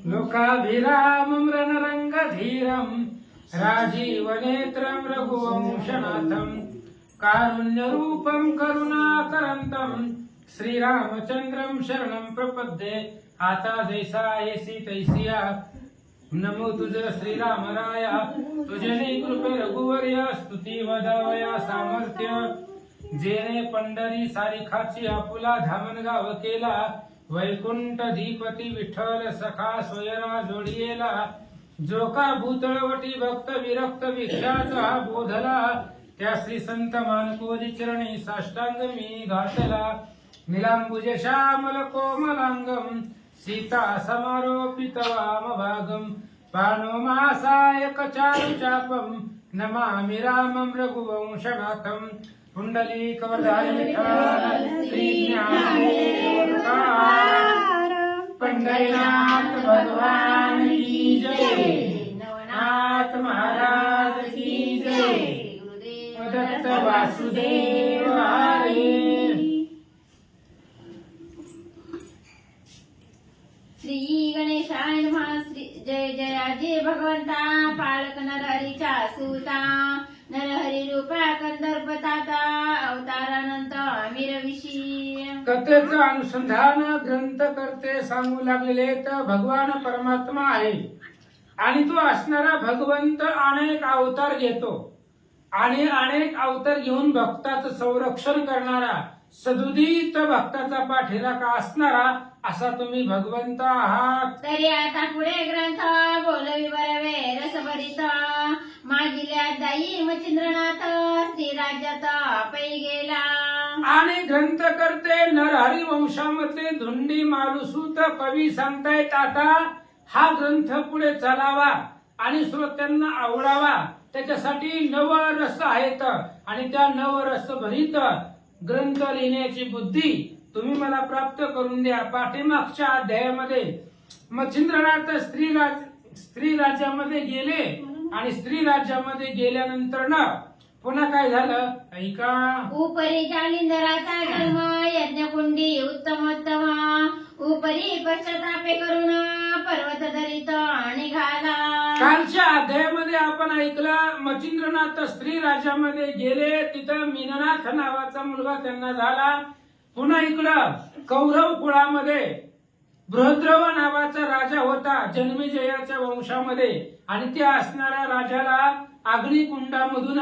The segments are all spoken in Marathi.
लोकाभिरामं रणरंगधीरं राजीवनेत्रं रघुवंशनाथं कारुण्यरूपं करुणाकरन्तं श्रीरामचंद्रं शरणं प्रपद्ये। आता जैसा येसी तैसिया नमो तुझ श्रीरामराया, तुझे कृपे रघुवर्य स्तुती वदावया सामर्थ्य। जेने पंढरी सारिखाची आपुला धामणगाव केला, वैकुंठधिपती विठ्ठल सखा स्वयरा जोडियेला। जो का भूतळवटी भक्त विरक्त विख्यात हा बोधला, त्या श्री संत मानकोजी चरणी साष्टांग मी घातला। निलांबुज श्यामल कोमलांगम सीता समारोपित वामभागम, पाणोमासायक चारु चापम नमामि रामं रघुवंशनाथं। पुंडलीकवरदाय विठ्ठल श्री ज्ञानदेव तुकाराम, पंढरीनाथ भगवान की जय, नवनाथ महाराज की जय, दत्त वासुदेव हरे। श्री गणेशाय नमः। श्री जय जयाजी भगवंता, पालक नरहरीचा सुता, नरहरी रूपा कंदर्पताता, अवतारानंत मीरविशी। कथेचं अनुसंधान ग्रंथ करते सांगू लागलेले तर भगवान परमात्मा आहे आणि तो असणारा भगवंत अनेक अवतार घेतो आणि अनेक अवतार घेऊन भक्ताचं संरक्षण करणारा सदुदित भक्ताचा पाठीराखा असणारा असा तुम्ही भगवंत आहात। तरी आता पुढे ग्रंथ बोलवी बरवे रसभरित, मागिल्या दाई मचिंद्रनाथ श्री राज्यात पै गेला। आणि ग्रंथ करते नरहरी वंशामधले धुंडी मालुसूत कवी सांगतायत आता हा ग्रंथ पुढे चालावा आणि श्रोत्यांना आवडावा, त्याच्यासाठी नवरस आहेत आणि त्या नवरस भरित ग्रंथ लिहिण्याची बुद्धी तुम्ही मला प्राप्त करून द्या। पाठीमागच्या अध्यायामध्ये मच्छिंद्रनाथ स्त्री राज्यामध्ये गेले आणि स्त्री राज्यामध्ये गेल्यानंतर ना पुन्हा काय झालं ऐका। उपरी जालिंदराचा जन्म यज्ञकुंडी उत्तमोत्तम, उपरी पश्चातापे करून पर्वत धरित निघाला। कालच्या अध्यायामध्ये आपण ऐकलं मच्छिंद्रनाथ स्त्री राज्यामध्ये गेले, तिथं मीननाथ नावाचा मुलगा त्यांना झाला। पुन्हा इकडं कौरव कुळामध्ये बृहद्रव नावाचा राजा होता जन्मेजयाच्या वंशामध्ये आणि त्या असणाऱ्या राजाला अग्निकुंडामधून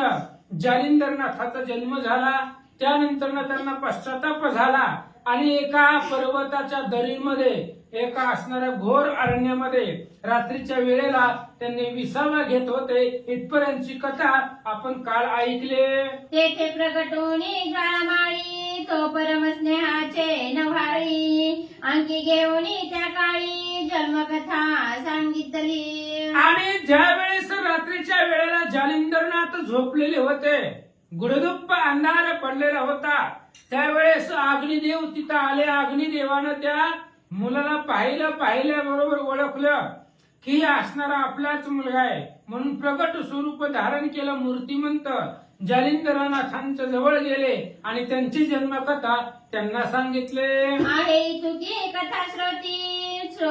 जालिंदरनाथाचा जन्म झाला। त्यानंतर त्यांना पश्चाताप झाला आणि एका पर्वताच्या दरीमध्ये एका असणाऱ्या घोर अरण्यामध्ये रात्रीच्या वेळेला त्यांनी विसावा घेत होते। इथपर्यंतची कथा आपण काल ऐकले। तेथे प्रगटोनी ज्वाळामाळी, तो परमस्नेहाचे नव्हाळी, अंकी घेऊनी त्या काळी जन्मकथा सांगितली। आणि ज्या वेळेस रात्रीच्या वेळेला जालिंदरनाथ झोपलेले होते, गुडदुप्प अंधार पडलेला होता, त्यावेळेस अग्निदेव तिथं आले। अग्निदेवानं त्या मुलाला पाहिल्याबरोबर ओळखलं की असणारा आपलाच मुलगा आहे, म्हणून प्रगट स्वरूप धारण केलं मूर्तिमंत जालिंदरनाथांच्या जवळ गेले आणि त्यांची जन्मकथा त्यांना सांगितले। आहे तुकी कथा श्रोती,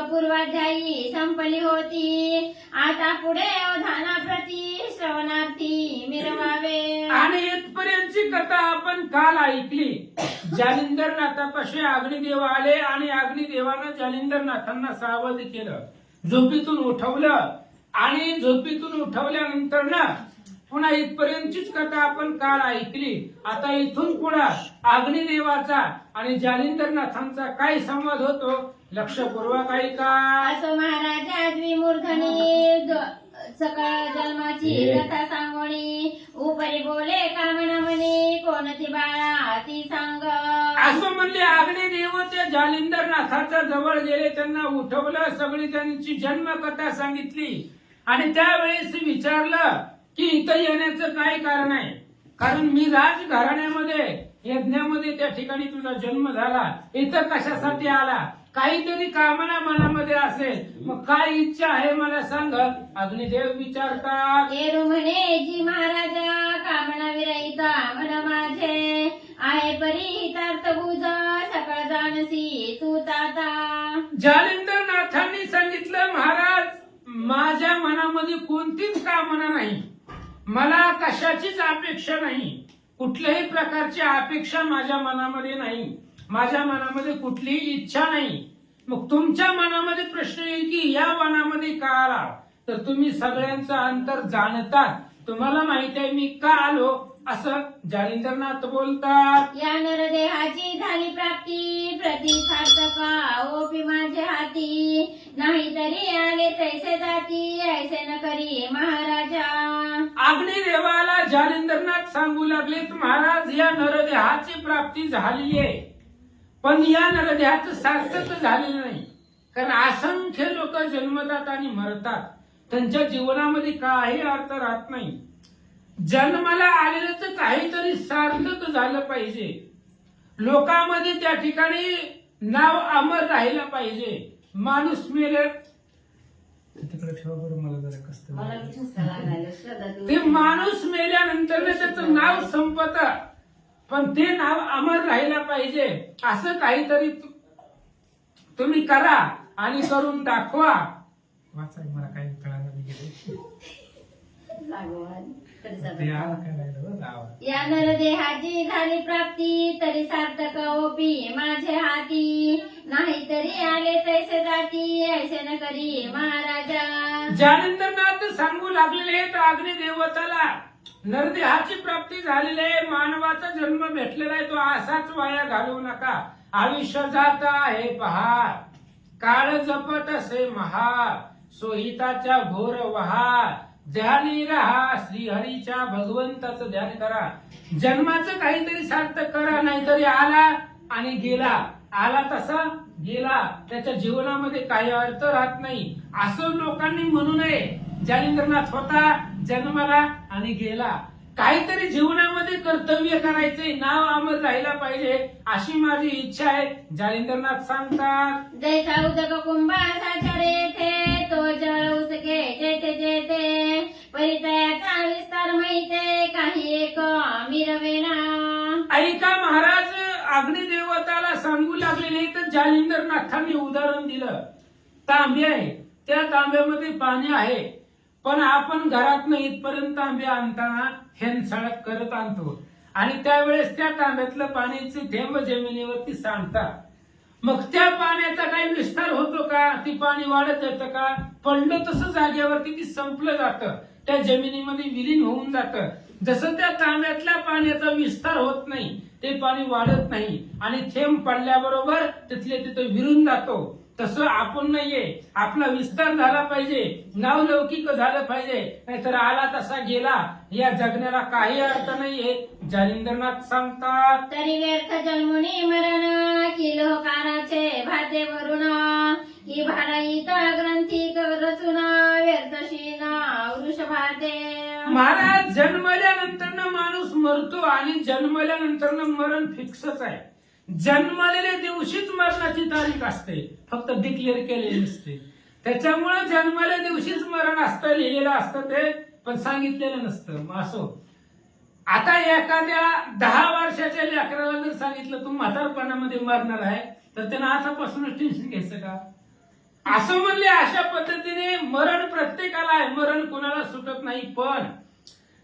पूर्वाध्यायी संपली होती, आता पुढे अवधानाप्रती श्रवणार्थी मिरवावे। आणि इथपर्यंतची कथा आपण काल ऐकली। जालिंदरनाथापाशी अग्निदेव आले आणि अग्निदेवानं जालिंदरनाथांना सावध केलं, झोपेतून उठवलं आणि झोपेतून उठवल्यानंतर ना पुन्हा इथपर्यंतचीच कथा आपण काल ऐकली। आता इथून पुढे अग्निदेवाचा आणि जालिंदरनाथांचा काय संवाद होतो लक्षपूर्वक ऐका। असो महाराजा द्विमूर्धनी सकळ जन्माची कथा सांगोणी, उपरी बोले कामना म्हणे कोणती बाळा ती सांग। असं म्हणले अग्निदेव त्या जालिंदरनाथाच्या जवळ गेले, त्यांना उठवलं, सगळी त्यांची जन्मकथा सांगितली आणि त्यावेळेस विचारलं की इथं येण्याचं काय कारण आहे, कारण मी राजघराण्यामध्ये यज्ञामध्ये त्या ठिकाणी तुझा जन्म झाला, इथं कशासाठी आला, काहीतरी कामना मनामध्ये असेल, मग काय इच्छा आहे मला सांग। अग्निदेव विचारतात। येरू म्हणे जी महाराजा कामना विरहित मन माझे, आहे परी हितार्थ बुज सकळ जाणसी तू ताता। जालिंदरनाथांनी सांगितलं मनामध्ये कोणतीच कामना नाही, मला कशाचीच अपेक्षा नाही, कुठल्याही प्रकारची अपेक्षा माझ्या मनामध्ये नाही, माझ्या मनामध्ये कुठलीही इच्छा नाही. मग तुमच्या मनामध्ये प्रश्न येईल की या वनामध्ये का आला, तर तुम्ही सगळ्यांचं अंतर जाणतात, तुम्हाला माहिती आहे मी का आलो, असं जालिंदरनाथ बोलतात. या नरदेहाची झाली प्राप्ती प्रतिखार्चका ओपी माझे हाती नाहीतरी आले तैसे जाती ऐसे न करी महाराजा. अग्निदेवाला जालिंदरनाथ सांगू लागलेत, महाराज या नरदेहाची प्राप्ती झालेली आहे, पण या नरदेहाचं सार्थक झालेलं नाही. कारण असंख्य लोक जन्मतात आणि मरतात, त्यांच्या जीवनामध्ये काही अर्थ राहत नाही. जन्माला आलेलं काहीतरी सार्थक झालं पाहिजे, लोकांमध्ये त्या ठिकाणी नाव अमर राहिलं पाहिजे. माणूस मेले तिकडे ठेवा बरं, मला जरा कष्ट मला ठसका लागायला श्रद्धा तू. ते माणूस मेल्यानंतर त्याचं नाव संपत, पण ते नाव अमर राहिलं पाहिजे. असं काहीतरी तुम्ही करा आणि करून दाखवा. वाचा, मला काही कळालं नाही. भगवान या नरदेहाची झाली प्राप्ती तरी सार्थक ओपी माझे हाती नाहीतरी आले तैसे जाती ऐसे न करी महाराजा. जालिंदरनाथ सांगू लागलेले आहेत अग्निदेवताला, नरदेहाची प्राप्ती झालेली आहे, मानवाचा जन्म भेटलेला आहे, तो असाच वाया घालवू नका. आयुष्य जात आहे पहार, काळ जपत असे महार, सोहिताच्या घोर वहार, ध्यानी राहा श्रीहरीच्या भगवंताचं ध्यान करा. जन्माचं काहीतरी सार्थक करा, नाहीतरी आला आणि गेला, आला तसा गेला, त्याच्या जीवनामध्ये काही अर्थ राहत नाही, असं लोकांनी म्हणू नये. जालिंदरनाथ होता जन्माला आणि गेला, काहीतरी जीवनामध्ये कर्तव्य करायचे, नाव अमर राहिला पाहिजे, अशी माझी इच्छा आहे. जालिंदरनाथ सांगतात, जैसा उदक कुंभाचा थे तो जळ उसके जेते जेते परितयाचा विस्तार माहिते काही एक मिरवेना. ऐका महाराज, अग्निदेवताला सांगू लागलेले तर जालिंदरनाथांनी उदाहरण दिलं. तांबे आहे, त्या तांब्यामध्ये पाणी आहे, पण आपण घरातनं इथपर्यंत तांबे आणताना हेनसाळत करत आणतो आणि त्यावेळेस त्या तांब्यातलं पाण्याचे थेंब जमिनीवरती सांडतात. मग त्या पाण्याचा काही विस्तार होतो का, ती पाणी वाढत येतं का, पडलं तसं जागेवरती ती संपलं जातं, त्या जमिनीमध्ये विलीन होऊन जातं. जसं त्या तांब्यातल्या पाण्याचा विस्तार होत नाही, ते पाणी वाढत नाही आणि थेंब पडल्याबरोबर तिथले तिथं विरून जातो, तसं आपण नाहीये. आपला विस्तार झाला पाहिजे, नावलौकिक झालं पाहिजे, नाहीतर आला तसा गेला, या जगण्याला काही अर्थ नाहीये. जालिंदरनाथ सांगतात, तरी व्यर्थ जन्मुनी मरण की लोकाराचे भाते वरुण ही भाराईत ग्रंथी रचून व्यर्थशीन वृषभाते. महाराज, जन्मल्यानंतर माणूस मरतो आणि जन्मल्यानंतर मरण फिक्सच आहे. जन्मलेल्या दिवशीच मरणाची तारीख असते, फक्त डिक्लेअर केलेली नसते. त्याच्यामुळे जन्मल्या दिवशीच मरण असतं, लिहिलेलं असतं ते, पण सांगितलेलं नसतं. असो, आता एखाद्या 10 वर्षाच्या लेकराला जर सांगितलं तू म्हातारपणामध्ये मरणार आहे, तर त्यानं आतापासूनच टेन्शन घ्यायचं का? असं म्हणले, अशा पद्धतीने मरण प्रत्येकाला आहे, मरण कोणाला सुटत नाही. पण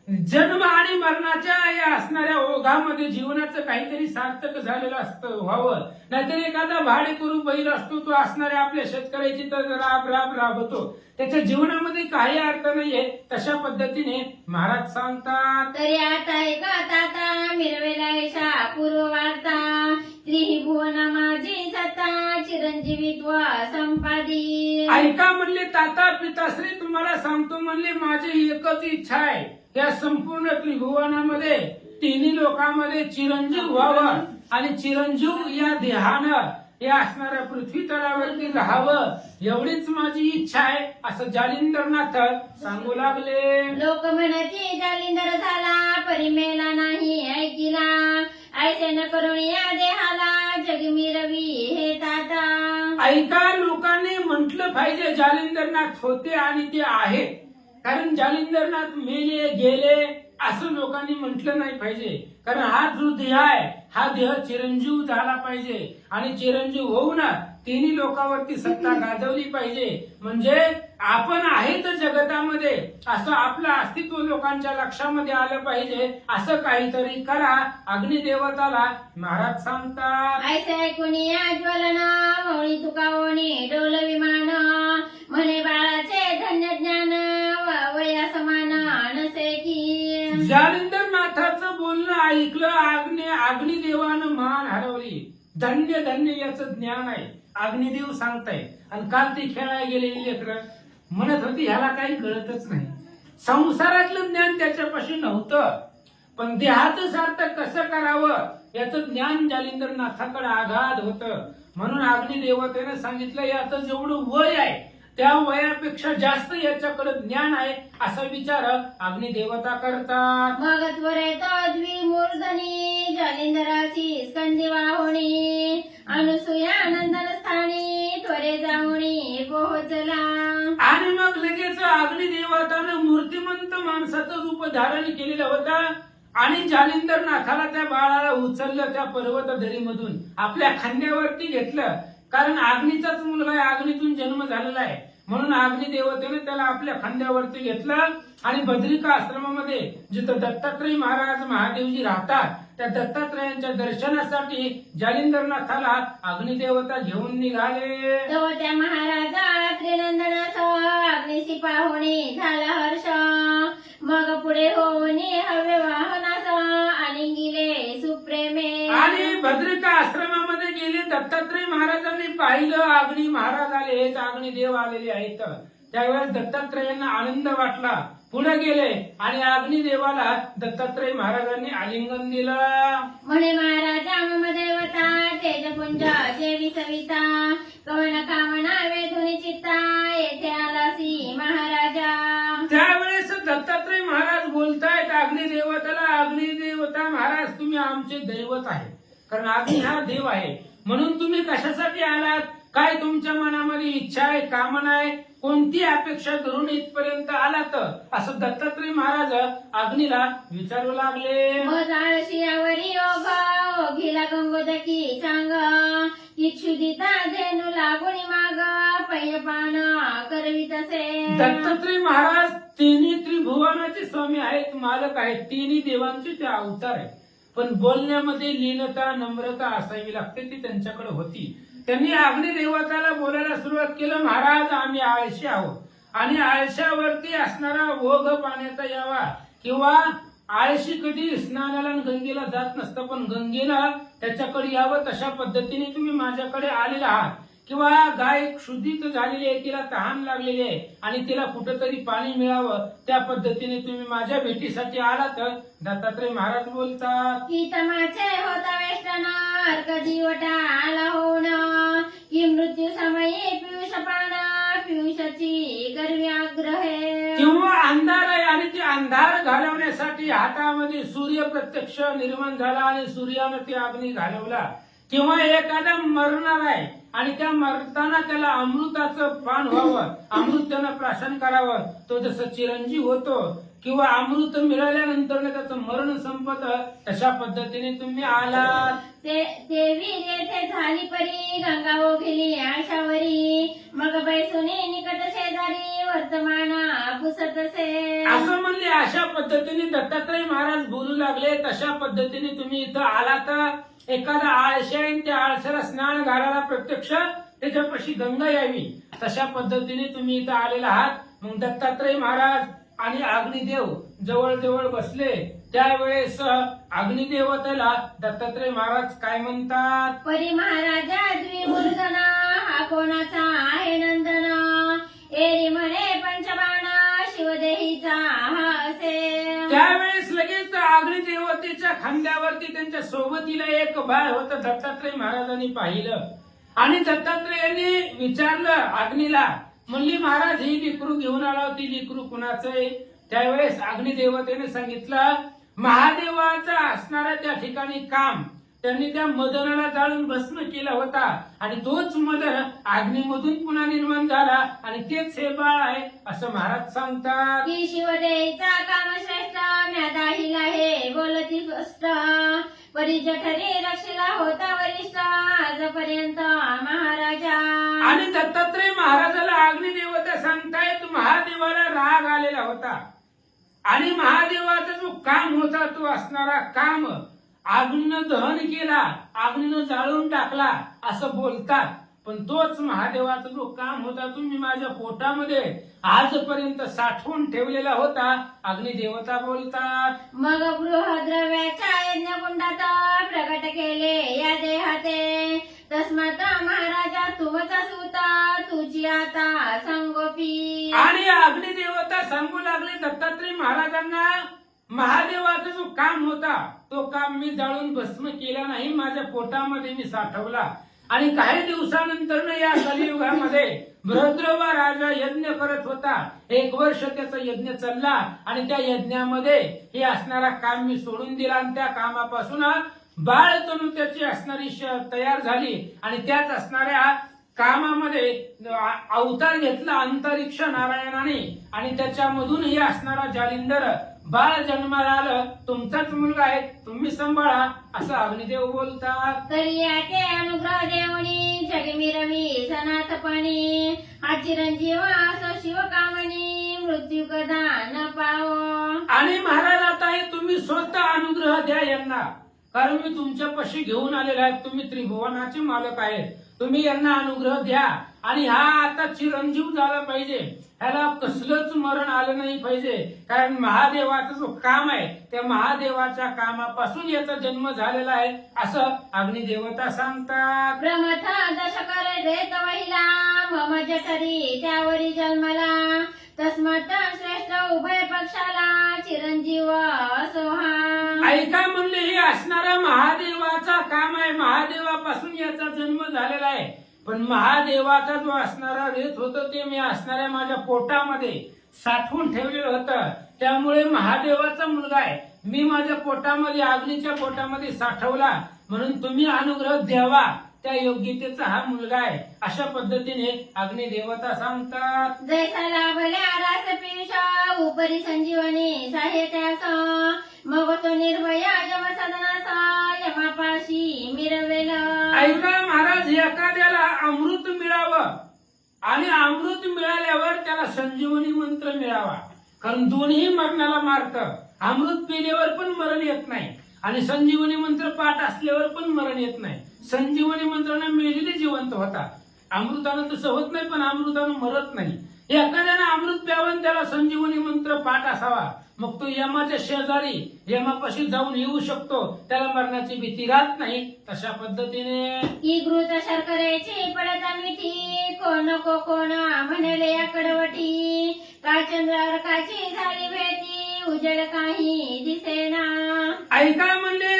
जन्म आणि मरणाच्या या असणाऱ्या ओघामध्ये जीवनाचं काहीतरी सार्थक झालेलं असतं, व्हावं. नाहीतर एखादा भाडेकरू बैल असतो, तो असणाऱ्या आपल्या शेतकऱ्याची तर राब राब राबतो, त्याच्या जीवनामध्ये काही अर्थ नाहीये. तशा पद्धतीने महाराज सांगतात, तरी आता एका ताता मिरवेला यशा पूर्व वार्ता त्रिभुवन माझी सत्ता चिरंजीवित्व संपादी. ऐका म्हणले ताता पिताश्री, तुम्हाला सांगतो म्हणले, माझी एकच इच्छा आहे, या संपूर्ण त्रिभुवनामध्ये तिन्ही लोकांमध्ये चिरंजीव व्हावं आणि चिरंजीव या देहानं या असणाऱ्या पृथ्वी तलावरती राहावं, एवढीच माझी इच्छा आहे, असं जालिंदरनाथ सांगू लागले. लोक म्हणती जालिंदर झाला परिमेला नाही ऐकिला ऐसे न करून या देहाला जगमी रवी हे ताता. ऐका, लोकांनी म्हटलं पाहिजे जालिंदरनाथ होते आणि ते आहेत, कारण जालिंदरनाथ मेले गेले असं लोकांनी म्हटलं नाही पाहिजे. कारण हा जो देह आहे, हा देह चिरंजीव झाला पाहिजे आणि चिरंजीव होऊन तिन्ही लोकांवरती सत्ता गाजवली पाहिजे. म्हणजे आपण आहे तर जगतामध्ये असं आपलं अस्तित्व लोकांच्या लक्षामध्ये आलं पाहिजे, असं काहीतरी करा. अग्निदेवताला महाराज सांगतात. ऐसे ऐकुनी ज्वलन मौळी तुकावणी डोल विमान म्हणे बाळाचे धन्य ज्ञान वया समान नसे की. जालिंदरनाथाचं बोलणं ऐकलं अग्निदेवानं मान हरवली. धन्य धन्य याचं ज्ञान आहे, अग्निदेव सांगताय. आणि काल ती खेळायला गेलेली लेकरं म्हणत होती ह्याला काही कळतच नाही. संसारातलं ज्ञान त्याच्यापाशी नव्हतं, पण देहाचं सार्थक कसं करावं याचं ज्ञान जालिंदरनाथाकडे आघात होतं. म्हणून अग्निदेवतेने सांगितलं याचं जेवढं वय आहे त्या वयापेक्षा जास्त याच्याकडे ज्ञान आहे, असा विचार अग्निदेवता करतात. मग त्वरेत द्विमूर्धनी जालिंदरासी स्कंदी वाहुणी अनुसूया नंदन स्थानी त्वरे जाऊनी पोहोचला. आणि मग लगेच अग्निदेवतानं मूर्तिमंत माणसाचं रूप धारण केलेलं होतं आणि जालिंदरनाथाला त्या बाळाला उचललं त्या पर्वतधरीमधून आपल्या खांद्यावरती घेतलं. कारण अग्नीचाच मुलगा आहे, अग्नीतून जन्म झालेला आहे, म्हणून अग्निदेवतेने त्याला आपल्या खांद्यावरती घेतलं आणि बद्रिका आश्रमामध्ये जिथं दत्तात्रय महाराज महादेवजी राहतात त्या दत्तात्रयांच्या दर्शनासाठी जालिंदरनाथाला अग्निदेवता घेऊन निघाले. तेव्हा त्या महाराजा त्रिनंदनास अग्निशी पाहुणे झाला हर्ष. मग पुढे होऊनी हवे वाहनास आलिंगिले सुप्रेमे. आणि भद्रिका आश्रमामध्ये गेले. दत्तात्रय महाराजांनी पाहिलं अग्नी महाराज आले आहेत, अग्निदेव आलेले आहेत. त्यावेळेस दत्तात्रयांना आनंद वाटला. पुढे गेले आणि अग्निदेवाला दत्तात्रय महाराजांनी आलिंगन दिलं. म्हणे महाराजा मम देवता तेजपुंज देवी सविता कवन कामना वेधुनी चित्ता येथे आलासी महाराजा. त्यावेळेस दत्तात्रय महाराज बोलतायत अग्निदेवताला. अग्निदेवता महाराज तुम्ही आमचे दैवत आहे, कारण अग्नी हा देव आहे. म्हणून तुम्ही कशासाठी आलात, काय तुमच्या मनामध्ये इच्छा आहे, कामना आहे, कोणती अपेक्षा धरून इथपर्यंत आलात, असं दत्तात्रय महाराज अग्नीला विचारू लागले. मग आळशियावरी ओघिला गंगोदकी चांग इच्छुदिता धेनू लागुणी माग पयपान करवीत असे. दत्तात्रय महाराज तिन्ही त्रिभुवनाचे स्वामी आहेत, मालक आहेत, तिन्ही देवांचे ते अवतार आहेत. पण बोलण्यामध्ये लीनता नम्रता असावी लागते, ती त्यांच्याकडे होती. त्यांनी अग्निदेवताला बोलायला सुरुवात केलं. महाराज आम्ही आळशी आहोत आणि आळशावरती असणारा ओघ पाण्याचा यावा, किंवा आळशी कधी स्नानाला गंगेला जात नसतं, पण गंगेला त्याच्याकडे यावं तशा पद्धतीने तुम्ही माझ्याकडे आलेला आहात. किंवा गाय शुद्धीत झालेली आहे, तिला तहान लागलेली आहे आणि तिला कुठंतरी पाणी मिळावं, त्या पद्धतीने तुम्ही माझ्या भेटीसाठी आलात. दत्तात्रय महाराज बोलतात की तमाचे होता वेष्टन कधी वटा आला होऊन की मृत्यू समयी पियुष पान पियुषाची गर्वी आग्रहे. किंवा अंधार आहे आणि ते अंधार घालवण्यासाठी हातामध्ये सूर्य प्रत्यक्ष निर्माण झाला आणि सूर्यानं ते अग्नी घालवला. किंवा एखादा मरणार आहे आणि त्या मरताना त्याला अमृताचं पान व्हावं, अमृत त्यानं प्राशन करावं, तो जसं चिरंजीव होतो, किंवा अमृत मिळाल्यानंतर त्याचं मरण संपत, तशा पद्धतीने तुम्ही आलात. ते वीर येथे झाली परी गंगा ओघिली आशावरी मग बैसुनी निकट शेजारी वर्तमान पुसतसे. असं म्हणले. अशा पद्धतीने दत्तात्रय महाराज बोलू लागले. तशा पद्धतीने तुम्ही इथं आलात. एखादा आळशी आहे, त्या आळशाला स्नान घालायला प्रत्यक्ष त्याच्यापाशी गंगा यावी, तशा पद्धतीने तुम्ही इथं आलेला आहात. मग दत्तात्रय महाराज आणि अग्निदेव जवळ जवळ बसले. त्यावेळेस अग्निदेवतेला दत्तात्रय महाराज काय म्हणतात. परी महाराजा द्विमूर्धन हा कोणाचा आहे नंदन एरी म्हणे पंचबाण शिवदेहीचा हा असे. त्यावेळेस लगेच अग्निदेवतेच्या खांद्यावरती त्यांच्या सोबतीला एक बाळ होतं. दत्तात्रय महाराजांनी पाहिलं आणि दत्तात्रयांनी विचारलं अग्नीला, म्हणली महाराज ही लिकरू घेऊन आला होती, लिकरू कुणाचं आहे. त्यावेळेस अग्निदेवतेने सांगितलं महादेवाचा असणाऱ्या त्या ठिकाणी काम त्यांनी त्या मदनाला जाळून भस्म केला होता आणि तोच मदन अग्नीमधून पुन्हा निर्माण झाला आणि तेच हे बाळ आहे, असं महाराज सांगतात. की शिवदेहीचा काम श्रेष्ठ म्यादाहीला हे बोलती स्पष्ट परी जठरी रक्षिला होता वरिष्ठ आजपर्यंत महाराजा. आणि दत्तात्रय महाराजाला अग्निदेवता सांगतायत होता. आणि महादेवाचा जो काम होता तो असणारा काम अग्नीनं दहन केला, अग्नीनं जाळून टाकला असं बोलतात. पण तोच महादेवाचा जो काम होता तुम्ही माझ्या पोटामध्ये आजपर्यंत साठवून ठेवलेला होता, अग्निदेवता बोलतात. मग बृहद्रव्याच्या यज्ञकुंडात प्रकट केले या देहाते, तस्मात महाराजा तुमचा सूता तुझी आता संगोपी. आणि अग्निदेवता सांगू लागले दत्तात्रय महाराजांना, महादेवाचा जो काम होता तो काम मी जाळून भस्म केला नाही, माझ्या पोटामध्ये मी साठवला. आणि काही दिवसानंतर या कलियुगामध्ये बृहद्रव राजा यज्ञ करत होता. 1 वर्ष त्याचा यज्ञ चालला आणि त्या यज्ञामध्ये हे असणारा काम मी सोडून दिला आणि त्या कामापासून बाळतनू त्याची असणारी तयार झाली आणि त्याच असणाऱ्या कामामध्ये अवतार घेतला अंतरिक्ष नारायणाने आणि त्याच्यामधून हे असणारा जालिंदर बाळ जन्माला आलं. तुमचाच मुलगा आहे, तुम्ही सांभाळा असं अग्निदेव बोलतात. करियाचे अनुग्रह देवणी जगमिरवी सनाथपणी, हा चिरंजीव असो शिवकामणी, मृत्यू कदा न पावो. आणि महाराज आता हे तुम्ही स्वतः अनुग्रह द्या यांना, कारण मी तुमच्यापाशी घेऊन आलेला आहे. तुम्ही त्रिभुवनाचे मालक आहेत, तुम्ही यांना अनुग्रह द्या. आणि हा आता चिरंजीव झाला पाहिजे, ह्याला कसलंच मरण आलं नाही पाहिजे, कारण महादेवाचा जो काम आहे त्या महादेवाच्या कामापासून याचा जन्म झालेला आहे असं अग्निदेवता सांगतात. प्रमथ दशकर देत वहिला, मम जठरी त्यावरी जन्मला, तस्मात श्रेष्ठ उभय पक्षाला, चिरंजीव असो हा. ऐका म्हणले हे असणारा महादेवाचा काम आहे, महादेवापासून याचा जन्म झालेला आहे. पण महादेवाचा जो असणारा रेत होतं ते मी असणाऱ्या माझ्या पोटामध्ये साठवून ठेवलेलं होतं, त्यामुळे महादेवाचा मुलगा आहे. मी माझ्या पोटामध्ये अग्नीच्या पोटामध्ये साठवला, म्हणून तुम्ही अनुग्रह द्यावा, त्या योग्यतेचा हा मुलगा आहे अशा पद्धतीने अग्निदेवता सांगतात. जैसा लाभल्या रास पियुष उपरी संजीवनी साहेत्यास, मग तो निर्भया यम सदनासा यमापाशी मिरवेल. ऐका महाराज, एखाद्याला अमृत मिळावं आणि अमृत मिळाल्यावर त्याला संजीवनी मंत्र मिळावा, कारण दोन्ही मरणाला मारतं. अमृत पिल्यावर पण मरण येत नाही आणि संजीवनी मंत्र पाठ असल्यावर पण मरण येत नाही. संजीवनी मंत्राने मेलेले जिवंत होता, अमृतानं तसं होत नाही, पण अमृतानं मरत नाही. एखाद्यानं अमृत प्यावं त्याला संजीवनी मंत्र पाठ असावा, मग तो यमाच्या शेजारी यमापाशी जाऊन येऊ शकतो, त्याला मरणाची भीती राहत नाही. तशा पद्धतीने की घृत शर्करेची पडता मिठी, कोण कोण म्हणले या कडवटी, काय चंद्रारकाची झाली भेटी, उजळ काही दिसेना. ऐका म्हणले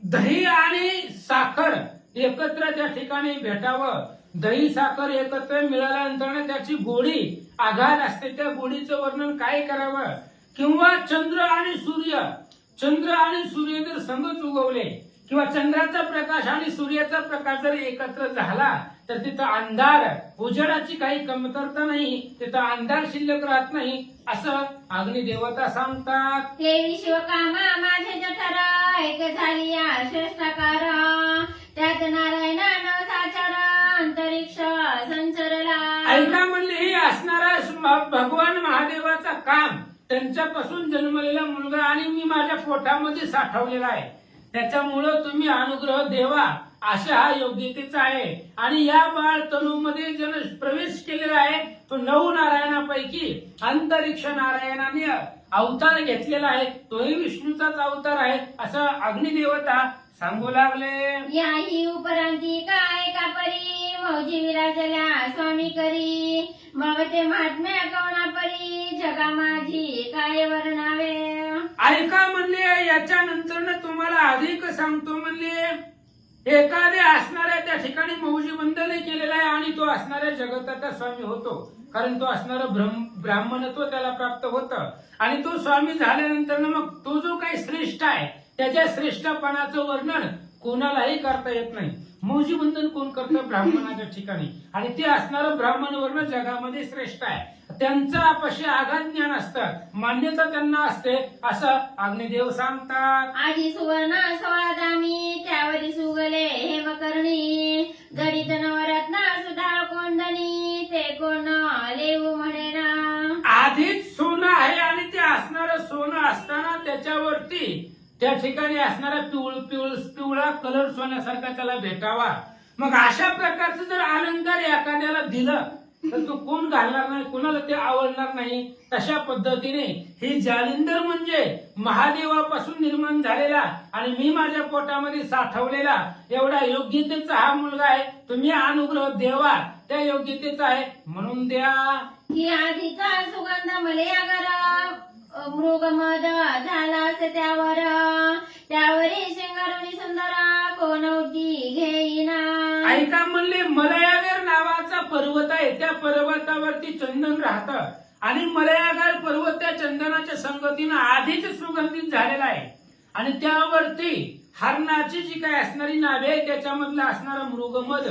दही आणि साखर एकत्र त्या ठिकाणी भेटावं. दही साखर एकत्र मिळाल्यानंतर त्याची गोडी आघात असते, त्या गोडीचं वर्णन काय करावं. किंवा चंद्र आणि सूर्य जर संगच उगवले किंवा चंद्राचा प्रकाश आणि सूर्याचा प्रकाश जर एकत्र झाला तर तिथं अंधार, उजेडाची काही कमतरता नाही, तिथं अंधार शिल्लक राहत नाही असं अग्निदेवता सांगतात. देवी शिवकामा माझे जठर, ऐक झाली या श्रेष्ठकार, त्यात नारायणानं साचार, अंतरिक्ष संचरला. ऐका म्हणले हे असणारा भगवान महादेवाचा काम, त्यांच्यापासून जन्मलेला मुलगा आणि मी माझ्या पोटामध्ये साठवलेला आहे, त्याच्यामुळं तुम्ही अनुग्रह देवा अशा हा योग्यतेचा आहे. आणि या बाळ तनूमध्ये जन प्रवेश केलेला आहे तो 9 नारायणापैकी अंतरिक्ष नारायणाने अवतार घेतलेला आहे, तोही विष्णूचाच अवतार आहे असं अग्निदेवता सांगू लागले. याही उपरांती काय कापरी, मौजी विराजल्या स्वामी करी, मग ते महात्म्या गवणापरी, जगा माझी काय वर्णावे. ऐका म्हणले, याच्यानंतर तुम्हाला अधिक सांगतो म्हणले. एखाद्या असणाऱ्या त्या ठिकाणी मौजी बंधने केलेला आहे आणि तो असणाऱ्या जगताचा स्वामी होतो, कारण तो असणारं ब्राह्मणत्व त्याला प्राप्त होतं. आणि तो स्वामी झाल्यानंतर मग तो जो काही श्रेष्ठ आहे त्याच्या श्रेष्ठपणाचं वर्णन कोणालाही करता येत नाही. मौजी बंधन कोण करतं? ब्राह्मणाच्या ठिकाणी, आणि ते असणारं ब्राह्मण वर्ण जगामध्ये श्रेष्ठ आहे. त्यांचं अपाशी आघात ज्ञान असतं, मान्यता त्यांना असते असं अग्निदेव सांगतात. आधी सुवर्ण 16 दामी, त्यावरी सुगले हेमकर्णी, जडित नवरत्न सुधाळ कोंदणी, ते कोण लेऊ म्हणेना. आधीच सोनं त्या ठिकाणी असणारा पिवळा कलर सोन्यासारखा त्याला भेटावा. मग अशा प्रकारचं जर अलंकार एखाद्याला दिलं तर तो कोण घालणार नाही, कोणाला ते आवडणार नाही. तशा पद्धतीने ही जालिंदर म्हणजे महादेवापासून निर्माण झालेला आणि मी माझ्या पोटामध्ये साठवलेला एवढा योग्यतेचा हा मुलगा आहे. तुम्ही अनुग्रह देवा, त्या योग्यतेचा आहे म्हणून द्या. की आधीचा सुगंध मले अगर मृगमद झाला असे त्यावरी शिंगारुणी सुंदरा कोणवती घेईना. ऐका म्हणले मलयागर नावाचा पर्वत आहे, त्या पर्वतावरती चंदन राहतं आणि मलयागर पर्वत त्या चंदनाच्या संगतीनं आधीच सुगंधित झालेला आहे आणि त्यावरती हरणाची जी काय असणारी नावे आहे त्याच्यामधलं असणारं मृगमद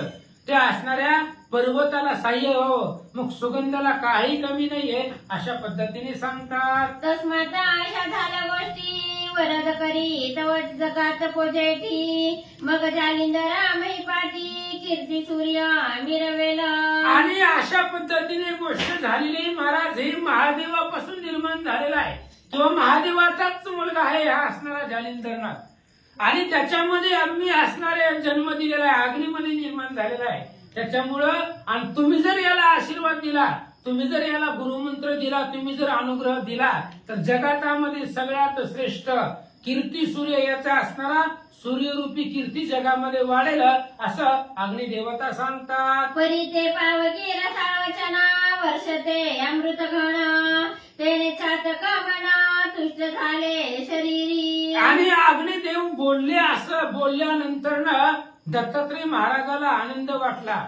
त्या असणाऱ्या पर्वताला सहाय्य व्हावं. मग सुगंधाला काही कमी नाहीये अशा पद्धतीने सांगतात. तस्मात अशा झाल्या गोष्टी वरद करी तव जगात पोजेठी मग जालिंदरा महिपाटी कीर्ती सूर्य मिरवेला. आणि अशा पद्धतीने गोष्ट झालेली महाराज हे महादेवापासून निर्माण झालेला आहे. तो महादेवाचाच मुलगा आहे हा असणारा जालिंदरनाथ आणि त्याच्यामध्ये आम्ही असणारे जन्म दिलेला आहे, अग्नीमध्ये निर्माण झालेला आहे. त्याच्यामुळं आणि तुम्ही जर याला आशीर्वाद दिला, तुम्ही जर याला गुरुमंत्र दिला, तुम्ही जर अनुग्रह दिला तर जगातामध्ये सगळ्यात श्रेष्ठ कीर्ती सूर्य याचा असणारा सूर्यरूपी कीर्ती जगामध्ये वाढेल असं अग्निदेवता सांगतात. परी ते पावकी रसावचना वर्षते अमृत घन तेने चातक मना तुष्ट झाले शरीरी. आणि अग्निदेव बोलले असं बोलल्यानंतर दत्तात्रय महाराजाला आनंद वाटला.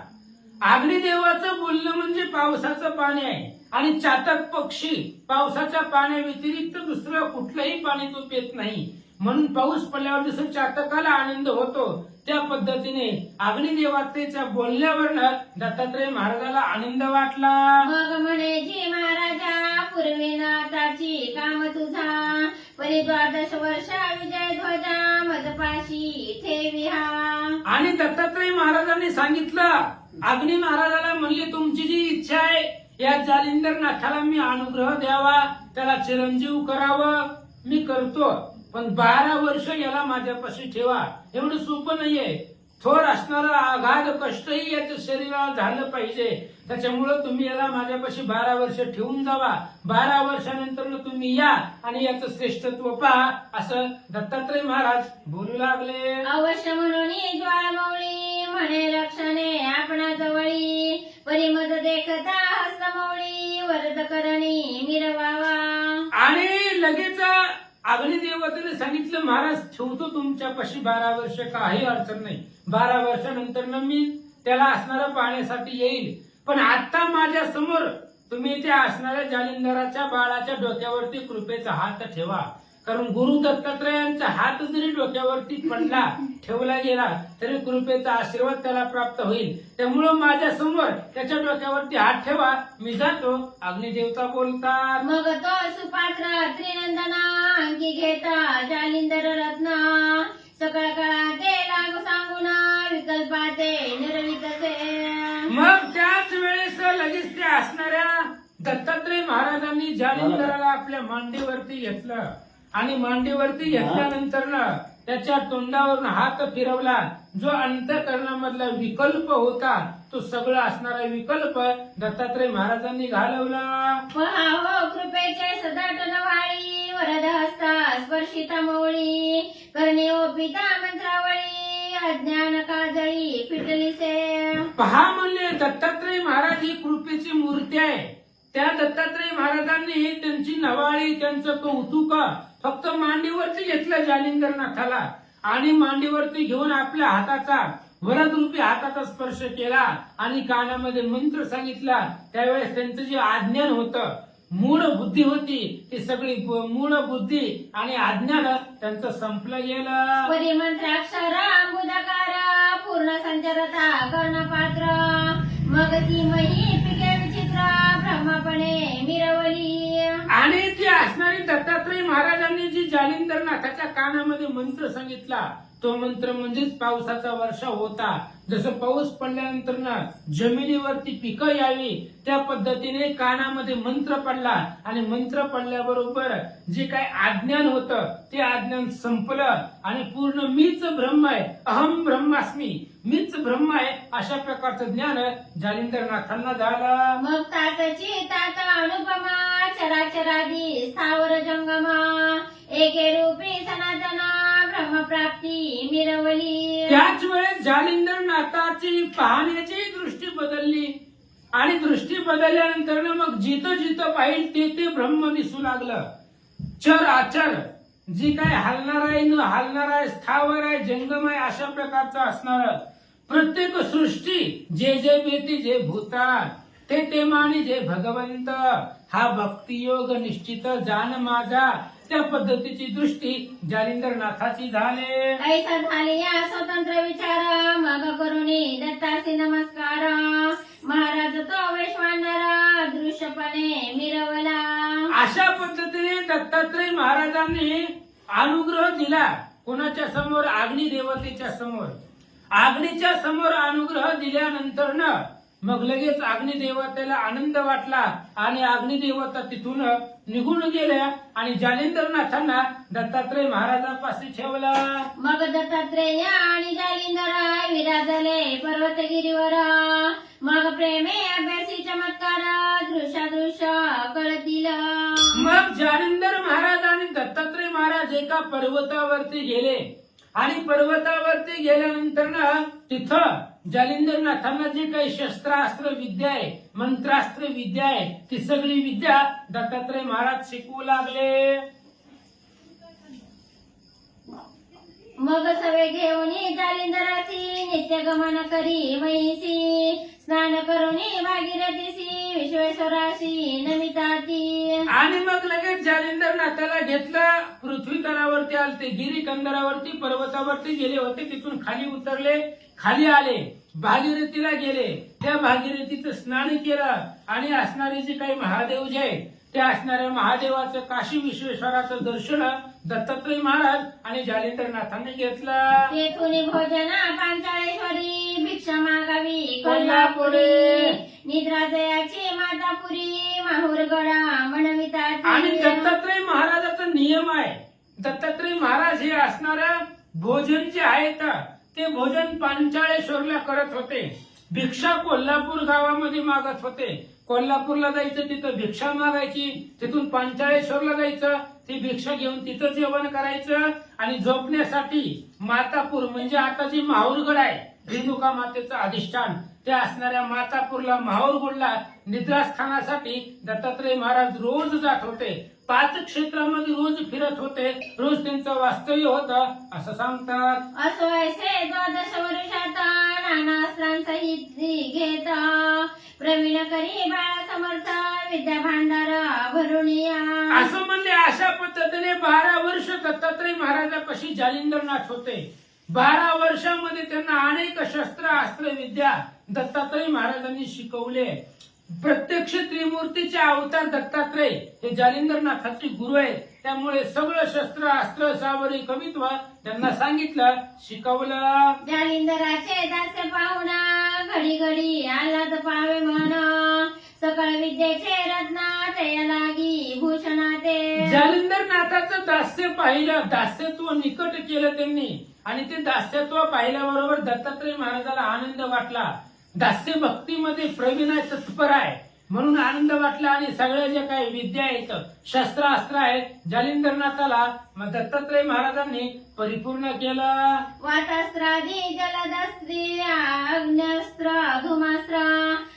अग्निदेवाचं बोलणं म्हणजे पावसाचं पाणी आहे आणि चातक पक्षी पावसाच्या पाण्याव्यतिरिक्त दुसरं कुठलंही पाणी तो पित नाही म्हणून पाऊस पडल्यावर जसं चातकाला आनंद होतो त्या पद्धतीने अग्निदेवतेच्या बोलण्यावरनं दत्तात्रय महाराजाला आनंद वाटला. मग म्हणे जी महाराजा पूर्वीनाथाची काम तुझा परी 12 वर्ष विजय ध्वजा मजपाशी ठेवी हा. आणि दत्तात्रय महाराजांनी सांगितलं अग्नी महाराजाला म्हणले तुमची जी इच्छा आहे या जालिंदर नाथाला मी अनुग्रह द्यावा, त्याला चिरंजीव करावं मी करतो, पण 12 वर्ष याला माझ्यापाशी ठेवा. एवढं सोपं नाहीये. थोर असणारं आघात कष्टही याच्या शरीराला झालं पाहिजे. त्याच्यामुळं तुम्ही याला माझ्यापाशी 12 वर्ष ठेवून जावा. 12 वर्षानंतर तुम्ही या आणि याचं श्रेष्ठत्व पहा असं दत्तात्रय महाराज बोलू लागले. अवश्य म्हणून ज्वाळमौळी म्हणे लक्षणे आपणा जवळी परी मज देखता हस्तमौळी वरद करणी मिरवावा. आणि लगेच अग्निदेवतेने सांगितलं महाराज ठेवतो तुमच्यापाशी 12 वर्ष, काही अडचण नाही. 12 वर्षानंतर मी त्याला असणारं पाहण्यासाठी येईल, पण आता माझ्या समोर तुम्ही त्या असणाऱ्या जालिंदराच्या बाळाच्या डोक्यावरती कृपेचा हात ठेवा. कारण गुरु दत्तात्रयांचा हात जरी डोक्यावरती पडला ठेवला गेला तरी कृपेचा आशीर्वाद त्याला प्राप्त होईल. त्यामुळं माझ्या समोर त्याच्या डोक्यावरती हात ठेवा, मी जातो. अग्निदेवता बोलतात. मग तो सुपात्र त्रिनंदना अंकी घेता जालिंदर रत्न सकळ कळा गेला सांगून विकल्पाते निर्विकसे. मग त्याच वेळेस लगेच त्या असणाऱ्या दत्तात्रय महाराजांनी जालिंदराला आपल्या मांडीवरती घेतलं आणि मांडीवरती घेतल्यानंतर त्याच्या तोंडावरून हात फिरवला. जो अंतःकरणामधला विकल्प होता तो सगळा असणारा विकल्प दत्तात्रय महाराजांनी घालवला. पहावं कृपेचे सदाटन वाळी वरद हस्ता स्पर्शिता मौळी करणे ओपिता मंत्रावळी अज्ञान काजळी फिटलीसे. पहा म्हणले दत्तात्रय महाराज ही कृपेची मूर्ती आहे. त्या दत्तात्रय महाराजांनी त्यांची नवाळी त्यांचं कौतुक फक्त मांडीवरती घेतलं जालिंदरनाथाला आणि मांडीवरती घेऊन आपल्या हाताचा वरदरूपी हाताचा स्पर्श केला आणि कानामध्ये मंत्र सांगितला. त्यावेळेस त्यांचं जे अज्ञान होतं, मूळ बुद्धी होती, ती सगळी मूळ बुद्धी आणि अज्ञान त्यांचं संपलं गेलं. परिमंत्राक्षर अंबुदकार पूर्ण संचरता कर्णपात्र मग ती मही पिके विचित्र ब्रह्मपणे मिरवली. आणि ती असणारी दत्तात्रय महाराजांनी जी जालिंदरनाथाच्या कानामध्ये मंत्र सांगितला तो मंत्र म्हणजेच पावसाचा वर्षाव होता. जसं पाऊस पडल्यानंतर ना जमिनीवरती पिकं यावी त्या पद्धतीने कानामध्ये मंत्र पडला आणि मंत्र पडल्याबरोबर जे काय अज्ञान होतं ते अज्ञान संपलं आणि पूर्ण मीच ब्रह्म आहे, अहम ब्रह्मास्मी, मीच ब्रह्म आहे अशा प्रकारचं ज्ञान जालिंदरनाथांना झालं. मग तातची तात अनुपमा चराचरादी स्थावर जंगमा एके रूपी सनातना ब्रह्मप्राप्ती मिरवली. त्याच वेळेस जालिंदरनाथाची पाहण्याची दृष्टी बदलली आणि दृष्टी बदलल्यानंतर मग जिथं जिथं पाहिजे ते ते ब्रह्म दिसू लागलं. चर आचर जी काय हलणार आहे न हलणार आहे, स्थावर आहे, जंगम आहे अशा प्रकारचं असणार प्रत्येक सृष्टी जे जे बेती जे भूतान ते मानी जे भगवंत हा भक्तियोग निश्चित जाण माझा त्या पद्धतीची दृष्टी जालिंदरनाथाची झाले. ऐसा झाले या स्वतंत्र विचार मग करुणी दत्तासी नमस्कार महाराज तो वैश्वानर दृश्यपणे मिरवला. अशा पद्धतीने दत्तात्रय महाराजांनी अनुग्रह दिला. कोणाच्या समोर? अग्नी देवतेच्या समोर. अग्नीच्या समोर अनुग्रह दिल्यानंतर न मग लगेच अग्निदेवतेला आनंद वाटला आणि अग्निदेवता तिथून निघून गेल्या आणि जालिंदरनाथांना दत्तात्रय महाराजांपाशी ठेवला. मग दत्तात्रेय आणि जालिंदर विराजले पर्वतगिरीवर मग प्रेमे अभ्यासी चमत्कार दृश्य कळतील. मग जालिंदर महाराज आणि दत्तात्रय महाराज एका पर्वतावरती गेले आणि पर्वतावरती गेल्यानंतर ना तिथं जालिंदरनाथांना जे काही शस्त्रास्त्र विद्या आहे, मंत्रास्त्र विद्या आहे, ती सगळी विद्या दत्तात्रय महाराज शिकवू लागले. मग सवे घेऊन जालिंदराची नित्य गमन करी महिसी स्नान करून भागीरथीसी विश्वेश्वराशी नमिताती. आणि मग लगेच जालिंदरनाथाला घेतलं. पृथ्वी तलावरती आले ते गिरी कंदरावरती पर्वतावरती गेले होते, तिथून खाली उतरले, खाली आले, भागीरथीला गेले, त्या भागीरथीचं स्नान केलं आणि असणारे जे काही महादेव जे आहेत त्या असणाऱ्या महादेवाचं काशी विश्वेश्वराचं दर्शन दत्तात्रय महाराज आणि जालिंदरनाथांनी घेतलं. तेथून भोजन पांचाळेश्वरी भिक्षा मागावी कोल्हापुरी निद्रा जयाची मातापुरी माहुरगडा म्हणविता. आणि दत्तात्रय महाराजाचा नियम आहे. दत्तात्रय महाराज हे असणारं भोजन जे आहेत ते भोजन पांचाळेश्वरला करत होते. भिक्षा कोल्हापूर गावामध्ये मागत होते. कोल्हापूरला जायचं, तिथं भिक्षा मागायची, तिथून पांचाळेश्वरला जायचं, ती भिक्षा घेऊन तिथं जेवण करायचं आणि झोपण्यासाठी मातापूर म्हणजे आता जी माहुरगड आहे रेणुका मातेचं अधिष्ठान त्या असणाऱ्या मातापूरला माहुरगडला निद्रास्थानासाठी दत्तात्रय महाराज रोज जात होते. 5 क्षेत्रामध्ये रोज फिरत होते, रोज त्यांचं वास्तव्य होतं असं सांगतात. असो ऐसे 12 वर्षात नानास्त्रांसहित घेत प्रवीण करी बाळा समर्थ विद्या भांडार भरून या. असं म्हणले. अशा पद्धतीने 12 वर्ष दत्तात्रय महाराजापाशी जालिंदरनाथ होते. 12 वर्षामध्ये त्यांना अनेक शस्त्र अस्त्र विद्या दत्तात्रय महाराजांनी शिकवले. प्रत्यक्ष त्रिमूर्तीचे अवतार दत्तात्रय हे जालिंदरनाथाचे गुरु आहेत. त्यामुळे सगळं शस्त्र अस्त्र सावरी कवित्व त्यांना सांगितलं, शिकवलं. जालिंदराचे दास्य पाहुणा घडी घडी आलाद पावे म्हण सकळ विद्येचे रत्ना तया लागी भूषणा ते. जालिंदरनाथाचं दास्य पाहिलं, दास्यत्व निकट केलं त्यांनी आणि ते दास्यत्व पाहिल्याबरोबर दत्तात्रय महाराजाला आनंद वाटला. दास्य भक्तीमध्ये प्रवीण आहे, तत्पर आहे म्हणून आनंद वाटला आणि सगळ्या ज्या काही विद्या आहेत, शस्त्रास्त्र आहेत जालिंदरनाथाला मग दत्तात्रय महाराजांनी परिपूर्ण केलं. वातास्त्रादी जलदस्त्री अग्न्यस्त्र धुमास्त्र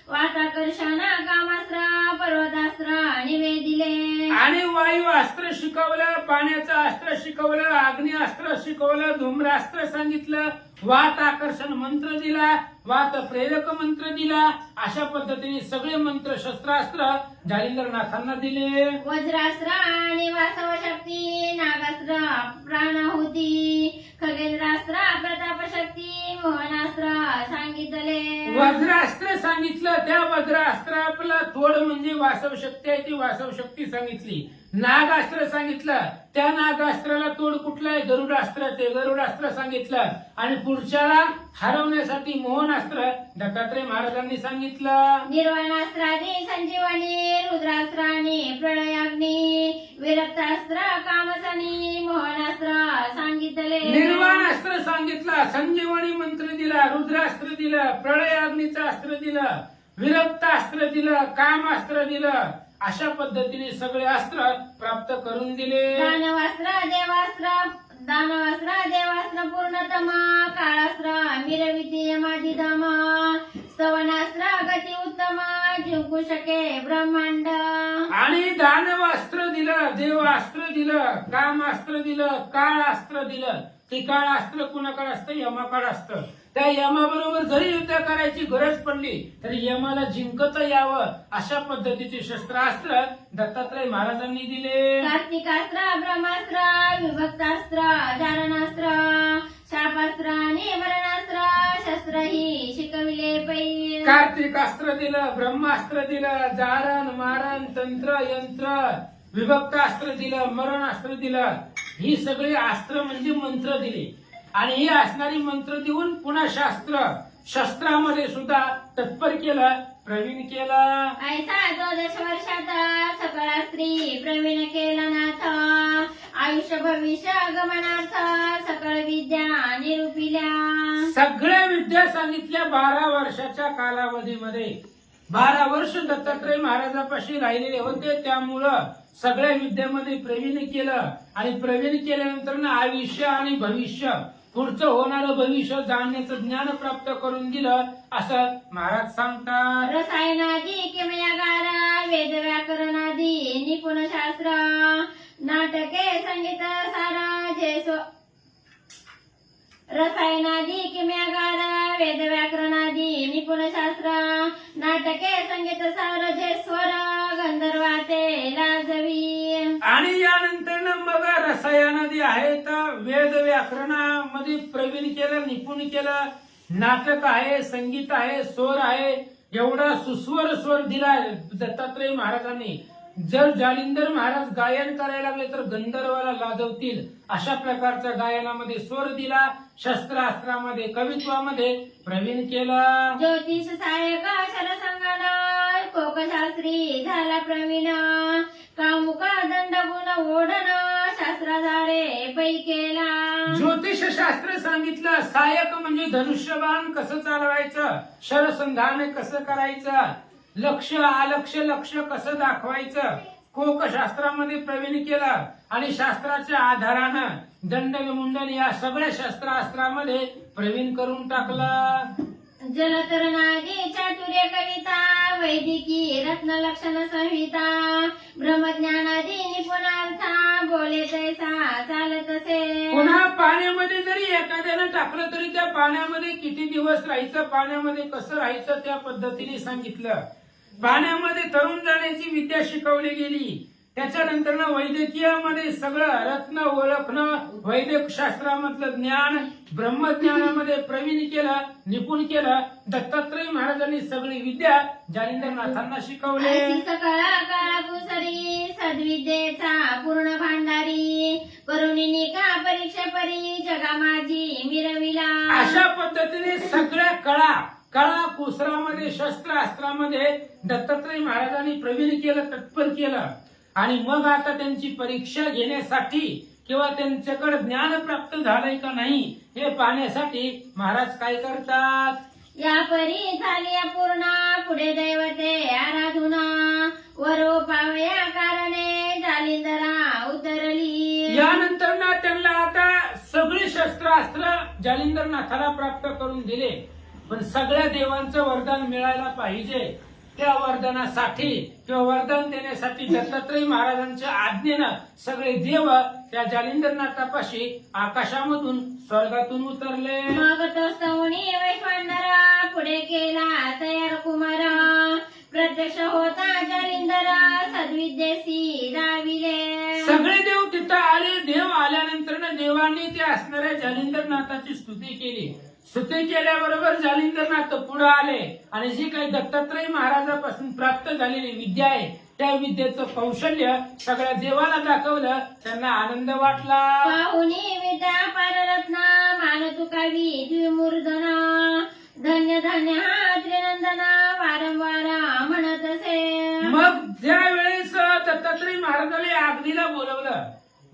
वाताकर्षण कामास्त्र पर्वतास्त्र निवेदिले. आणि वायू अस्त्र शिकवलं, पाण्याचं अस्त्र शिकवलं, अग्नी अस्त्र शिकवलं, धूम्रास्त्र सांगितलं, वात आकर्षण मंत्र दिला, वात प्रेरक मंत्र दिला. अशा पद्धतीने सगळे मंत्र शस्त्रास्त्र जालिंदरनाथांना दिले. वज्रास्त्र आणि वासव शक्ती नागास्त्र प्राणाहुती खगेंद्रास्त्र प्रताप शक्ती मोहनास्त्र सांगितले. वज्रास्त्र सांगितलं, त्या वज्रास्त्राला तोड म्हणजे वासव शक्ती आहे, ती वासव शक्ती सांगितली. नागास्त्र सांगितलं, त्या नागास्त्राला तोड कुठलं आहे? गरुडास्त्र. ते गरुडास्त्र सांगितलं. आणि पुढच्याला हरवण्यासाठी मोहनास्त्र दत्तात्रय महाराजांनी सांगितलं. निर्वाणास्त्राने संजीवनी, रुद्रास्त्राने प्रलयाग्नी, विरक्तास्त्र कामसनी, मोहनास्त्र सांगितले. निर्वाणास्त्र सांगितलं, संजीवनी मंत्र दिला, रुद्रास्त्र दिलं, प्रलयाग्नीचं अस्त्र दिलं, विरक्तास्त्र दिलं, कामास्त्र दिलं. अशा पद्धतीने सगळे अस्त्र प्राप्त करून दिले. दानवास्त्र देवास्त्र पूर्णतम, काळास्त्र मिरविती यमाधिधम, स्तवनास्त्र गती उत्तम, जिंकू शके ब्रह्मांड. आणि दानवास्त्र दिलं, देवास्त्र दिलं, कामास्त्र दिलं, काळास्त्र दिलं. ते काळास्त्र कुणाकडे असतं? यमाकडे असतं. त्या यमाबरोबर जरी युद्ध करायची गरज पडली तरी यमाला जिंकता यावं अशा पद्धतीचे शस्त्रास्त्र दत्तात्रय महाराजांनी दिले. कार्तिकास्त्र, ब्रह्मास्त्र, विभक्तास्त्र, धारणास्त्र, शापास्त्र आणि मरणास्त्र शस्त्र ही शिकविले पै. कार्तिकास्त्र दिलं, ब्रह्मास्त्र दिलं, जारण मारण तंत्र यंत्र, विभक्तास्त्र दिलं, मरणास्त्र दिलं. ही सगळी अस्त्र म्हणजे मंत्र दिले. आणि ही असणारी मंत्र देऊन पुन्हा शस्त्रामध्ये सुद्धा तत्पर केलं, प्रवीण केलं. ऐसा 12 वर्षात सकळ स्त्री प्रवीण केला नाथ, आयुष्य भविष्य गमनार्थ सकळ विद्या निरूपिल्या. सगळ्या विद्या सांगितल्या 12 वर्षाच्या कालावधीमध्ये. 12 वर्ष दत्तात्रय महाराजापाशी राहिलेले होते. त्यामुळं सगळ्या विद्यामध्ये प्रवीण केलं. आणि प्रवीण केल्यानंतर आयुष्य आणि भविष्य, पुढचं होणारं भविष्य जाणण्याचं ज्ञान प्राप्त करून दिलं असं महाराज सांगतात. रसायनादी किमयागार, वेद व्याकरणादी निपुण शास्त्र, नाटके संगीत सारा जे रसायनादी किमयागार, वेद व्याकरणादी निपुण शास्त्र, नाटके संगीत सार जे स्वर गंधर्वाते लाजवी. आणि यानंतर मग रसायनादी आहेत, वेद व्याकरणामध्ये प्रवीण केलं, निपुण केलं, नाटक आहे, संगीत आहे, स्वर आहे. एवढा सुस्वर स्वर दिला दत्तात्रय महाराजांनी. जर जालिंदर महाराज गायन करायला लागले तर गंधर्वाला लाजवतील अशा प्रकारच्या गायनामध्ये स्वर दिला. शस्त्रास्त्रामध्ये, कवित्वामध्ये प्रवीण केला. ज्योतिष सहाय्यक शरसंगण, कोकशास्त्री झाला प्रवीण, कामुक दंडगुण ओढण शास्त्राधारे पै केला. ज्योतिष शास्त्र सांगितलं. सहाय्यक म्हणजे धनुष्यबाण कसं चालवायचं, शरसंधान कसं करायचं, लक्ष अलक्ष लक्ष कसं दाखवायचं, कोकशास्त्रामध्ये प्रवीण केलं. आणि शास्त्राच्या आधारानं दंडक मुंडन या सगळ्या शस्त्रास्त्रामध्ये प्रवीण करून टाकलं. जलतरणादी चातुर्य कविता, वैदिकी रत्न लक्षण संहिता, ब्रह्मज्ञानादी निपुणार्था, बोले तैसा चालत असे. पुन्हा पाण्यामध्ये जरी एखाद्यानं टाकलं तरी त्या पाण्यामध्ये किती दिवस राहायचं, पाण्यामध्ये कसं राहायचं त्या पद्धतीने सांगितलं. पाण्यामध्ये तरुण जाण्याची विद्या शिकवली गेली. त्याच्यानंतर वैद्यकीयमध्ये सगळं रत्न ओळखणं, वैद्यक शास्त्रामधलं ज्ञान, ब्रह्मज्ञानामध्ये प्रवीण केलं, निपुण केलं. दत्तात्रय महाराजांनी सगळी विद्या जालिंदरनाथांना शिकवले. सकळा काळाकुसरी, सद्विद्येचा पूर्ण भांडारी, करुणिनी का परीक्षा परी, जगा माझी मिरविला. अशा पद्धतीने सगळ्या कळा कुसरामध्ये, शस्त्रास्त्रामध्ये दत्तात्रय महाराजांनी प्रवीण केलं, तत्पर केलं. आणि मग आता त्यांची परीक्षा घेण्यासाठी किंवा त्यांच्याकडे ज्ञान प्राप्त झालंय का नाही हे पाहण्यासाठी महाराज काय करतात. या परी झाली अपूर्ण, पुढे दैवते आराधुना, वरो पावया कारणे जालिंदरा उतरली. यानंतर ना त्यांना आता सगळी शस्त्रास्त्र जालिंदरनाथाला प्राप्त करून दिले. पण सगळ्या देवांचं वरदान मिळायला पाहिजे. त्या वरदानासाठी किंवा वरदान देण्यासाठी दत्तात्रय महाराजांच्या आज्ञेनं सगळे देव त्या जालिंदरनाथापाशी आकाशामधून स्वर्गातून उतरले. मग तो स्तवनी वैश्वानरा, पुढे केला तयार कुमार, प्रत्यक्ष होता जालिंदर सद्विद्येसी राविले. सगळे देव तिथं आले. देव आल्यानंतर देवांनी त्या असणाऱ्या जालिंदरनाथाची स्तुती केली. स्तुती केल्याबरोबर जालिंदरनाथ पुढे आले आणि जी काही दत्तात्रय महाराजापासून प्राप्त झालेली विद्या आहे त्या विद्येचं कौशल्य सगळ्या देवाला दाखवलं. त्यांना आनंद वाटला. पाहुणी विद्या पाररत्ना मान तुकावी द्विमूर्धना धन्य धन्य हा त्रिनंदना वारंवार म्हणत असे. मग ज्या वेळेस दत्तात्रय महाराजांनी अग्नीला बोलवलं,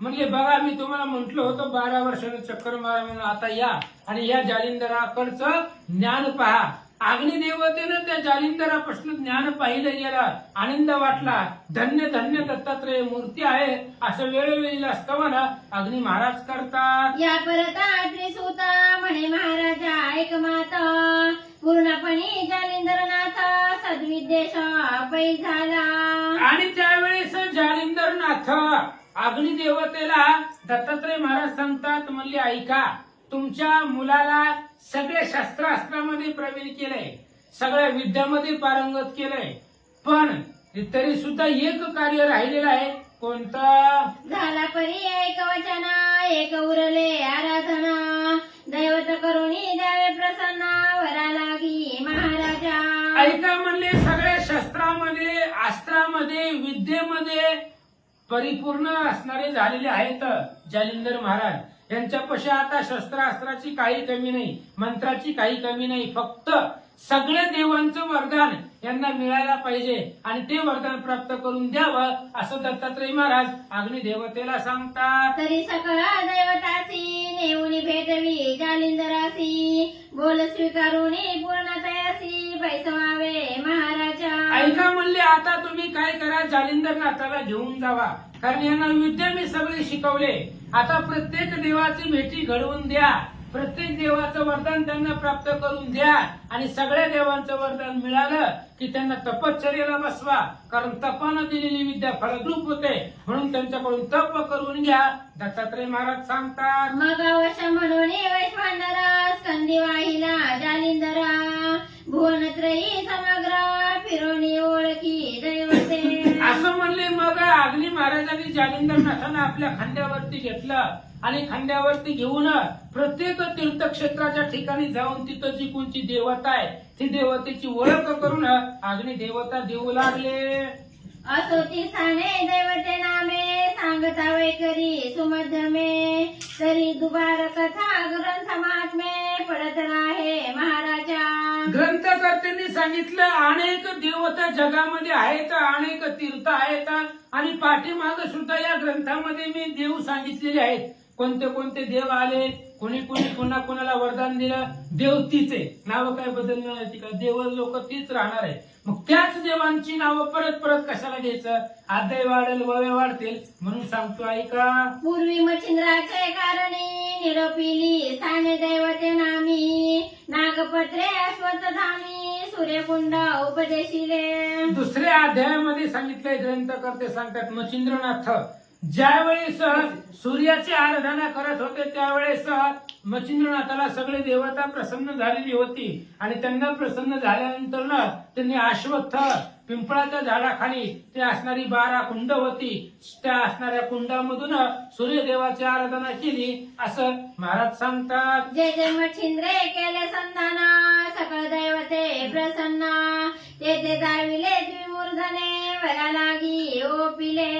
म्हणजे बघा मी तुम्हाला म्हंटल होतं 12 वर्षाचं चक्कर मारा म्हणून, आता या आणि या जालिंदराकडचं ज्ञान पहा. अग्निदेवतेनं त्या जालिंदरापासून ज्ञान पाहिलं गेलं. आनंद वाटला. धन्य धन्य दत्तात्रय मूर्ती आहे असं वेळोवेळी स्तवन अग्नी महाराज करतात. या परता त्रिसूत म्हणे महाराजा ऐक मात पूर्णपणे जालिंदरनाथ सद्विद्येश पै झाला. आणि त्यावेळेस जालिंदरनाथ अग्निदेवतेला दत्तात्रय महाराज सांगतात, म्हणले ऐका, तुमच्या मुलाला सगळ्या शस्त्रास्त्रामध्ये प्रवीण केलंय, सगळ्या विद्यामध्ये पारंगत केलंय, पण तरी सुद्धा एक कार्य राहिलेलं आहे. कोणतं? झाला परी एक वचना एक उरले आराधना दैवत करुणी द्यावे प्रसन्न वरा लागी महाराजा. ऐका म्हणले, सगळ्या शस्त्रामध्ये अस्त्रामध्ये विद्येमध्ये परिपूर्ण असणारे झालेले आहेत जालिंदर महाराज. यांच्यापाशी आता शस्त्रास्त्राची काही कमी नाही, मंत्राची काही कमी नाही. फक्त सगळ्या देवांचं वरदान यांना मिळायला पाहिजे आणि ते वरदान प्राप्त करून द्यावं असं दत्तात्रय महाराज अग्निदेवतेला सांगतात. तरी सकळ दैवतासी नेऊन भेटवी जालिंदरासी बोल स्वीकारुनी पूर्णतयासी बैसवावे महाराजा. ऐका म्हणले, आता तुम्ही काय करा, जालिंदरनाथाला घेऊन जावा, कारण यांना विद्या मी सगळे शिकवले. आता प्रत्येक देवाची भेटी घडवून द्या, प्रत्येक देवाचं वरदान त्यांना प्राप्त करून द्या आणि सगळ्या देवांचं वरदान मिळालं की त्यांना तपश्चर्याला बसवा, कारण तपानं दिलेली विद्या फलद्रूप होते, म्हणून त्यांच्याकडून तप करून घ्या. दत्तात्रय महाराज सांगतात. मग अवश्य म्हणून वैश्वानरा स्कंदी वाहिला जालिंदरा भुवनत्रयी समग्र फिरोनी ओळखी दैवते. असं म्हणले. मग अग्नी महाराजांनी जालिंदरनाथांना आपल्या खांद्यावरती घेतलं आणि खांद्यावरती घेऊन प्रत्येक तीर्थक्षेत्राच्या ठिकाणी जाऊन तिथं जी कोणची देवता आहे ती देवतेची ओळख करून अग्नी देवता देऊ लागले. असो ती स्थाने दैवते नामे सांगता वैकरी सुमध्यमे तरी दुबार कथा ग्रंथ महात्मे पडत राहे महाराजा. ग्रंथकर्त्यांनी सांगितलं, अनेक देवता जगामध्ये आहेत, अनेक तीर्थ आहेत आणि पाठीमाग सुद्धा या ग्रंथामध्ये मी देव सांगितलेले आहेत. कोणते कोणते देव आले, कोणी कोणी कोणा कोणाला वरदान दिलं, देव तीच आहे, नावं काय बदलणार नाही का, देव लोक तीच राहणार आहे. मग त्याच देवांची नावं परत परत कशाला घ्यायचं, अध्याय वाढेल वय वाढतील म्हणून सांगतो ऐका. पूर्वी मच्छिंद्राचे कारणी निरोपिली स्थाने दैवते नामी नागपत्रे अश्वत्थधामी सूर्यकुंड उपदेशिले. दुसऱ्या अध्यायामध्ये सांगितलंय, ग्रंथकर्ते सांगतात, मच्छिंद्रनाथ ज्यावेळेस सूर्याची आराधना करत होते त्यावेळेस मच्छिंद्रनाथाला सगळे देवता प्रसन्न झालेली होती आणि त्यांना प्रसन्न झाल्यानंतर ना त्यांनी अश्वत्थ पिंपळाच्या झाडाखाली ते असणारी 12 कुंड होती, त्या असणाऱ्या कुंडामधून सूर्यदेवाची आराधना केली असं महाराज सांगतात. जय जय मच्छिंद्रे केले संधान सकळ दैवते प्रसन्न तेथे दाविले द्विमूर्धने वरा लागी ओपिले.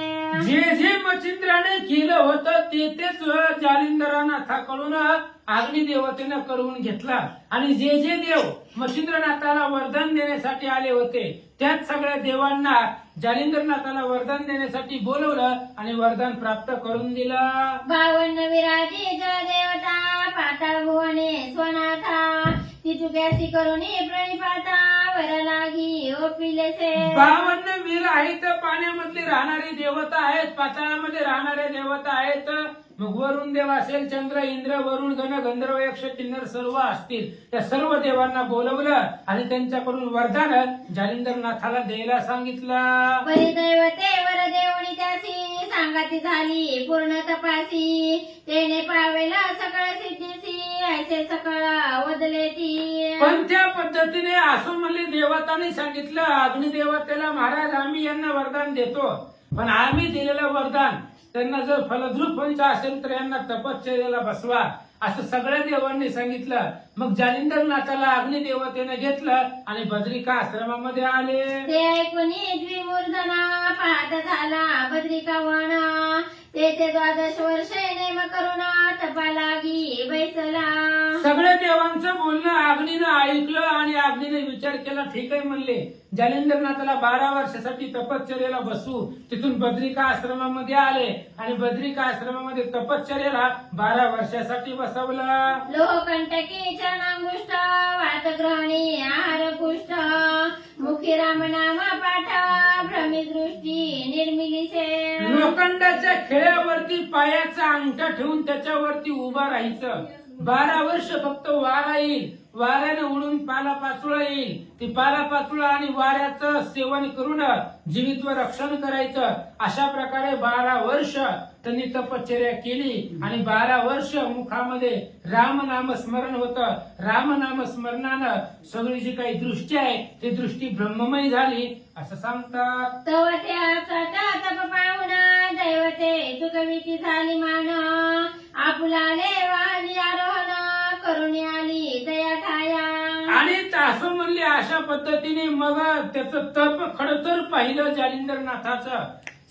जे जे मच्छिंद्राने केलं होतं तेच जालिंदरनाथाकडून अग्निदेवतेनं करून घेतला आणि जे जे देव मच्छिंद्रनाथाला वरदान देण्यासाठी आले होते त्याच सगळ्या देवांना जालिंदरनाथाला वरदान देण्यासाठी बोलवलं आणि वरदान प्राप्त करून दिलं. 52 विराजी जयदेवता पाताळ भुवने स्वनाथा तिचुक्यासी करुणी प्रणिपाता वर लागी ओपिलेसे. 52 वीर आहेत, पाण्यामधले राहणारे देवता आहेत, पाताळामध्ये राहणारे देवता आहेत. मग वरुण देव असेल, चंद्र इंद्र वरुण गण गंधर्व यक्ष किन्नर सर्व असतील, त्या सर्व देवांना बोलवलं आणि त्यांच्याकडून वरदान जालिंदरनाथाला द्यायला सांगितलं. परिदैवते वर देवणी त्यासी सांगाती झाली पूर्ण तपासी तेने पावेला सकळ सिद्धीसी ऐसे सकळ वदले ती. पण त्या पद्धतीने असं म्हणले, देवतांनी सांगितलं अग्निदेवतेला, महाराज आम्ही यांना वरदान देतो, पण आम्ही दिलेलं वरदान त्यांना जर फलद्रूप व्हायचं असेल तर यांना तपश्चर्याला बसवा असं सगळ्या देवांनी सांगितलं. मग जालिंदरनाथाला अग्निदेवतेनं घेतलं आणि बद्रिका आश्रमामध्ये आले. ते ऐकून द्विमूर्धना पाहता झाला बद्रिका वन तेथे 12 वर्षे नेम करून तपा लागी बैसला. सगळ्या देवांचं बोलणं अग्नीनं ऐकलं आणि अग्नीने विचार केला. ठीक आहे म्हणले, जालिंदरनाथाला 12 वर्षासाठी तपश्चर्याला बसू. तिथून बद्रिका आश्रमामध्ये आले आणि बद्रिका आश्रमामध्ये तपश्चर्याला 12 वर्षासाठी बसवलं. लोहकंटकी चरणांगुष्ट वातग्रहणी आहार पुष्ट मुखी रामनाम पाठ भ्रमिदृष्टी निर्मिलीसे. लोखंडाच्या खेळ्यावरती पायाचा अंगठा ठेवून त्याच्यावरती उभा राहायचं. 12 वर्ष फक्त वारा येईल, वाऱ्याने उडून पालापाचोळा येईल. ती पालापाचोळा आणि वाऱ्याचं सेवन करून जीवित्व रक्षण करायचं. अशा प्रकारे 12 वर्ष त्यांनी तपश्चर्या केली आणि 12 वर्ष मुखामध्ये रामनाम स्मरण होतं. रामनाम स्मरणानं सगळी जी काही दृष्टी आहे ती दृष्टी ब्रह्ममय झाली असं सांगतात. तव त्याचा तप पाहुन दैवते तुकविती झाली मान आपुलाले वाहनी आरोहण करून आली दया ठाया. आणि असं म्हणले. अशा पद्धतीने मग त्याचं तप खडतर पाहिलं जालिंदरनाथाचं.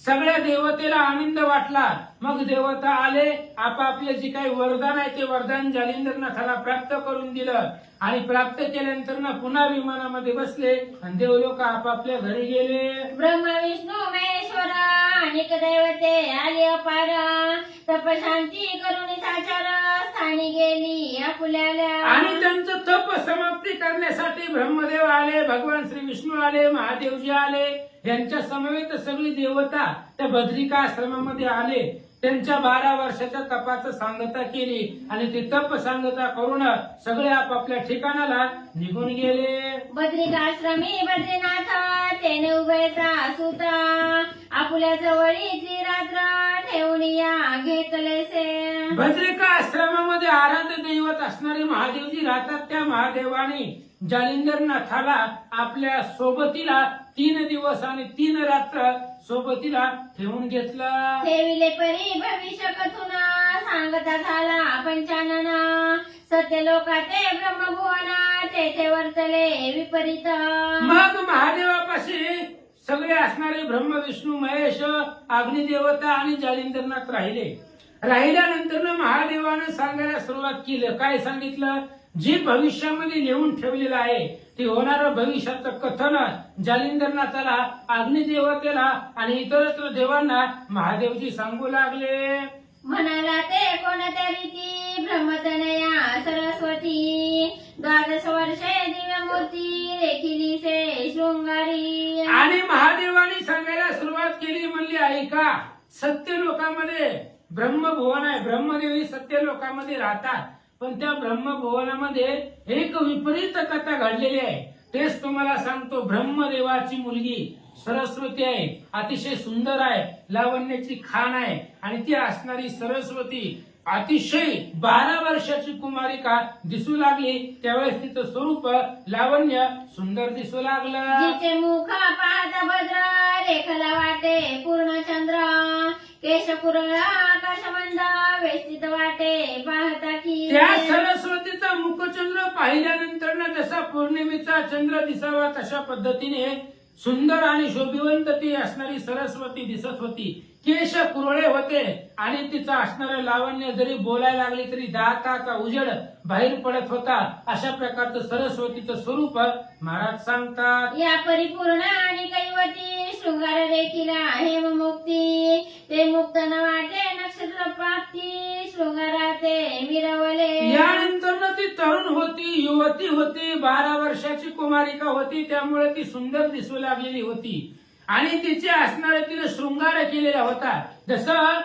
सगळ्या देवतेला आनंद वाटला. मग देवता आले, आपापले जे काही वरदान आहे ते वरदान जालिंदरनाथाला प्राप्त करून दिलं आणि प्राप्त केल्यानंतर ना पुन्हा विमानामध्ये बसले आणि देवलोक आपापल्या घरी गेले. ब्रह्मा विष्णू महेश्वर अनेक दैवते आली अपार तपशांती करून साचार स्थानी गेली आपुल्याला. आणि त्यांचं तप समाप्ती करण्यासाठी ब्रह्मदेव आले, भगवान श्री विष्णू आले, महादेवजी आले. यांच्या समवेत सगळी देवता त्या बद्रिका आश्रमामध्ये आले. त्यांच्या 12 वर्षाच्या तपाचं सांगता केली आणि ते तप सांगता करून सगळे आपापल्या ठिकाणाला निघून गेले. बद्रिकाश्रमी बद्रीनाथ तेने उभयता सुता आपुल्या जवळी रात्र ठेवून या घेतलेसे. बद्रिका आश्रमामध्ये आराध्य दैवत असणारे महादेवजी राहतात. त्या महादेवाने जालिंदरनाथाला आपल्या सोबतीला 3 दिवस आणि 3 रात्र सोबतीला ठेवून घेतलं. ठेविले परी भविष्य कथून सांगता झाला पंचानन सत्य लोकाते ब्रह्मभुवन तेथे वर्तले विपरीत. मग महादेवापाशी सगळे असणारे ब्रह्म विष्णू महेश अग्निदेवता आणि जालिंदरनाथ राहिले. राहिल्यानंतर महादेवानं सांगायला सुरुवात केली. काय सांगितलं? जे भविष्यामध्ये लिहून ठेवलेलं आहे ते होणारं भविष्याचं कथन जालिंदरनाथाला, अग्निदेवतेला आणि इतरत्र देवांना महादेवजी सांगू लागले. म्हणाला ते कोणत्या रीती ब्रह्मतनया सरस्वती 12 वर्षे दिव्यमूर्ती रेखिली से शृंगारी. आणि महादेवाने सांगायला सुरुवात केली. म्हणली ऐका, सत्य लोकामध्ये ब्रह्मभुवन आहे. ब्रह्मदेवी सत्य लोकामध्ये राहतात. पण त्या ब्रह्मभुवनामध्ये एक विपरीत कथा घडलेली आहे. तेच तुम्हाला सांगतो. ब्रह्मदेवाची मुलगी सरस्वती आहे, अतिशय सुंदर आहे, लावण्याची खाण आहे आणि ती असणारी सरस्वती अतिशय 12 वर्षाची कुमारिका दिसू लागली. त्यावेळेस तिचं स्वरूप लावण्य सुंदर दिसू लागलं. जिचे मुख पाहता भद्र रेखला वाटे पूर्ण चंद्र केश कुरळ आकाशमंद वेष्टित वाटे पाहता की. त्या सरस्वतीचा मुखचंद्र पाहिल्यानंतर ना जसा पौर्णिमेचा चंद्र दिसावा तशा पद्धतीने सुंदर आणि शोभिवंत ती असणारी सरस्वती दिसत होती. केश कुरळे होते आणि तिचं असणारं लावण्य जरी बोलायला लागली तरी दाताचा उजेड बाहेर पडत होता. अशा प्रकारचं सरस्वतीचं स्वरूप महाराज सांगतात. या परिपूर्ण आणि कैवती शृंगार रेखीला हेम मुक्ती ते मुक्त न वाटे नक्षत्र प्राप्ती शृंगाराते मिरवले. यानंतर ती तरुण होती, युवती होती, 12 वर्षाची कुमारिका होती. त्यामुळे ती सुंदर दिसू लागलेली होती आणि तिचे असणारे तिने शृंगार केलेला होता. जसं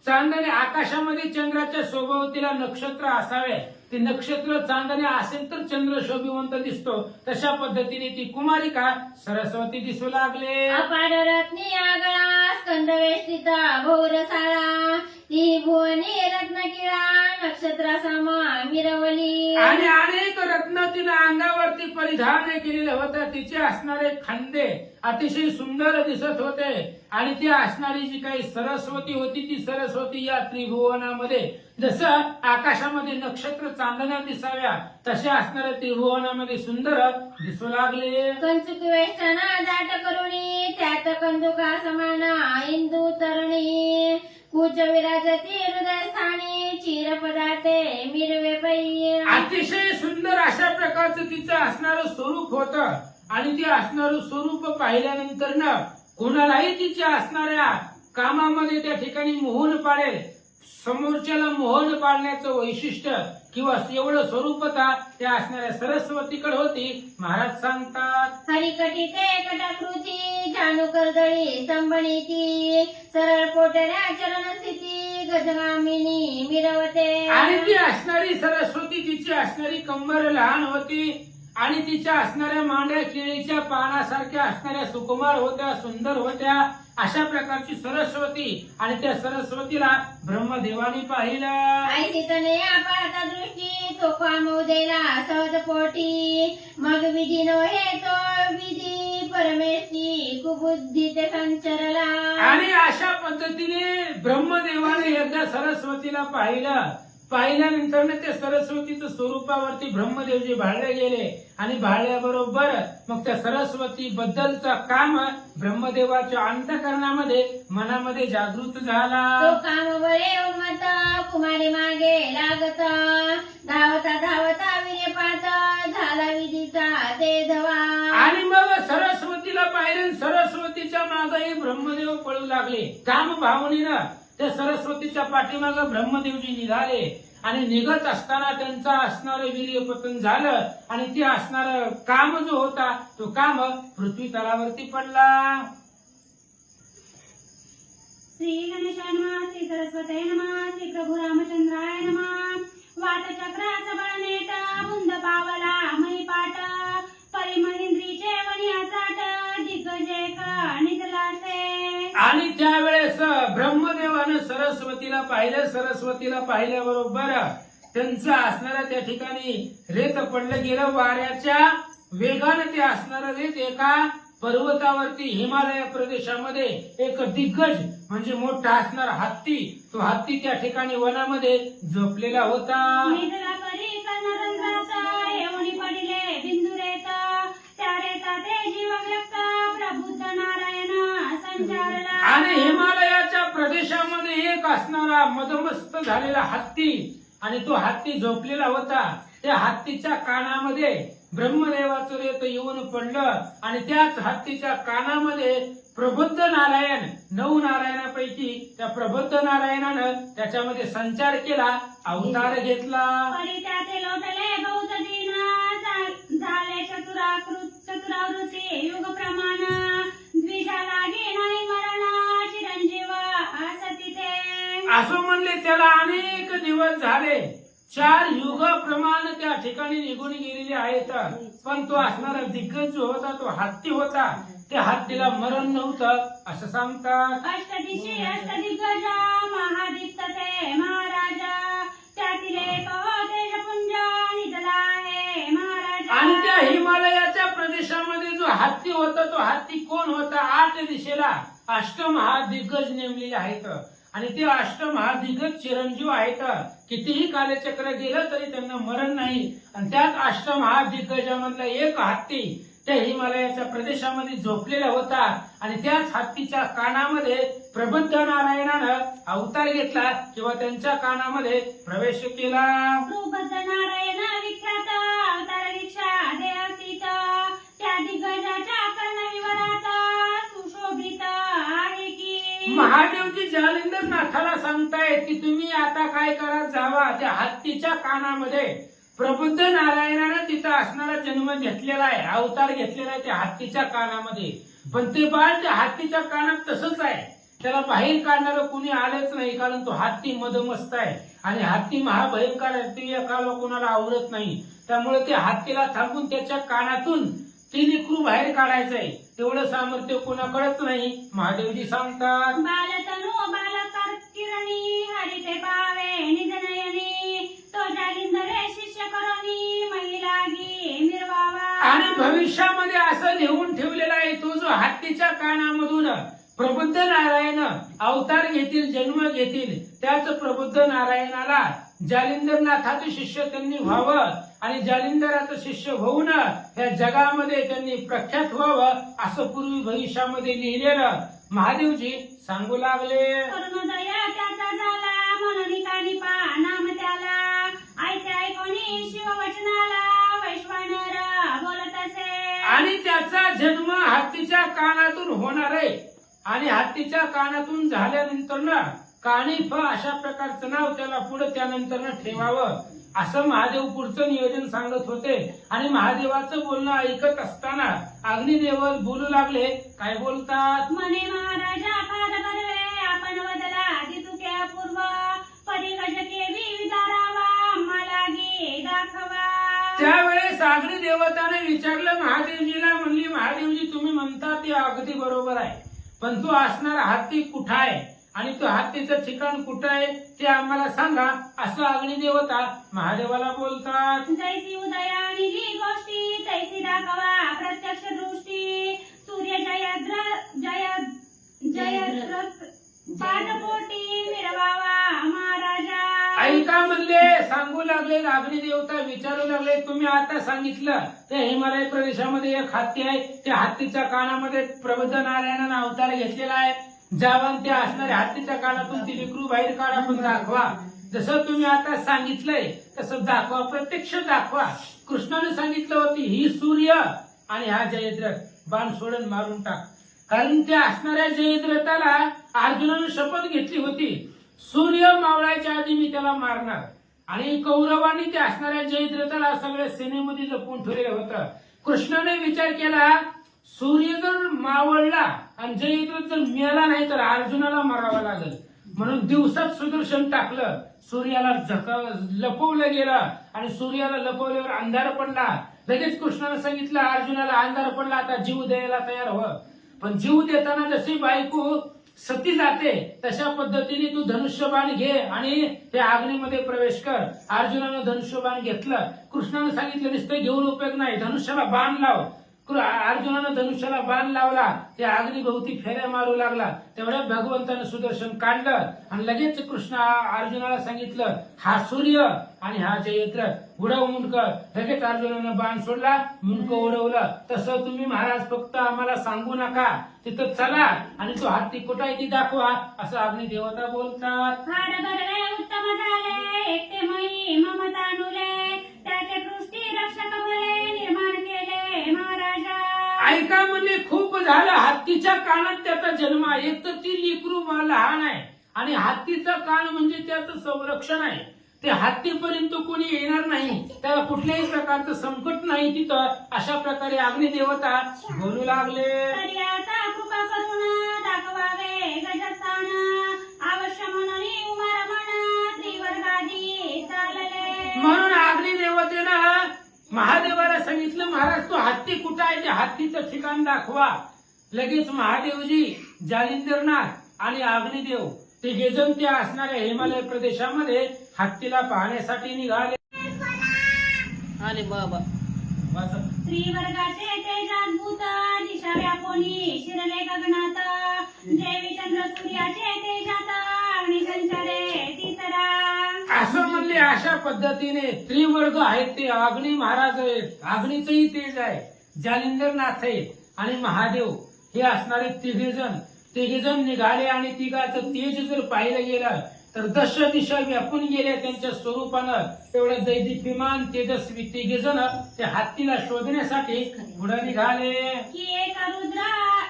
चांदणे आकाशामध्ये चंद्राच्या शोभावतीला नक्षत्र असावे, ते नक्षत्र चांदणे असेल तर चंद्र शोभिवंत दिसतो. तशा पद्धतीने ती कुमारिका सरस्वती दिसू लागले. अपार रत्नी आगळा स्कंद वेष्टित भौरसाळा ती भुवनी रत्न किळा नक्षत्रासम मिरवली. आणि अनेक रत्न तिने अंगावरती परिधान केलेले होते. तिचे असणारे खांदे अतिशय सुंदर दिसत होते. आणि ती असणारी जी काही सरस्वती होती ती सरस्वती या त्रिभुवनामध्ये जसं आकाशामध्ये नक्षत्र चांदण्या दिसाव्या तशा असणाऱ्या त्रिभुवनामध्ये सुंदर दिसू लागले. कंचुक वेष्टना दाट करुणी त्यात कंदुका समान इंदू तरुणी कुच विराजती हृदय स्थानी चिरपदाते मिरवे पै. अतिशय सुंदर अशा प्रकारचं तिचं असणारं स्वरूप होतं. आणि ते असणारं स्वरूप पाहिल्यानंतर ना कोणालाही तिच्या असणाऱ्या कामामध्ये त्या ठिकाणी मोहन पाडेल. समोरच्याला मोहन पाडण्याचं वैशिष्ट्य किंवा एवढं स्वरूपता त्या असणाऱ्या सरस्वतीकडे होती. महाराज सांगतात हरिकटीते कटाकृती जाणू कर्दळी स्तंभणीती सरळ पोटऱ्या चरण स्थिती गजगामिनी मिरवते. आणि ती असणारी सरस्वती तिची असणारी कंबर लहान होती. आणि तिच्या असणाऱ्या मांड्या केळीच्या पानासारख्या असणाऱ्या सुकुमार होत्या, सुंदर होत्या. अशा प्रकारची सरस्वती. आणि त्या सरस्वतीला ब्रह्मदेवानी पाहिलं. ऐसी तनया पाहता दृष्टी तो कामोदेला सहज पोटी मग विधी नो हे तो विधी परमेशी कुबुद्धी ते संचरला. आणि अशा पद्धतीने ब्रह्मदेवाने एकदा सरस्वतीला पाहिलं. पाहिल्यानंतर त्या सरस्वतीच्या स्वरूपावरती ब्रह्मदेवजी भाळले गेले. आणि भाळल्याबरोबर मग त्या सरस्वती बद्दलचा काम ब्रह्मदेवाच्या अंतःकरणामध्ये मनामध्ये जागृत झाला. तो काम बळे उन्मत्त कुमारी मागे लागत धावता धावता विरे पाहत झाला विधीचा ते धवा. आणि मग सरस्वतीला पाहिलं. सरस्वतीच्या मागेही ब्रह्मदेव पळू लागले. काम भावनेनं त्या सरस्वतीच्या पाठीमागे ब्रह्मदेवजी निघाले. आणि निघत असताना त्यांचा असणारं वीर्य पतन झालं. आणि ते असणार काम जो होता तो काम पृथ्वी तलावरती पडला. श्री गणेशाय नमः. श्री सरस्वतीय नमः. श्री प्रभू रामचंद्राय नमः. वात चक्रास बळ नेट बुंद पावला मै पाट परिमळिंद्रीचे वनिया चाट दिग्गजेक निजलासे. आणि त्यावेळेस ब्रह्मदेवानं सरस्वतीला पाहिलं. सरस्वतीला पाहिल्याबरोबर त्यांचं असणाऱ्या त्या ठिकाणी रेत पडलं गेलं. वाऱ्याच्या वेगानं ते असणारं रेत एका पर्वतावरती हिमालय प्रदेशामध्ये एक दिग्गज म्हणजे मोठा असणारा हत्ती, तो हत्ती त्या ठिकाणी वनामध्ये झोपलेला होता. निजला परी कर्णरंध्राचा येऊनी पडिले बिंदू रेत त्या रेता ते जीव व्यक्त प्रबुद्ध नारायण संचारला. आणि हिमालयाच्या प्रदेशामध्ये एक असणारा मदमस्त झालेला हत्ती. आणि तो हत्ती झोपलेला होता. त्या हत्तीच्या कानामध्ये ब्रह्मदेवाचं रेत येऊन पडलं. आणि त्याच हत्तीच्या कानामध्ये प्रबुद्ध नारायण 9 नारायणापैकी त्या प्रबुद्ध नारायणानं त्याच्यामध्ये संचार केला, अवतार घेतला. परी त्याचे लोटले बहुत दिन झाले चतुरावृत्ती युग प्रमाण द्विजा लागे नाही मरण चिरंजीव असती ते. असं म्हणले त्याला अनेक दिवस झाले. 4 युग प्रमाण त्या ठिकाणी निघून गेलेले आहेत. पण तो असणारा दिग्गज जो होता तो हत्ती होता. त्या हत्तीला मरण नव्हतं असं सांगतात. अष्टदिशी अष्टदिग्गज महादित्य ते महाराजा त्यातील एक तेजपुंज निजला आहे महाराजा. आणि त्या हिमालयाच्या प्रदेशामध्ये जो हत्ती होता तो हत्ती कोण होता? 8 दिशेला अष्टमहादिग्गज नेमलेले आहेत. आणि ते अष्टमहादिग्गज चिरंजीव आहेत. कितीही कालचक्र गेलं तरी त्यांना मरण नाही. आणि त्याच अष्टमहादिग्गजामधला एक हत्ती त्या हिमालयाच्या प्रदेशामध्ये झोपलेला होता. आणि त्याच हत्तीच्या कानामध्ये प्रबुद्ध नारायणानं अवतार घेतला किंवा त्यांच्या कानामध्ये प्रवेश केला. प्रबुद्ध नारायण विख्यात अवतार दीक्षा दे अस्तित त्या दिग्गजाच्या कर्णविवरात सुशोभित आहे की. महादेवजी जालिंदर नाथाला सांगतायत की तुम्ही आता काय करा, जावा त्या हत्तीच्या कानामध्ये. प्रबुद्ध नारायणानं तिथं असणारा जन्म घेतलेला आहे, अवतार घेतलेला आहे त्या हत्तीच्या कानामध्ये. पण ते बाळ त्या हत्तीच्या कानात तसंच आहे. त्याला बाहेर काढणारं कुणी आलंच नाही. कारण तो हत्ती मदमस्त आहे. आणि हत्ती महाभयंकर आहे. ते एकाला कोणाला आवडत नाही. त्यामुळे त्या हत्तीला थांबून त्याच्या कानातून ती लेकरू बाहेर काढायचंय. तेवढं सामर्थ्य कोणाकडेच नाही. महादेवजी सांगतात बालतनु बालकार किरणी हरिते पावे निजनयनी जालिंदरे शिष्य करोनी महिलागी मिरवावा. आणि भविष्यामध्ये असं लिहून ठेवलेलं आहे, तो जो हत्तीच्या कानामधून प्रबुद्ध नारायण अवतार घेतील, जन्म घेतील, त्याच प्रबुद्ध नारायणाला जालिंदरनाथाचे शिष्य त्यांनी व्हावं आणि जालिंदराचं शिष्य होऊन या जगामध्ये त्यांनी प्रख्यात व्हावं, असं पूर्वी भविष्यामध्ये लिहिलेलं महादेवजी सांगू लागले. करुणोदया त्याचा झाला मनोनी कानिपा नाम त्याला. ऐसे ऐकोनी शिववचनाला वैश्वानर बोलत असे. आणि त्याचा जन्म हत्तीच्या कानातून होणार आहे आणि हत्तीच्या कानातून झाल्यानंतर ना कानिफ अशा प्रकारचं नाव त्याला पुढे त्यानंतर ठेवावं, असं महादेव पुढचं नियोजन सांगत होते. आणि महादेवाचं बोलणं ऐकत असताना अग्निदेव बोलू लागले. काय बोलतात? मने महाराजा फार बरवे आपण वदला तितुके अपूर्व परिगज केवी विदारावा मालागी दाखवा. त्यावेळेस अग्निदेवताने विचारलं महादेवजीला, म्हणली महादेवजी तुम्ही म्हणता ते अगदी बरोबर आहे, पण तो असणारा हत्ती कुठं आहे आणि तो हत्तीचं ठिकाण कुठं आहे ते आम्हाला सांगा, असं अग्निदेवता महादेवाला बोलतात. जैसी उदया निली गोष्टी तैसी दाखवा प्रत्यक्ष दृष्टी. सूर्य जयद्रथ पाठपोटी मिरवावा महाराजा. ऐका म्हणले, सांगू लागले. अग्निदेवता विचारू लागले, तुम्ही आता सांगितलं त्या हिमालय प्रदेशामध्ये एक हत्ती आहे, त्या हत्तीच्या कानामध्ये प्रबुद्ध नारायणाने अवतार घेतलेला आहे. जावन त्या असणाऱ्या हत्तीच्या कानातून ती विक्रू बाहेर काढा, पण दाखवा. जसं तुम्ही आता सांगितलंय तसं दाखवा, प्रत्यक्ष दाखवा. कृष्णाने सांगितलं होती ही सूर्य आणि हा जयद्रथ बाण सोडून मारून टाक, कारण त्या असणाऱ्या जयद्रथाला अर्जुनाने शपथ घेतली होती, सूर्य मावळायच्या आधी मी त्याला मारणार. आणि कौरवांनी त्या असणाऱ्या जयद्रथाला सगळ्या सेनेमध्ये लपवून ठेवलेलं होतं. कृष्णाने विचार केला, सूर्य जर मावळला आणि जयद्रथ जर मेला नाही तर अर्जुनाला मारावा लागेल, म्हणून दिवसात सुदर्शन टाकलं, सूर्याला लपवलं गेलं आणि सूर्याला लपवल्यावर अंधार पडला. लगेच कृष्णाने सांगितलं अर्जुनाला, अंधार पडला आता जीव द्यायला तयार हो. पण जीव देताना जशी बायको सती जाते तशा पद्धतीने तू धनुष्यबाण घे आणि त्या अग्नीमध्ये प्रवेश कर. अर्जुनानं धनुष्यबाण घेतलं. कृष्णाने सांगितलं नुसतं घेऊन उपयोग नाही, धनुष्याला बाण लाव. अर्जुनानं धनुष्याला बाण लावला, त्या अग्निभोवती फेऱ्या मारू लागला. तेवढ्या भगवंतानं सुदर्शन काढलं आणि लगेच कृष्ण अर्जुनाला सांगितलं हा सूर्य आणि हा जयद्रथ उडव मुंडकर. लगेच अर्जुनानं बाण सोडला, मुंडक उडवलं. तसं तुम्ही महाराज फक्त आम्हाला सांगू नका, तिथं चला आणि तो हत्ती कुठं आहे ती दाखवा, असं अग्निदेवता बोलतात. फार बरवे उत्तम झाले एकटे मयी ममतानुले त्याचे पृष्ठी रक्षक भले निर्माण केले महाराजा. ऐका म्हणजे खूप झालं, हत्तीच्या कानात त्याचा जन्म आहे. एक तर ती लेकरू लहान आहे आणि हत्तीचा कान म्हणजे त्याचं संरक्षण आहे. ते हत्तीपर्यंत कोणी येणार नाही, त्याला कुठल्याही प्रकारचं संकट नाही तिथं. अशा प्रकारे अग्निदेवता बोलू लागले. तरी आता कृपा करून दाखवावे गजस्थान अवश्य म्हणून उमर म्हण त्रिवर्गादी चालले. म्हणून अग्निदेवतेनं महादेवाला सांगितलं महाराज तो हत्ती कुठं आहे, त्या हत्तीचं ठिकाण दाखवा. लगेच महादेवजी, जालिंदरनाथ आणि अग्निदेव तिघेजण त्या असणाऱ्या हिमालय प्रदेशामध्ये हत्तीला पाहण्यासाठी निघाले. अरे बाबा त्रिवर्गाचे तेजाद्भूत दिशा व्यापोनी शिरले गगनात देवी चंद्र सूर्याचे तेजात अग्नि संचारे तिसरा. असं म्हणले. अशा पद्धतीने त्रिवर्ग आहेत ते अग्नी महाराज आहेत, अग्नीचंही तेज आहे, जालिंदरनाथ आहे आणि महादेव हे असणारे तिघेजण निघाले. आणि तिघाचं तेज जर पाहिलं गेलं तर दश दिशा व्यापून गेले त्यांच्या स्वरूपानं. तेवढं दैदिप्यमान तेजस्वी तिघेजण त्या हत्तीला शोधण्यासाठी पुढे निघाले. की एक रुद्र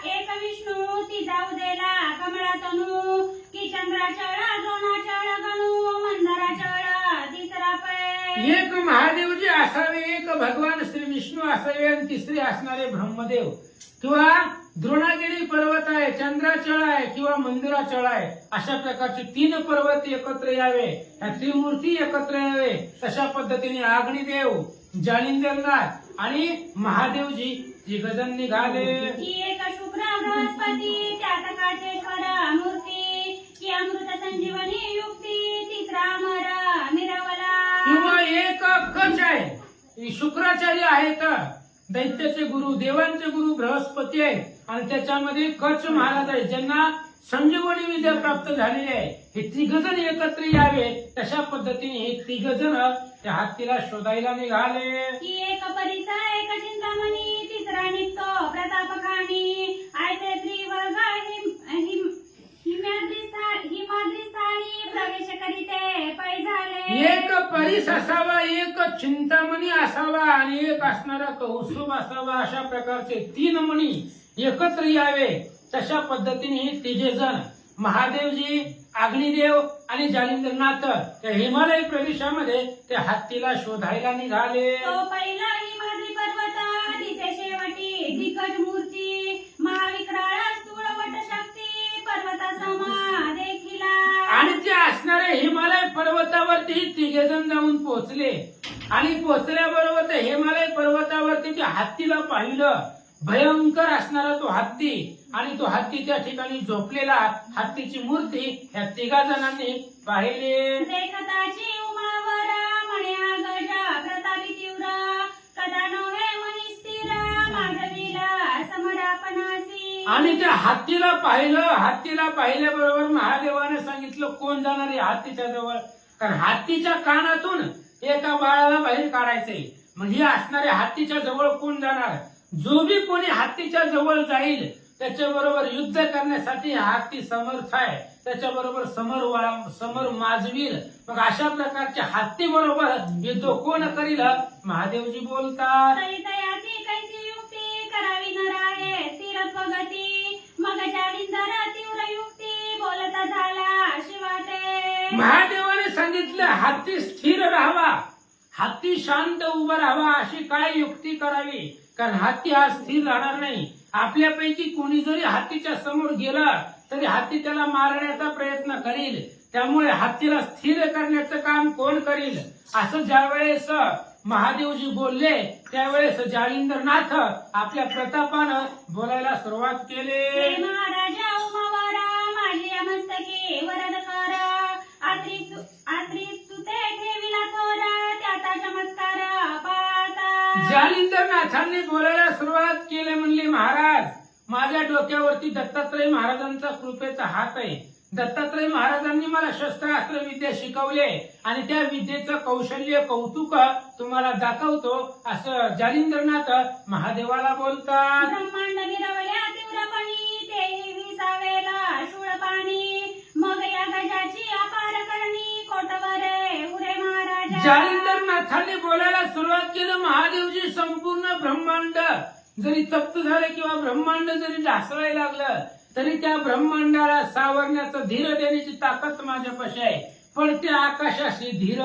एक विष्णू ती जाऊ देला कमळा तनू की चंद्राचळ द्रोणाचळ गणू मंदाराचळ तिसरा पै. एक महादेवजी असावे, एक भगवान श्री विष्णू असावे आणि तिसरे असणारे ब्रह्मदेव किंवा द्रोणागिरी पर्वत आहे, चंद्राचळ आहे किंवा मंदिराचळ आहे. अशा प्रकारचे 3 पर्वत एकत्र यावे, या त्रिमूर्ती एकत्र यावे. तशा पद्धतीने अग्निदेव, जालिंदरनाथ आणि महादेवजी तिघजण निघाले. की एक शुक्र बृहस्पती त्यात काचेश्वर मूर्ती की अमृत संजीवनी युक्ती तिसरा अमर मिरवला. किंवा की शुक्राचार्य आहेत, दैत्याचे गुरु, देवांचे गुरु बृहस्पती आहे, आणि त्याच्यामध्ये कच्छ महाराज आहे, ज्यांना संजीवनी विद्या प्राप्त झालेली आहे. हे तिघजण एकत्र यावे, तशा पद्धतीने हे तिघजण त्या हत्तीला शोधायला निघाले. की एक परीचा एक चिंतामणी, तिसरा निघतो प्रतापखानी. आयते त्रिवर्ग हिमाद्रीस्थानी प्रवेश करीते पै झाले. एक परीस असावा, एक चिंतामणी असावा आणि एक असणारा कौस्तुभ असावा, अशा प्रकारचे 3 मणी एकत्र यावे, तशा पद्धतीने हे तिघे जण महादेवजी, अग्निदेव आणि जालिंद्रनाथ त्या हिमालय प्रदेशामध्ये त्या हत्तीला शोधायला निघाले. तो पहिला हिमाद्री पर्वत, दिसे शेवटी दिग्गज मूर्ती, महाविक्राळ स्थूळ वटशक्ती, पर्वतासमा देखिला. आणि ते असणारे हिमालय पर्वतावरती तिघे जण जाऊन पोहोचले, आणि पोहोचल्याबरोबर त्या हिमालय पर्वतावरती त्या हत्तीला पाहिलं. भयंकर असणारा तो हत्ती, आणि तो हत्ती त्या ठिकाणी झोपलेला, हत्तीची मूर्ती ह्या तिघा जणांनी पाहिली. देखताची उमावर म्हणे हा गज प्रतापी तीव्र, कदा नव्हे मनी स्थिर, माधवीला समरापणासी. आणि त्या हत्तीला पाहिलं. हत्तीला पाहिल्याबरोबर महादेवाने सांगितलं कोण जाणार आहे हत्तीच्या जवळ, कारण हत्तीच्या कानातून एका बाळाला बाहेर काढायचंय. म्हणजे असणाऱ्या हत्तीच्या जवळ कोण जाणार, जो बी कोणी हत्तीच्या जवळ जाईल त्याच्याबरोबर युद्ध करण्यासाठी हा हत्ती समर्थ आहे, त्याच्याबरोबर समर माजवील. मग अशा प्रकारच्या हत्ती बरोबर युद्ध कोण करील, महादेवजी बोलतात. तयाची कैसी युक्ती करावी न राहे स्थिरत्व गती, मग जालिंदर तीव्र युक्ती बोलता झाला शिवाते. महादेवाने सांगितलं हत्ती स्थिर राहावा, हत्ती शांत उभा राहावा, अशी काय युक्ती करावी, कारण हत्ती हा स्थिर राहणार नाही. आपल्यापैकी कोणी जरी हत्तीच्या समोर गेला तरी हत्ती त्याला मारण्याचा प्रयत्न करील. त्यामुळे हत्तीला स्थिर करण्याचं काम कोण करील, असं ज्यावेळेस महादेवजी बोलले त्यावेळेस जालिंदरनाथ आपल्या प्रतापानं बोलायला सुरुवात केली. महाराजा उमावरा माझी मस्तकी वरद कर, आत्री सुते ठेविला थोर, त्याचा चमत्कार पाहता. जालिंदरनाथांनी बोलायला सुरुवात केली. म्हणले महाराज, माझ्या डोक्यावरती दत्तात्रय महाराजांचा कृपेचा हात आहे. दत्तात्रय महाराजांनी मला शस्त्रास्त्र विद्या शिकवले, आणि त्या विद्येचं कौशल्य कौतुक तुम्हाला दाखवतो, असं जालिंदरनाथ महादेवाला बोलतात. ब्रह्मांड मिरवल्या तीव्रपणी, तेही विसावेला शूळ पाणी, मग या गजाची अपार करणी, कोटवरे उरे महाराजा. जालिंदरनाथांनी बोलायला सुरुवात केलं. महादेवजी, संपूर्ण ब्रह्मांड जरी तप्त झालं किंवा ब्रह्मांड जरी ढासळायला लागलं तरी त्या ब्रह्मांडाला सावरण्याचं धीर देण्याची ताकद माझ्यापाशी आहे. पण त्या आकाशाशी धीर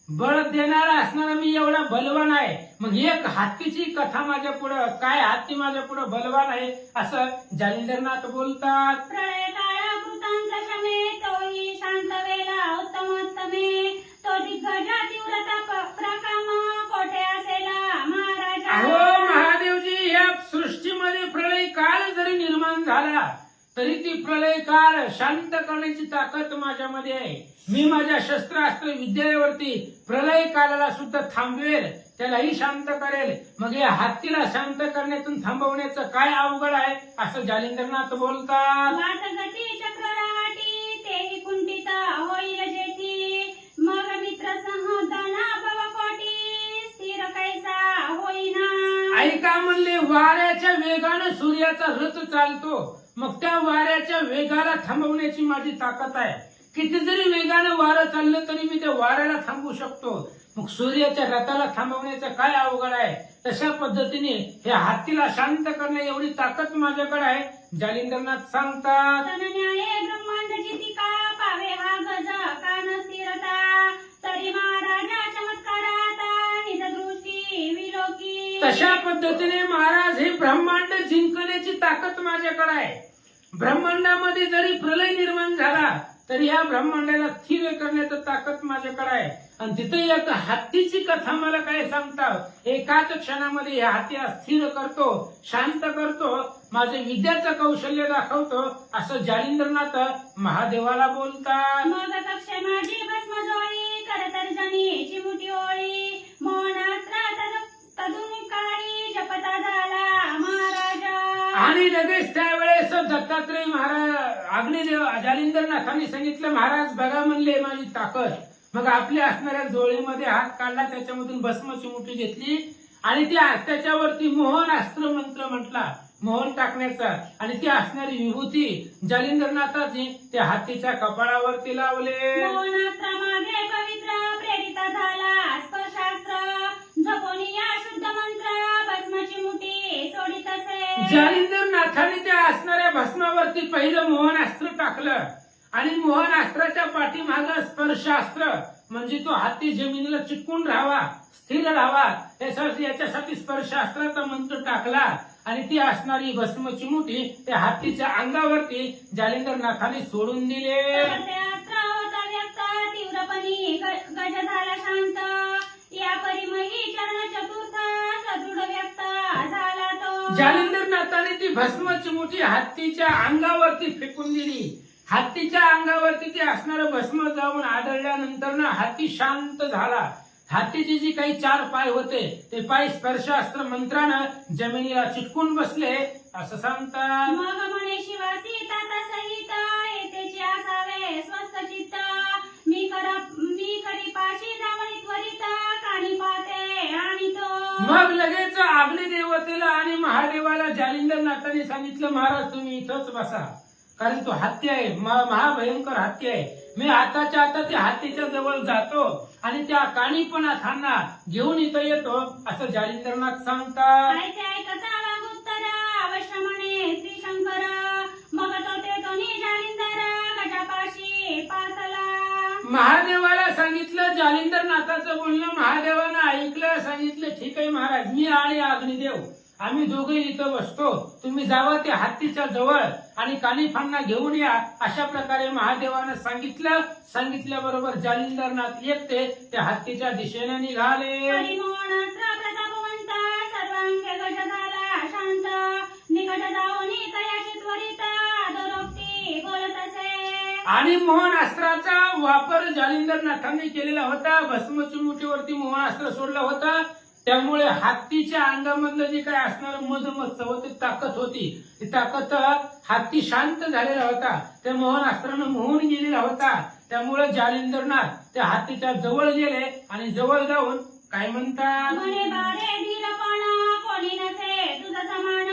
बळ देणारा असणारा मी एवढा बलवान आहे. मग एक हत्तीची कथा माझ्या पुढं काय, हत्ती माझ्या पुढं बलवान आहे, असं जालिंदरनाथ बोलतात. प्रळय काळ कृतांत शमे, तोही शांत वेला उत्तमोत्तमे, तो दिग्गज तीव्रता प्रकाम, कोठे असेला महाराजा. अहो महादेवजी, या सृष्टीमध्ये प्रलय काळ जरी निर्माण झाला तरी ती प्रलय काळ शांत करण्याची ताकद माझ्यामध्ये आहे. मी माझ्या शस्त्रास्त्र विद्येवरती प्रलय काळाला सुद्धा थांबवेल, त्यालाही शांत करेल. मग या हत्तीला शांत करण्यातून थांबवण्याचं काय अवघड आहे, असं जालिंदरनाथ बोलतात. वाटगती चक्रराटी, तेही कुंठित होईल जेठी, मग मित्र संहदना भवकोटी, स्थिर कैसा होईना. ऐका म्हणले, वाऱ्याच्या वेगानं सूर्याचा रथ चालतो, मग त्या वाऱ्याच्या वेगाला थांबवण्याची माझी ताकद आहे. किती जरी वेगानं वारं चाललं तरी मी त्या वाऱ्याला थांबवू शकतो. मग सूर्याच्या रथाला थांबवण्याचं काय अवघड आहे. तशा पद्धतीने हे हत्तीला शांत करणे एवढी ताकद माझ्याकडे आहे, जालिंदरनाथ सांगतात. तनन्याये ब्रह्मांड जितिका, पावे हा गज कान स्थिरता, तरी महाराजा चमत्काराता निज दृष्टी विलोकी. तशा पद्धतीने महाराज, हे ब्रह्मांड जिंकण्याची ताकद माझ्याकडे आहे. ब्रह्मांडामध्ये जरी प्रलय निर्माण झाला तरी या ब्रह्मांडाला स्थिर करण्याचं ताकद माझ्याकडे आहे. आणि तिथे एक हत्तीची कथा मला काय सांगतात, एकाच क्षणामध्ये या हत्तीला स्थिर करतो, शांत करतो, माझे विद्याचं कौशल्य दाखवतो, असं जालिंदरनाथ महादेवाला बोलतात. मग कक्ष माझी भस्म जोळी, करतर्जनी चिमुटी ओळी, मोहनास्त्र तदुन काळी जपता झाला महाराजा. आणि लगेच त्यावेळेस दत्तात्रय महाराज अग्निदेव जालिंदरनाथांनी सांगितलं, महाराज बघा म्हणले माझी ताकद. मग आपल्या असणाऱ्या जोळीमध्ये हात काढला, त्याच्यामधून भस्माची मुठी घेतली आणि त्याच्यावरती मोहन अस्त्र मंत्र म्हटला, मोहन टाकण्याचा. आणि ती असणारी विभूती जालिंदरनाथाची त्या हातीच्या कपाळावरती लावले. मोहनास्त्रामागे पवित्र प्रेरित झाला स्पर्शास्त्र जपोनी या शुद्ध मंत्र भस्माची मुठी सोडित असे. जालिंदरनाथाने त्या असणाऱ्या भस्मावरती पहिलं मोहन अस्त्र टाकलं आणि मोहन अस्त्राच्या पाठीमागं स्पर्शास्त्र म्हणजे तो हाती जमिनीला चिटकून राहावा, स्थिर राहावा, याच्यासाठी स्पर्शास्त्राचा मंत्र टाकला. आणि ती असणारी भस्मची मुठी त्या हातीच्या अंगावरती जालिंदरनाथाने सोडून दिले. ते अस्त्र होता व्यक्त तीव्रपणी गज झाला शांत. या परिमही चरण चतुर्थ सदृढ व्यक्त झाला तो. जालिंदरनाथाने ती भस्माची मुठी हत्तीच्या अंगावरती फेकून दिली. हत्तीच्या अंगावरती ते असणारं भस्म जाऊन आढळल्यानंतर ना हत्ती शांत झाला. हत्तीचे जे काही 4 पाय होते ते पाय स्पर्शास्त्र मंत्रानं जमिनीला चिटकून बसले असं सांगतात. मग म्हणे शिवा सीता तसहित येतेचे असावे स्वस्थ चित्त. मी करी पाशी जावणी त्वरित काणी पाहते आणि तो. मग लगेच अग्निदेवतेला आणि महादेवाला जालिंदरनाथाने सांगितलं, महाराज तुम्ही इथंच बसा, कारण तो हत्ती आहे, महाभयंकर हत्ती आहे. मी आताच्या आता त्या हत्तीच्या जवळ जातो आणि त्या काणीपणाथांना घेऊन इथं येतो असं जालिंदरनाथ सांगतात. ऐसे ऐकता वागुत्तर अवश्य म्हणे श्री शंकर. मग तो ते दोन्ही जालिंदर गजापाशी पातला. महादेवाला सांगितलं, जालिंदरनाथाचं बोलणं महादेवानं ऐकलं. सांगितलं, ठीक आहे महाराज, मी आणि अग्निदेव आम्ही दोघे इथं बसतो, तुम्ही जावा त्या हत्तीच्या जवळ आणि कानिफांना घेऊन या. अशा प्रकारे महादेवानं सांगितलं. सांगितल्याबरोबर जालिंदरनाथ एकटे त्या हत्तीच्या दिशेने निघाले. परिमोहनास्त्र प्रतापवंत सर्वांगे गज झाला शांत. निकट जाऊन तयाशी त्वरित आदरोक्ती बोलत असे. आणि मोहन अस्त्राचा वापर जालिंदरनाथांनी केलेला होता. भस्मची मुठीवरती मोहन अस्त्र सोडलं होतं. त्यामुळे हत्तीच्या अंगामधलं जे काय असणारं मधमत्सव होते, ताकद होती, ती ताकद हत्ती शांत झालेला होता. त्या मोहन अस्त्रानं मोहून गेलेला होता. त्यामुळे जालिंदरनाथ त्या हत्तीच्या जवळ गेले आणि जवळ जाऊन काय म्हणतात, म्हणे बारे धीरपण कोणी नसे तुझा समान.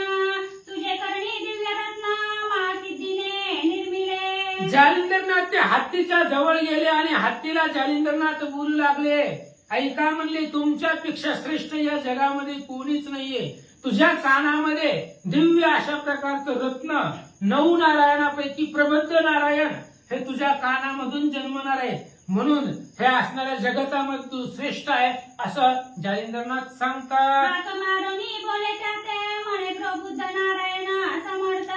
तुझे करणी दिव्य रत्न महासिद्धीने निर्मिले. जालिंदरनाथ त्या हत्तीच्या जवळ गेले आणि हत्तीला जालिंदरनाथ बोलू लागले, ऐका म्हणले, तुमच्यापेक्षा श्रेष्ठ या जगामध्ये कोणीच नाहीये. तुझ्या कानामध्ये दिव्य अशा प्रकारचं रत्न 9 नारायणापैकी प्रबुद्ध नारायण हे तुझ्या कानामधून जन्मणार आहे. म्हणून हे असणाऱ्या जगतामध्ये तू श्रेष्ठ आहे असं जालिंदरनाथ सांगतात. हाक मारुनी बोले त्याते म्हणे प्रबुद्ध नारायण समर्थ.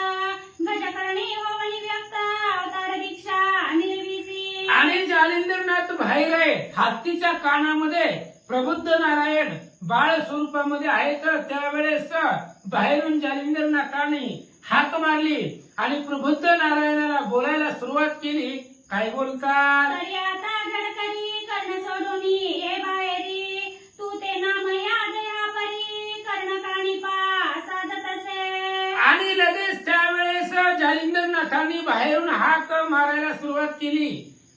गजकर्णी होवनी व्यक्त अवतार दीक्षा निर्विसी. आणि जालिंदरनाथ बाहेर आहे. हत्तीच्या कानामध्ये प्रबुद्ध नारायण बाळ स्वरूपामध्ये आहे. तर त्यावेळेस बाहेरून जालिंदरनाथाने हाक मारली आणि प्रबुद्ध नारायणाला बोलायला सुरुवात केली. काय बोलतात, तरी आता झडकरी कर्ण सोडूनी ये बाहेरी. तू ते नाम या देहा परी कर्ण काणी पा साधत असे. आणि लगेच त्यावेळेस जालिंदरनाथांनी बाहेरून हाक मारायला सुरुवात केली.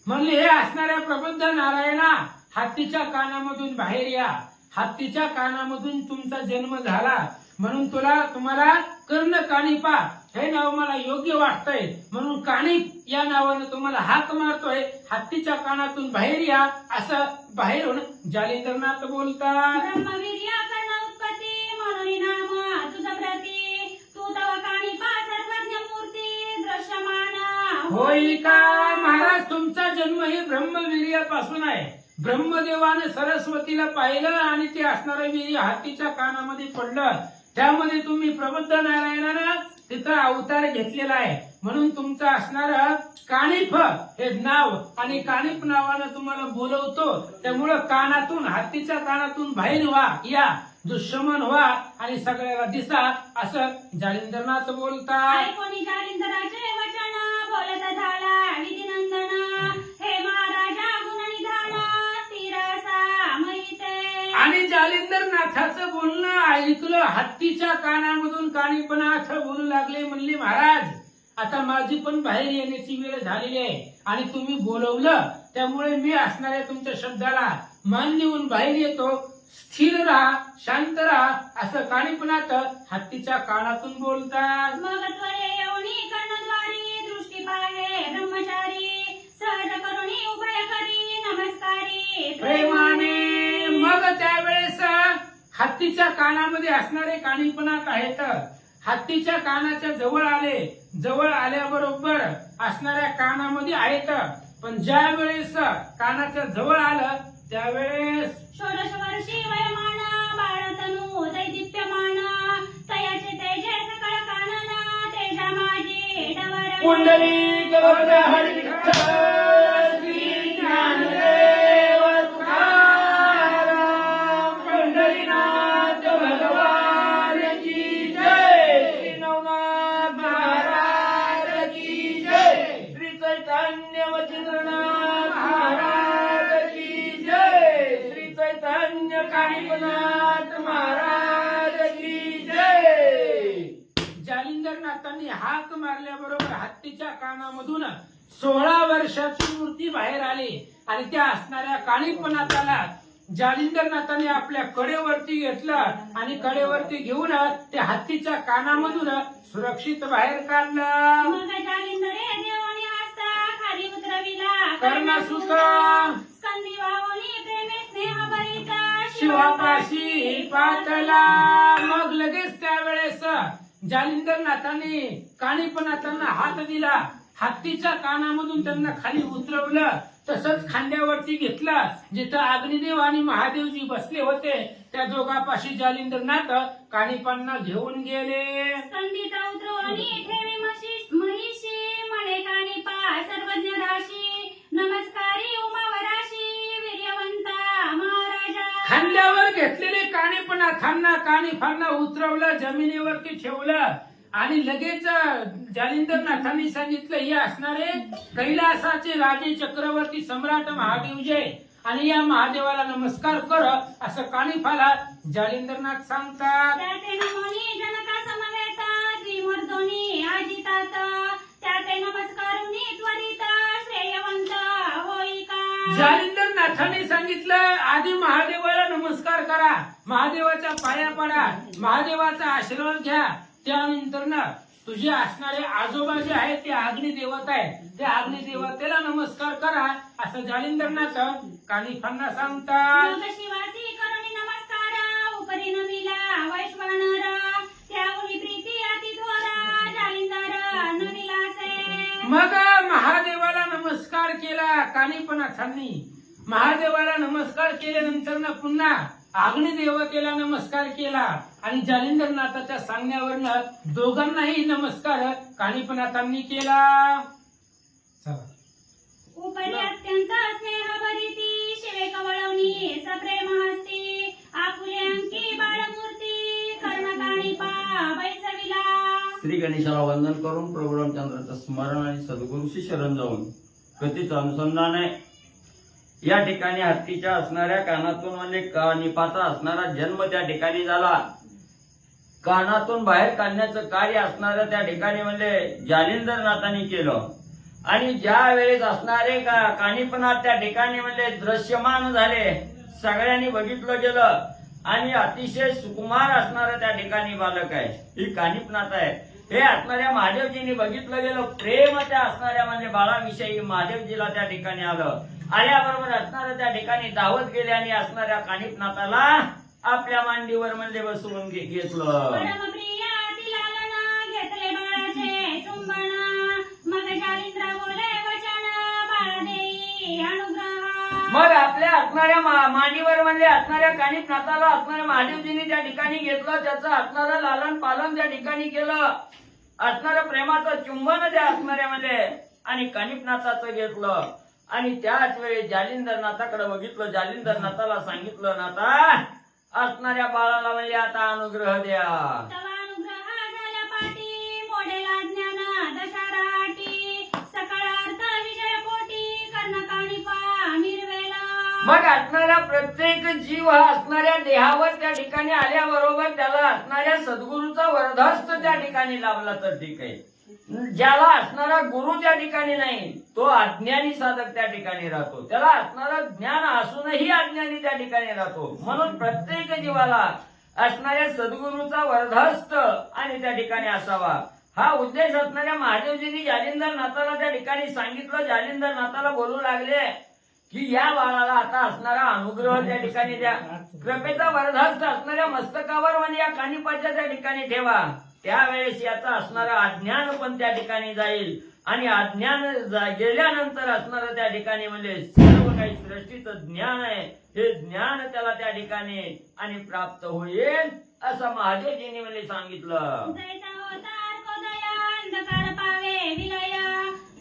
म्हणले, हे असणाऱ्या प्रबुद्ध नारायणा, हत्तीच्या कानामधून बाहेर या. हत्तीच्या कानामधून तुमचा जन्म झाला म्हणून तुम्हाला कर्ण कानिपा हे नाव मला योग्य वाटतंय, म्हणून कानिप या नावानं तुम्हाला हाक मारतोय. हत्तीच्या कानातून बाहेर या असं बाहेरून जालिंदरनाथ बोलतात. ब्रह्मवीर्य कर्ण उत्पत्ती म्हणून नाम तुझ प्रती. तू तव कानिपा सर्वज्ञ मूर्ती दृश्यमान होय का महाराज, तुमचा जन्म हे ब्रह्मवीर्यापासून आहे. ब्रह्मदेवाने सरस्वतीला पाहिलं आणि ते असणारं वीर्य हत्तीच्या कानामध्ये पडलं. त्यामध्ये तुम्ही प्रबुद्ध नारायणानं तिथं अवतार घेतलेला आहे. म्हणून तुमचं असणारं कानिफ हे नाव आणि कानिफ नावानं तुम्हाला बोलवतो. त्यामुळं कानातून, हत्तीच्या कानातून बाहेर व्हा, या, दुष्यमन व्हा आणि सगळ्याला दिसा असं जालिंदरनाथ बोलतात. कोणी जालिंदराचे वचन बोलत झाला विधिनंदन. हे महाराजा गुणनिधान स्थिर असा मैते. ऐकलं हत्तीच्या कानामधून काणीपणाथ बोलू लागले. म्हणले महाराज आता माझी पण बाहेर येण्याची वेळ झालेली आहे आणि तुम्ही बोलवलं त्यामुळे मी असणाऱ्या तुमच्या शब्दाला मान देऊन बाहेर येतो. स्थिर राहा, शांत राहा, असं काणीपणाथ हत्तीच्या कानातून बोलतात. मग त्वरे येऊनी कर्णद्वारी दृष्टी पाहे ब्रह्मचारी सहज करुणी उभय करी नमस्कारी प्रेमाने. मग त्यावेळेस हत्तीच्या कानामध्ये असणारे काणीपणाथ आहेत. हत्तीच्या कानाच्या जवळ आले. जवळ आल्याबरोबर असणाऱ्या कानामध्ये आहेत. पण ज्या वेळेस कानाच्या जवळ आलं त्यावेळेस षोडश वर्षी वयमान बाळतनु दैदिप्यमान तयाचे तेजे सकळ कानना तेजा माझे डवर पुंडलिक वरद हरी विठ्ठल श्री ज्ञानदेव तुकाराम पंढरीनाथ भगवान की जय. श्री नवनाथ महाराज की जय. श्री चैतन्य मच्छिंद्रनाथ महाराज की जय. श्री चैतन्य काणीपनाथ महाराज की जय. जालिंदरनाथांनी हाक मारल्याबरोबर हत्तीच्या कानामधून 16 वर्षाची मूर्ती बाहेर आली आणि त्या असणाऱ्या काणीपनाथाला जालिंदरनाथांनी आपल्या कडेवरती घेतलं आणि कडेवरती घेऊन ते हत्तीच्या कानामधून सुरक्षित बाहेर काढलं. मग जालिंदरे देवानी हस्ता खाली उतरविला कर्णसुत स्कंदी वाहुनी प्रेमे स्नेह भरिता शिवापाशी पातला. मग लगेच त्यावेळेस जालिंदरनाथांनी काणीपनाथांना हात दिला. हत्तीच्या कानामधून त्यांना खाली उतरवलं. तसंच खांद्यावरती घेतलं. जिथं अग्निदेव आणि महादेवजी बसले होते त्या दोघापाशी जालिंदरनाथ काणीपांना घेऊन गेले. स्कंदीचा उतरवणी ठेवी महिषी म्हणे काणीपा सर्वज्ञ राशी नमस्कारी उमावराशी वीर्यवंता महाराजा. खांद्यावर घेतलेले काणीपनाथांना काणीफांना उतरवलं, जमिनीवरती ठेवलं आणि लगेच जालिंदरनाथांनी सांगितलं हे असणारे कैलासाचे राजे चक्रवर्ती सम्राट महादेवजे आणि या महादेवाला नमस्कार कर असं काणीफाला जालिंदरनाथ सांगतात. त्याते नमोनी जनका समवेता त्रिमूर्तोनी अजितात त्याते नमस्कारुनी त्वरित श्रेयवंत होईका. जालिंदरनाथांनी सांगितलं आधी महादेवाला नमस्कार करा, महादेवाच्या पाया पडा, महादेवाचा आशीर्वाद घ्या. त्यानंतर ना तुझे असणारे आजोबा जे आहेत ते अग्निदेवत आहेत, त्या अग्निदेवतेला नमस्कार करा असं जालिंदरनाथ काणीफांना सांगतात. योग शिवासी करुणी नमस्कार उपरी नविला वैश्वानर त्यावरी प्रीती अति द्वारा जालिंदर नविलासे. मग महादेवाला नमस्कार केला काणीपनाथांनी. महादेवाला नमस्कार केल्यानंतर ना पुन्हा अग्निदेवतेला नमस्कार केला आणि जालिंदरनाथाच्या सांगण्यावरनं दोघांनाही नमस्कार काणीपनाथांनी केला. चला. उपरी अत्यंत स्नेह भरिती शिवे कवळवणी सप्रेम हस्ती आपुले अंकी बाळमूर्ती कर्णकाणीपा बैसविला. श्री गणेशाला वंदन करून प्रभू रामचंद्राचं स्मरण आणि सद्गुरूशी शरण जाऊन कथेचं अनुसंधान आहे. या ठिकाणी हत्तीच्या असणाऱ्या कानातून म्हणजे काणीपाचा असणारा जन्म त्या ठिकाणी झाला. कानातून बाहेर काढण्याचं कार्य असणारं त्या ठिकाणी म्हणजे जालिंदरनाथांनी केलं आणि ज्या वेळेस असणारे काणीपनाथ त्या ठिकाणी म्हणजे दृश्यमान झाले, सगळ्यांनी बघितलं गेलं आणि अतिशय सुकुमार असणारं त्या ठिकाणी बालक आहे. ही काणीपनाथ आहे. हे असणाऱ्या महादेवजींनी बघितलं गेलं. प्रेम त्या असणाऱ्या म्हणजे बाळाविषयी महादेवजीला त्या ठिकाणी आलं. आल्याबरोबर असणाऱ्या त्या ठिकाणी धावत गेले आणि असणाऱ्या काणीपनाथाला आपल्या मांडीवर म्हणजे बसवून घेतलं. परमप्रिय अतिलालन घेतले बाळाचे चुंबन मग जालिंद्र बोले वचन बाळादेई अनुग्रह. मग आपल्या असणाऱ्या मांडीवर म्हणजे असणाऱ्या काणीपनाथाला असणाऱ्या महादेवजींनी त्या ठिकाणी घेतलं. त्याचं असणारं लालन पालन त्या ठिकाणी केलं. असणारं प्रेमाचं चुंबन त्या असणाऱ्या मध्ये आणि काणीपनाथाचं घेतलं आणि त्याच वेळी जालिंदरनाथाकडे बघितलं. जालिंदरनाथाला सांगितलं नाथा असणाऱ्या बाळाला म्हणजे आता अनुग्रह द्या. तवा अनुग्रह झाल्या पाठी मोडेला ज्ञान दशाराटी सकळार्थ विजय कोटी कर्णकाणीपा मिरवेला. मग असणारा प्रत्येक जीव हा असणाऱ्या देहावर त्या ठिकाणी आल्याबरोबर त्याला असणाऱ्या सद्गुरूचा वरदहस्त त्या ठिकाणी लाभला तर ठीक आहे. ज्याला असणारा गुरु त्या ठिकाणी नाही तो अज्ञानी साधक त्या ठिकाणी राहतो. त्याला असणारा ज्ञान असूनही अज्ञानी त्या ठिकाणी राहतो. म्हणून प्रत्येक जीवाला असणाऱ्या सद्गुरूचा वरदहस्त आणि त्या ठिकाणी असावा हा उद्देश असणाऱ्या महादेवजींनी जालिंदर नाथाला त्या ठिकाणी सांगितलं. जालिंदर नाथाला बोलू लागले की या बाळाला आता असणारा अनुग्रह त्या ठिकाणी द्या. कृपेचा वरदहस्त असणाऱ्या मस्तकावर म्हणजे या कानिपाच्या त्या ठिकाणी ठेवा. त्यावेळेस याचा असणारा अज्ञान पण त्या ठिकाणी जाईल आणि अज्ञान गेल्यानंतर असणारं त्या ठिकाणी म्हणजे सर्व काही सृष्टीचं ज्ञान आहे हे ज्ञान त्याला त्या ठिकाणी आणि प्राप्त होईल असं महादेवजींनी म्हणजे सांगितलं. जैसा होता अर्कोदय अंधकार पावे विलय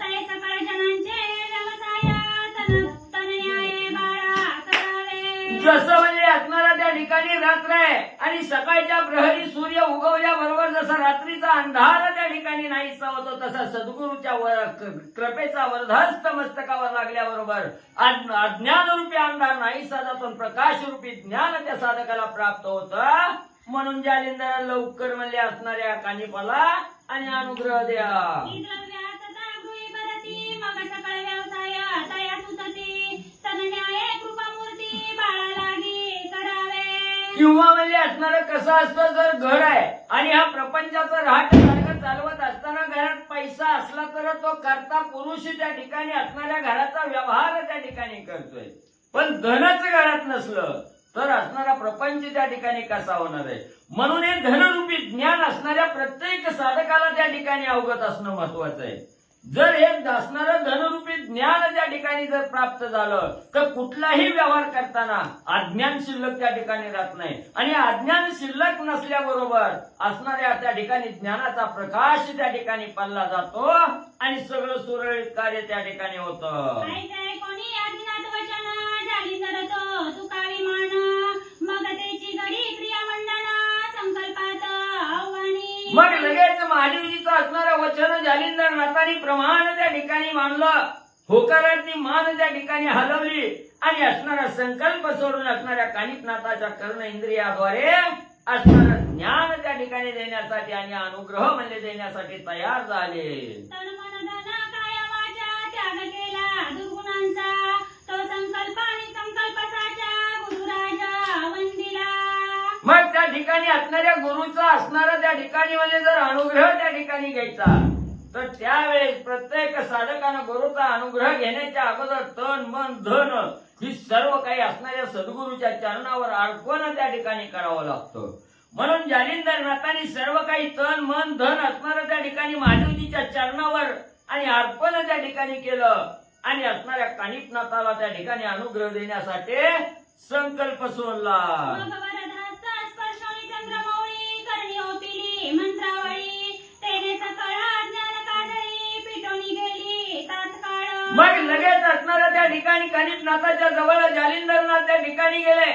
तै सकळ जनांचे व्यवसाय तन न्याये बाळा करावे. जसं म्हणजे असणारा त्या ठिकाणी रात्र आहे आणि सकाळच्या प्रहरी सूर्य उगवल्याबरोबर जसा रात्रीचा अंधार त्या ठिकाणी नाहीसा होतो तसा सद्गुरूच्या कृपेचा वरदहस्त मस्तकावर लागल्याबरोबर अज्ञानरूपी अंधार नाहीसा जातो. प्रकाश रूपी ज्ञान त्या साधकाला प्राप्त होतं. म्हणून जालिंदर लवकर म्हणले असणाऱ्या कानिपाला आणि अनुग्रह द्या. मग सकळ व्यवसाय तया सुचती तन न्याये कृपामूर्ती बाळा लागी करावे. किंवा म्हणजे असणारं कसं असतं जर घर आहे आणि हा प्रपंचाचं रहाट सारखं चालवत असताना घरात पैसा असला तर तो करता पुरुष त्या ठिकाणी असणाऱ्या घराचा व्यवहार त्या ठिकाणी करतोय. पण धनच घरात नसलं तर असणारा प्रपंच त्या ठिकाणी कसा होणार आहे. म्हणून हे धनरूपी ज्ञान असणाऱ्या प्रत्येक साधकाला त्या ठिकाणी अवगत असणं महत्वाचं आहे. जर हे असणारं धनरूपी ज्ञान त्या ठिकाणी जर प्राप्त झालं तर कुठलाही व्यवहार करताना अज्ञान शिल्लक त्या ठिकाणी राहत नाही आणि अज्ञान शिल्लक नसल्याबरोबर असणाऱ्या त्या ठिकाणी ज्ञानाचा प्रकाश त्या ठिकाणी पडला जातो आणि सगळं सुरळीत कार्य त्या ठिकाणी होतं. कोणी आदिनाथ वचन जालिंदर तो तुकावी मान मग त्याची घडी क्रियामंडन संकल्पात आव्हानी. मग लगेच महादेवजीचं असणारं वचन जालिंदर नाथांनी प्रमाण त्या ठिकाणी मानलं. होकारार्थी मान त्या ठिकाणी हलवली आणि असणारा संकल्प सोडून असणाऱ्या कानिपनाथाच्या कर्ण इंद्रियाद्वारे असणारं ज्ञान त्या ठिकाणी देण्यासाठी आणि अनुग्रह म्हणजे देण्यासाठी तयार झाले. तन मन धन काय वाचा त्याग केला दुर्गुणांचा तो संकल्प आणि संकल्पसाचा गुरुराजा वंदिला. मग त्या ठिकाणी असणाऱ्या गुरुचा असणारा त्या ठिकाणी म्हणजे जर अनुग्रह त्या ठिकाणी घ्यायचा तर त्यावेळेस प्रत्येक साधकानं गुरुचा अनुग्रह घेण्याच्या अगोदर तन मन धन ही सर्व काही असणाऱ्या सद्गुरूच्या चरणावर अर्पण त्या ठिकाणी करावं लागतं. म्हणून जालिंदर नाथांनी सर्व काही तन मन धन असणारं त्या ठिकाणी महादेवजीच्या चरणावर आणि अर्पण त्या ठिकाणी केलं आणि असणाऱ्या कानिपनाथाला त्या ठिकाणी अनुग्रह देण्यासाठी संकल्प सोडला. मग वरदहस्त स्पर्शोनी चंद्रमौळी करणी ओपिली मंत्रावळी तेने सकळ ज्ञान काजळी पिटोनी गेली तात्काळ. मग लगेच असणाऱ्या त्या ठिकाणी कानिपनाथाच्या जवळ जालिंदरनाथ त्या ठिकाणी गेले.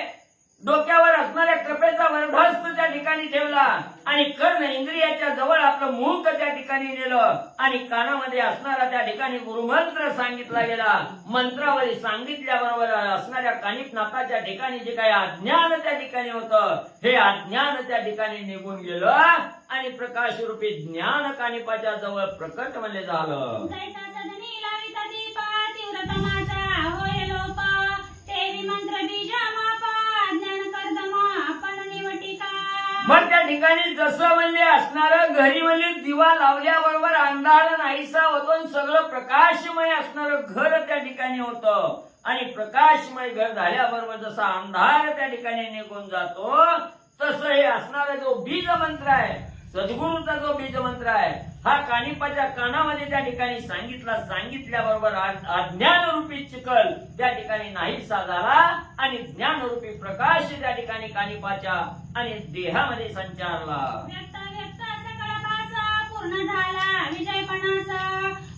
डोक्यावर असणाऱ्या कृपेचा वरदहस्त त्या ठिकाणी ठेवला आणि कर्ण इंद्रियाच्या जवळ आपलं मुख त्या ठिकाणी नेलं आणि कानामध्ये असणारा त्या ठिकाणी गुरुमंत्र सांगितला गेला. मंत्रावली सांगितल्याबरोबर असणाऱ्या कानिपनाथाच्या ठिकाणी जे काही अज्ञान त्या ठिकाणी होतं हे अज्ञान त्या ठिकाणी निघून गेलं आणि प्रकाशरूपी ज्ञान कानिपाच्या जवळ प्रकट म्हणजे झालं. जैसा सदनी लाविता दीप तीव्रतमाचा होय लोप तेवी मंत्र बीज माप ज्ञान कर्दमा आपण निवटिका. मग त्या ठिकाणी जसं म्हणजे असणारं घरी म्हणजे दिवा लावल्याबरोबर अंधार नाहीसा होतो आणि सगळं प्रकाशमय असणारं घर त्या ठिकाणी होतं आणि प्रकाशमय घर झाल्याबरोबर जसा अंधार त्या ठिकाणी निघून जातो तसं हे असणारा जो बीज मंत्र आहे सद्गुरूचा जो बीज मंत्र आहे हा कानिपाच्या कानामध्ये त्या ठिकाणी सांगितल्याबरोबर अज्ञानरूपी चिखल त्या ठिकाणी नाहीसा झाला आणि ज्ञानरूपी प्रकाश त्या ठिकाणी कानिपाच्या आणि देहामध्ये संचारला. व्यक्त व्यक्त सकळ भास पूर्ण झाला विजयपणास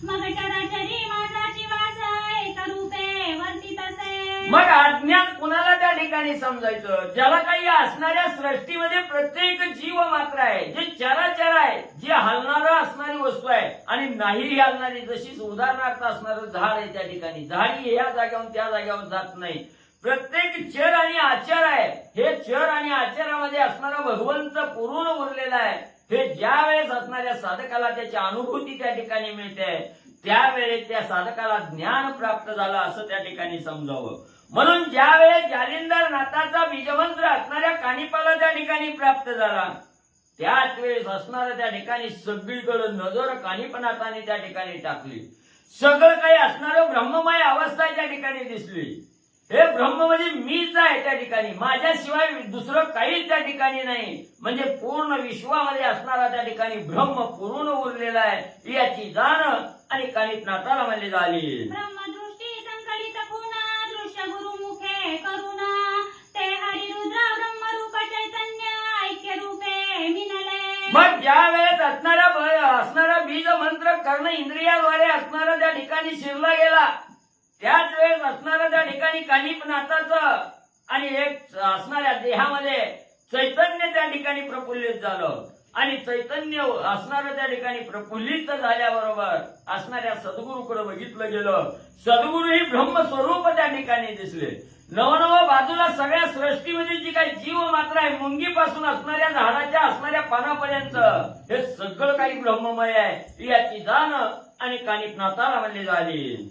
मग चराचरी माझाची वास एक रूपे वर्तित असे. मग अज्ञान कुणाला त्या ठिकाणी समजायचं ज्याला काही असणाऱ्या सृष्टीमध्ये प्रत्येक जीव मात्र आहे जे चराचर आहे जी हलणारं असणारी वस्तू आहे आणि नाही हलणारी जशी उदाहरणार्थ असणारं झाड आहे त्या ठिकाणी झाडी या जागेवर त्या जागेवर जात नाही प्रत्येक चर आणि आचार आहे. हे चर आणि आचारामध्ये असणारा भगवंत पूर्ण उरलेला आहे. हे ज्या वेळेस असणाऱ्या साधकाला त्याची अनुभूती त्या ठिकाणी मिळते, त्यावेळेस त्या साधकाला ज्ञान प्राप्त झालं असं त्या ठिकाणी समजावं. म्हणून ज्या वेळेस जालिंदर नाथाचा बीजमंत्र असणाऱ्या कानिपाला त्या ठिकाणी प्राप्त झाला, त्याच वेळेस असणाऱ्या त्या ठिकाणी सगळीकडे नजर कानिपनाथाने त्या ठिकाणी टाकली. सगळं काही असणारं ब्रह्ममय अवस्था त्या ठिकाणी दिसली. हे ब्रह्म म्हणजे मीच आहे त्या ठिकाणी, माझ्याशिवाय दुसरं काहीच त्या ठिकाणी नाही. म्हणजे पूर्ण विश्वामध्ये असणारा त्या ठिकाणी ब्रह्म पूर्ण उरलेला आहे याची जाण आणि कानिपनाथाला म्हणली झाली. ब्रह्मदृष्टी संकलित खुणा दृश्य गुरुमुखे करुणा ते हरिरुद्र ब्रह्मरूप चैतन्य ऐक्य रूपे मिनले. मग ज्या वेळेस असणारा बीज मंत्र कर्ण इंद्रियाद्वारे असणारा त्या ठिकाणी शिरला गेला, त्याच वेळेस असणारा त्या ठिकाणी कानिपनाथाचं आणि एक असणाऱ्या देहामध्ये चैतन्य त्या ठिकाणी प्रफुल्लित झालं. आणि चैतन्य असणारं त्या ठिकाणी प्रफुल्लित झाल्याबरोबर असणाऱ्या सद्गुरूकडे बघितलं गेलं. सद्गुरू ही ब्रह्मस्वरूप त्या ठिकाणी दिसले. नवनव बाजूला सगळ्या सृष्टीमध्ये जी काही जीव मात्र आहे, मुंगीपासून असणाऱ्या झाडाच्या असणाऱ्या पानापर्यंत हे सगळं काही ब्रह्ममय आहे याची जाण आणि कानिपनाथाला म्हणली झाली.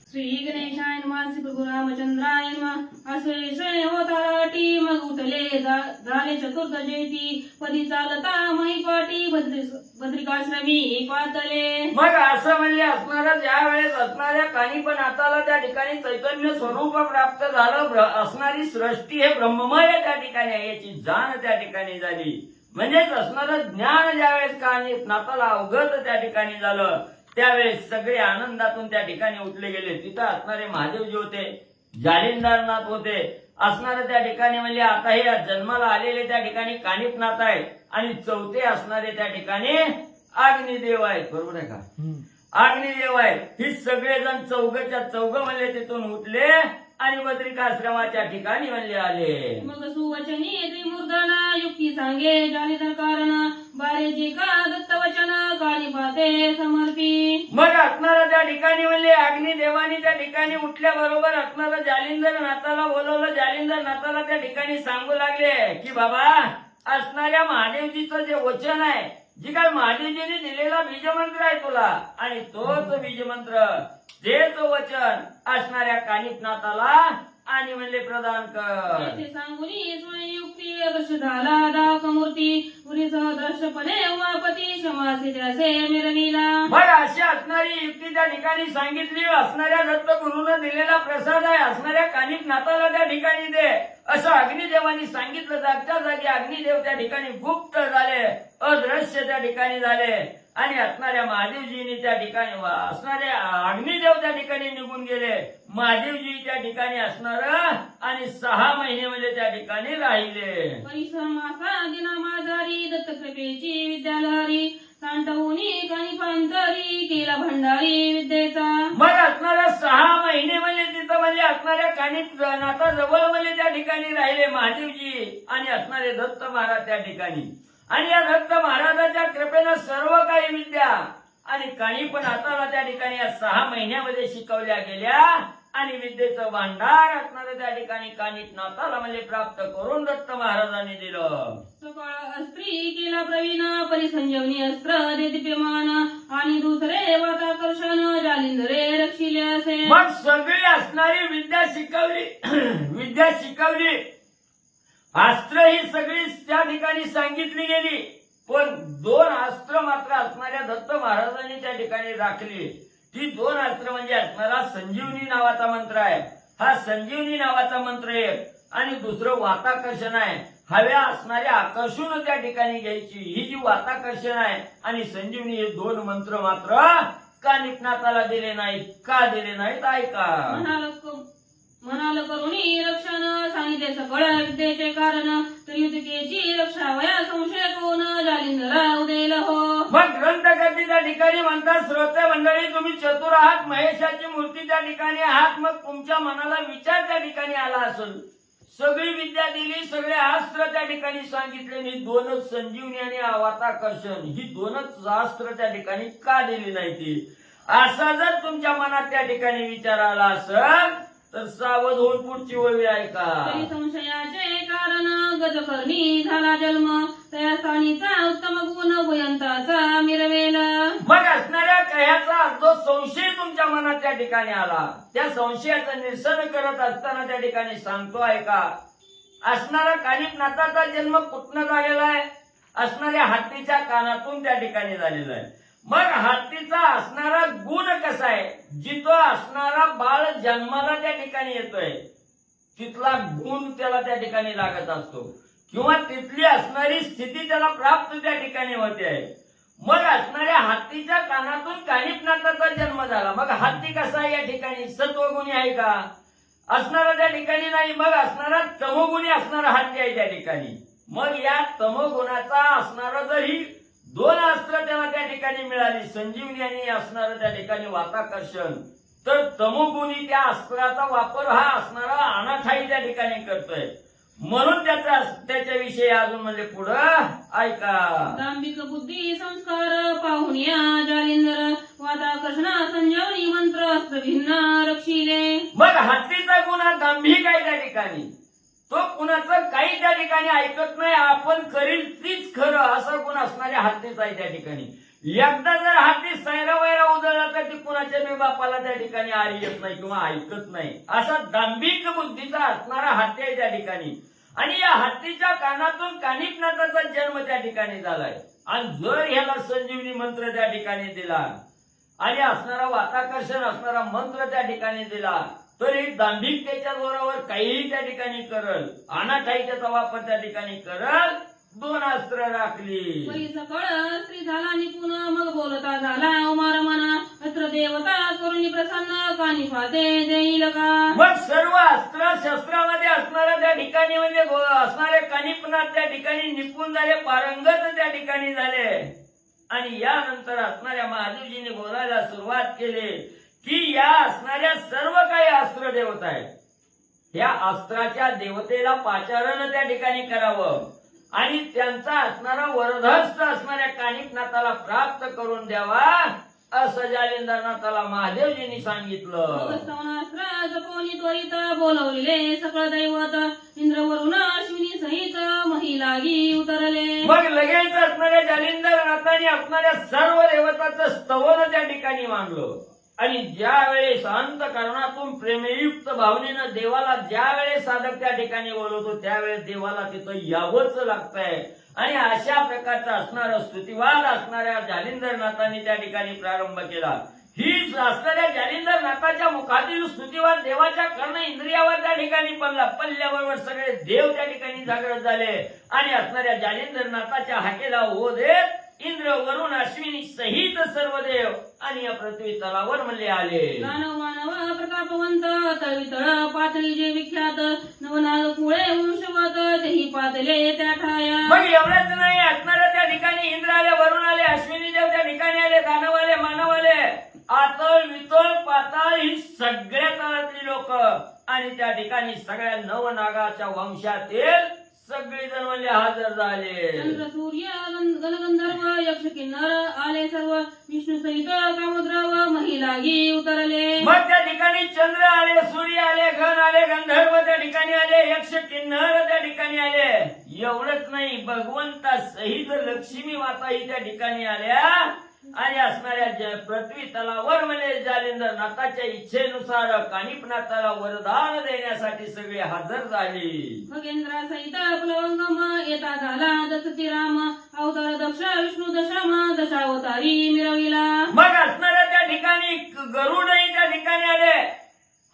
श्री गणेशाय नमः श्री प्रभू रामचंद्राय नमः. असे क्षय होताटी मग उठले झाले चतुर्थ जयती पदी चालता महिपाटी बद्रिकाश्रमी पातले. मग असं म्हणले असणारा ज्या वेळेस असणाऱ्या कानिपनाथाला त्या ठिकाणी चैतन्य स्वरूप प्राप्त झालं, असणारी सृष्टी हे ब्रह्ममय त्या ठिकाणी आहे याची जाण त्या ठिकाणी झाली. म्हणजेच असणारं ज्ञान ज्यावेळेस कानिपनाथाला अवगत त्या ठिकाणी झालं, त्यावेळेस सगळे आनंदातून त्या ठिकाणी उठले गेले. तिथं असणारे महादेवजी होते, जालिंदरनाथ होते. असणारे त्या ठिकाणी म्हणजे आता हे जन्माला आलेले त्या ठिकाणी कानिपनाथ आहेत आणि चौथे असणारे त्या ठिकाणी अग्निदेव आहेत. बरोबर आहे का? अग्निदेव आहेत. ही सगळेजण चौघच्या चौघ म्हणले तिथून उठले आणि बद्रिकाश्रमाच्या ठिकाणी म्हणले आले. मग सुवचनी त्रिमूर्धना युक्ती सांगे जालिंदर कारण बारेचे का दत्त वचन कानिपाते समर्पी. मग असणारा त्या ठिकाणी म्हणले अग्निदेवानी त्या ठिकाणी उठल्याबरोबर असणारा जालिंदर नाथाला बोलवलं. जालिंदर नाथाला त्या ठिकाणी सांगू लागले की बाबा असणाऱ्या महादेवजीचं जे वचन आहे, जी काय महादेवजींनी दिलेला बीजमंत्र आहे तुला, आणि तोच बीजमंत्र तेच वचन असणाऱ्या कानिपनाथाला आणि म्हणले प्रदान कर. येथे सांगुनी स्वयंयुक्ती दर्श झाला दाकमूर्ती पुरी सहदर्शपणे उमापती क्षमासे त्याचे मिरविला. मग अशी असणारी युक्ती त्या ठिकाणी सांगितली. असणाऱ्या दत्त गुरुनं दिलेला प्रसाद आहे, असणाऱ्या कानिपनाथाला त्या ठिकाणी दे असं अग्निदेवानी सांगितलं. जागच्या जागी अग्निदेव त्या ठिकाणी गुप्त झाले, अदृश्य त्या ठिकाणी झाले आणि असणाऱ्या महादेवजींनी त्या ठिकाणी असणाऱ्या अग्निदेव त्या ठिकाणी निघून गेले. महादेवजी त्या ठिकाणी असणार आणि 6 महिने म्हणजे त्या ठिकाणी राहिले. परिश्रमासा दिना माझारी दत्त कृपेची विद्यालहरी सांडवूनी कानिपांतरी केला भंडारी विद्येचा. मग असणाऱ्या 6 महिने म्हणजे तिथं म्हणजे असणाऱ्या कानिपनाथाजवळ म्हणजे त्या ठिकाणी राहिले महादेवजी आणि असणारे दत्त महाराज त्या ठिकाणी. आणि या दत्त महाराजाच्या कृपेनं सर्व काही विद्या आणि कानिपनाथाला त्या ठिकाणी या 6 महिन्यामध्ये शिकवल्या गेल्या आणि विद्येचं भांडार असणारं त्या ठिकाणी कानिपनाथाला म्हणजे प्राप्त करून दत्त महाराजांनी दिलं. सकाळ अस्त्री केला प्रवीण परिसंजीवनी अस्त्र दे दिप्यमान आणि दुसरे वाताकर्षण जालिंदरे रक्षिले असे. मग सगळी असणारी विद्या शिकवली. अस्त्र ही सगळी त्या ठिकाणी सांगितली गेली, पण 2 अस्त्र मात्र असणाऱ्या दत्त महाराजांनी त्या ठिकाणी राखली. ती 2 अस्त्र म्हणजे असणारा संजीवनी नावाचा मंत्र आहे. हा संजीवनी नावाचा मंत्र एक आणि दुसरं वाताकर्षण आहे. हव्या असणाऱ्या आकर्षून त्या ठिकाणी घ्यायची. ही जी वाताकर्षण आहे आणि संजीवनी हे 2 मंत्र मात्र कानिपनाथाला दिले नाहीत. का दिले नाहीत ऐका. म्हणाल करुणी रक्षण सांगितले सकळ विद्येचे कारण त्रियुतिकेची रक्षा वया संशय कोण जालिंदरा उदेल हो. मग ग्रंथकर्ते त्या ठिकाणी म्हणतात, श्रोते मंडळी तुम्ही चतुर आहात, महेशाची मूर्ती त्या ठिकाणी आहात. मग तुमच्या मनाला विचार त्या ठिकाणी आला असेल, सगळी विद्या दिली, सगळे अस्त्र त्या ठिकाणी सांगितले, 2च संजीवनी आणि वाताकर्षण ही 2च अस्त्र त्या ठिकाणी का दिली नाही ती. असा जर तुमच्या मनात त्या ठिकाणी विचार आला असेल तर सावध होऊन पुढची ओळी ऐका. तरी संशयाचे कारण गजकर्णी झाला जन्म त्या स्थानीचा उत्तम गुण भयंताचा मिरवेल. मग असणाऱ्या कह्याचा जो संशय तुमच्या मनात त्या ठिकाणी आला, त्या संशयाचं निरसन करत असताना त्या ठिकाणी सांगतो ऐका. असणारा कानिपनाथाचा जन्म कुठनं झालेला आहे? असणाऱ्या हत्तीच्या कानातून त्या ठिकाणी झालेला आहे. मग हत्तीचा असणारा गुण कसा आहे? जिथं असणारा बाळ जन्माला त्या ठिकाणी येतोय तिथला गुण त्याला त्या ठिकाणी लागत असतो, किंवा तिथली असणारी स्थिती त्याला प्राप्त त्या ठिकाणी होते आहे. मग असणाऱ्या हत्तीच्या कानातून कानिपनाथाचा जन्म झाला. मग हत्ती कसा आहे या ठिकाणी? सत्वगुणी आहे का? असणारा त्या ठिकाणी नाही. मग असणारा तमोगुणी असणारा हत्ती आहे त्या ठिकाणी. मग या तमोगुणाचा असणारा जरी दोन अस्त्र त्याला त्या ठिकाणी मिळाली, संजीवनी आणि असणारं त्या ठिकाणी वाताकर्षण, तर तमोगुणी त्या अस्त्राचा वापर हा असणारा अनाठाई त्या ठिकाणी करतोय. म्हणून त्याच्याविषयी अजून म्हणजे पुढं ऐका. दांभिक बुद्धी संस्कार पाहून या जालिंदर वाताकर्षण संजीवनी मंत्र अस्त्र भिन्न रक्षिले. मग हत्तीचा गुण हा दांभिक आहे त्या ठिकाणी. तो कुणाचं काही त्या ठिकाणी ऐकत नाही, आपण करील तीच खरं असा गुण असणाऱ्या हत्तीचा आहे त्या ठिकाणी. एकदा जर हत्ती सैरा वैरा उधळला तर ती कुणाच्या बी बापाला त्या ठिकाणी आरी येत नाही किंवा ऐकत नाही. असा दांभिक बुद्धीचा असणारा हत्ती आहे त्या ठिकाणी. आणि या हत्तीच्या कानातून कानिपनाथाचा जन्म त्या ठिकाणी झालाय. आणि जर ह्याला संजीवनी मंत्र त्या ठिकाणी दिला आणि असणारा वाताकर्षण असणारा मंत्र त्या ठिकाणी दिला तर एक दांभिकतेच्या जोरावर काहीही त्या ठिकाणी करल, अनाठाईचा वापर त्या ठिकाणी करल. दोन अस्त्र राखली. परी सकळ स्त्री झाला निपुण मग बोलता झाला उमार मना अस्त्र देवता करुणी प्रसन्न कानी फाते देईल का. मग सर्व अस्त्र शस्त्रामध्ये असणाऱ्या त्या ठिकाणी म्हणजे असणारे कानिपनाथ त्या ठिकाणी निपुण झाले, पारंगत त्या ठिकाणी झाले. आणि यानंतर असणाऱ्या महादेवजीने बोलायला सुरुवात केली की या असणाऱ्या सर्व काही अस्त्र देवता आहेत, या अस्त्राच्या देवतेला पाचारण त्या ठिकाणी करावं आणि त्यांचा असणारा वरदहस्त असणाऱ्या कानिपनाथाला प्राप्त करून द्यावा असं जालिंदरनाथाला महादेवजींनी सांगितलं. स्तवनास्त्र जपोनी त्वरित बोलवलेले सकळ दैवत इंद्रवरुण अश्विनी सहित महिलागी उतरले. मग लगेच असणाऱ्या जालिंदरनाथाने असणाऱ्या सर्व देवताचं स्तवन त्या ठिकाणी मांडलं. आणि ज्या वेळेस अंतःकरणातून प्रेमयुक्त भावनेनं देवाला ज्या वेळेस साधक त्या ठिकाणी बोलवतो त्यावेळेस देवाला तिथं यावंच लागतंय. आणि अशा प्रकारचा असणारा स्तुतिवाद असणाऱ्या जालिंदरनाथांनी त्या ठिकाणी प्रारंभ केला. ही असणाऱ्या जालिंदरनाथाच्या मुखातील स्तुतिवाद देवाच्या कर्ण इंद्रियावर त्या ठिकाणी पडला. पडल्याबरोबर सगळे देव त्या ठिकाणी जागृत झाले आणि असणाऱ्या जालिंदरनाथाच्या हाकेला हो देत इंद्र वरुण अश्विनी सहित सर्व देव आणि या पृथ्वी तलावर म्हणले आले. दानव मानव प्रतापवंत तळवितळ पातळी जे विख्यात नवनाग कुळे वंशवत तेही पातले त्या ठाया. मग एवढंच नाही, असणाऱ्या त्या ठिकाणी इंद्र आले, वरुण आले, अश्विनी देव त्या ठिकाणी आले, दानव आले, मानव आले, आतळ वितळ पाताळ ही सगळ्या तळातली लोक आणि त्या ठिकाणी सगळ्या नवनागाच्या वंशातील सगळे जण म्हणजे हजर झाले. चंद्र सूर्य गणगंधर्व यक्ष किन्नर आले सर्व विष्णू सहित कामद्रव महिलागी उतरले. मग त्या ठिकाणी चंद्र आले, सूर्य आले, गण आले, गंधर्व त्या ठिकाणी आले, यक्ष किन्नर त्या ठिकाणी आले. एवढंच नाही, भगवंता सहित लक्ष्मी माता ही त्या ठिकाणी आल्या आणि असणाऱ्या पृथ्वी तलावर म्हणजे जालिंदरनाथाच्या इच्छेनुसार कानिपनाथाला वरदान देण्यासाठी सगळे हजर झाले. खगेंद्रा सहित प्लवंगम येता झाला दसती राम अवतार दक्ष विष्णू दशाम दशावतारी मिरविला. मग असणाऱ्या त्या ठिकाणी गरुडही त्या ठिकाणी आले,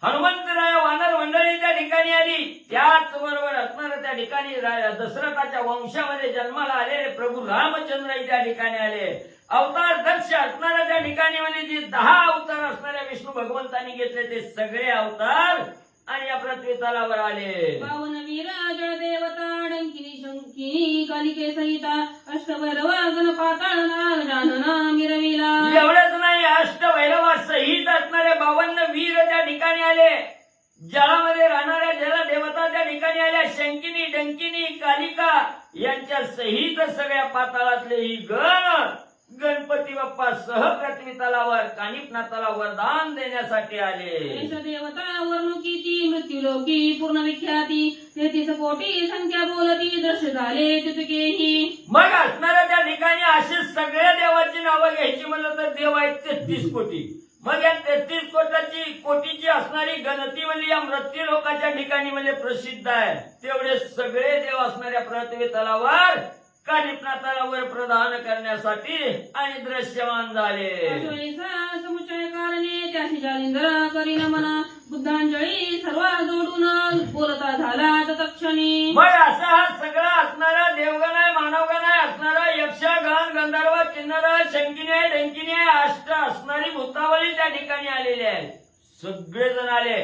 हनुमंतराय वानर मंडळी त्या ठिकाणी आली. त्याचबरोबर असणाऱ्या त्या ठिकाणी दशरथाच्या वंशामध्ये जन्माला आलेले प्रभू रामचंद्रही त्या ठिकाणी आले. अवतार दक्ष असणाऱ्या त्या ठिकाणी म्हणजे जे 10 अवतार असणाऱ्या विष्णू भगवंतांनी घेतले ते सगळे अवतार आणि या पृथ्वी तलावर आले. पावन वीर जळ देवता डंकिनी शंकिनी कालिके सहिता अष्टभैरव गणपाताळ नाग जानन मिरविला. एवढंच नाही, अष्टभैरवा सहित असणारे 52 वीर त्या ठिकाणी आले. जळामध्ये राहणाऱ्या जल देवता त्या ठिकाणी आल्या. शंकिनी डंकिनी कालिका यांच्या सहित सगळ्या पाताळातले ही गणपती बाप्पा सहप्रथमी तलावर कानिपनाथाला वरदान देण्यासाठी आले. एष देवता वर्णुकीती मृत्युलोकी पूर्ण विख्याती 33 कोटी संख्या बोलती दृश्य झाले तितकेही. मग असणाऱ्या त्या ठिकाणी अशी सगळ्या देवाची नावं घ्यायची म्हणलं तर देव आहेत 33 कोटी. मग या 33 कोटीची असणारी गणती म्हणजे या मृत्यू लोकांच्या ठिकाणी म्हणजे प्रसिद्ध आहे. तेवढे सगळे देव असणाऱ्या पृथ्वी तलावर कानिपनाथाला वर प्रदान करण्यासाठी आणि दृश्यमान झाले. अश्वैसा समुच्चय कारणे त्याशी जालिंदर करी नमन बुद्धांजळी सर्व जोडून बोलता झाला तत्क्षणी. मग असा हा सगळा असणारा देवगण आहे मानवगण आहे असणारा यक्ष गण गंधर्व किन्नर शंकिनी डंकिनी अष्ट असणारी भूतावली त्या ठिकाणी आलेली आहे. सगळेजण आले.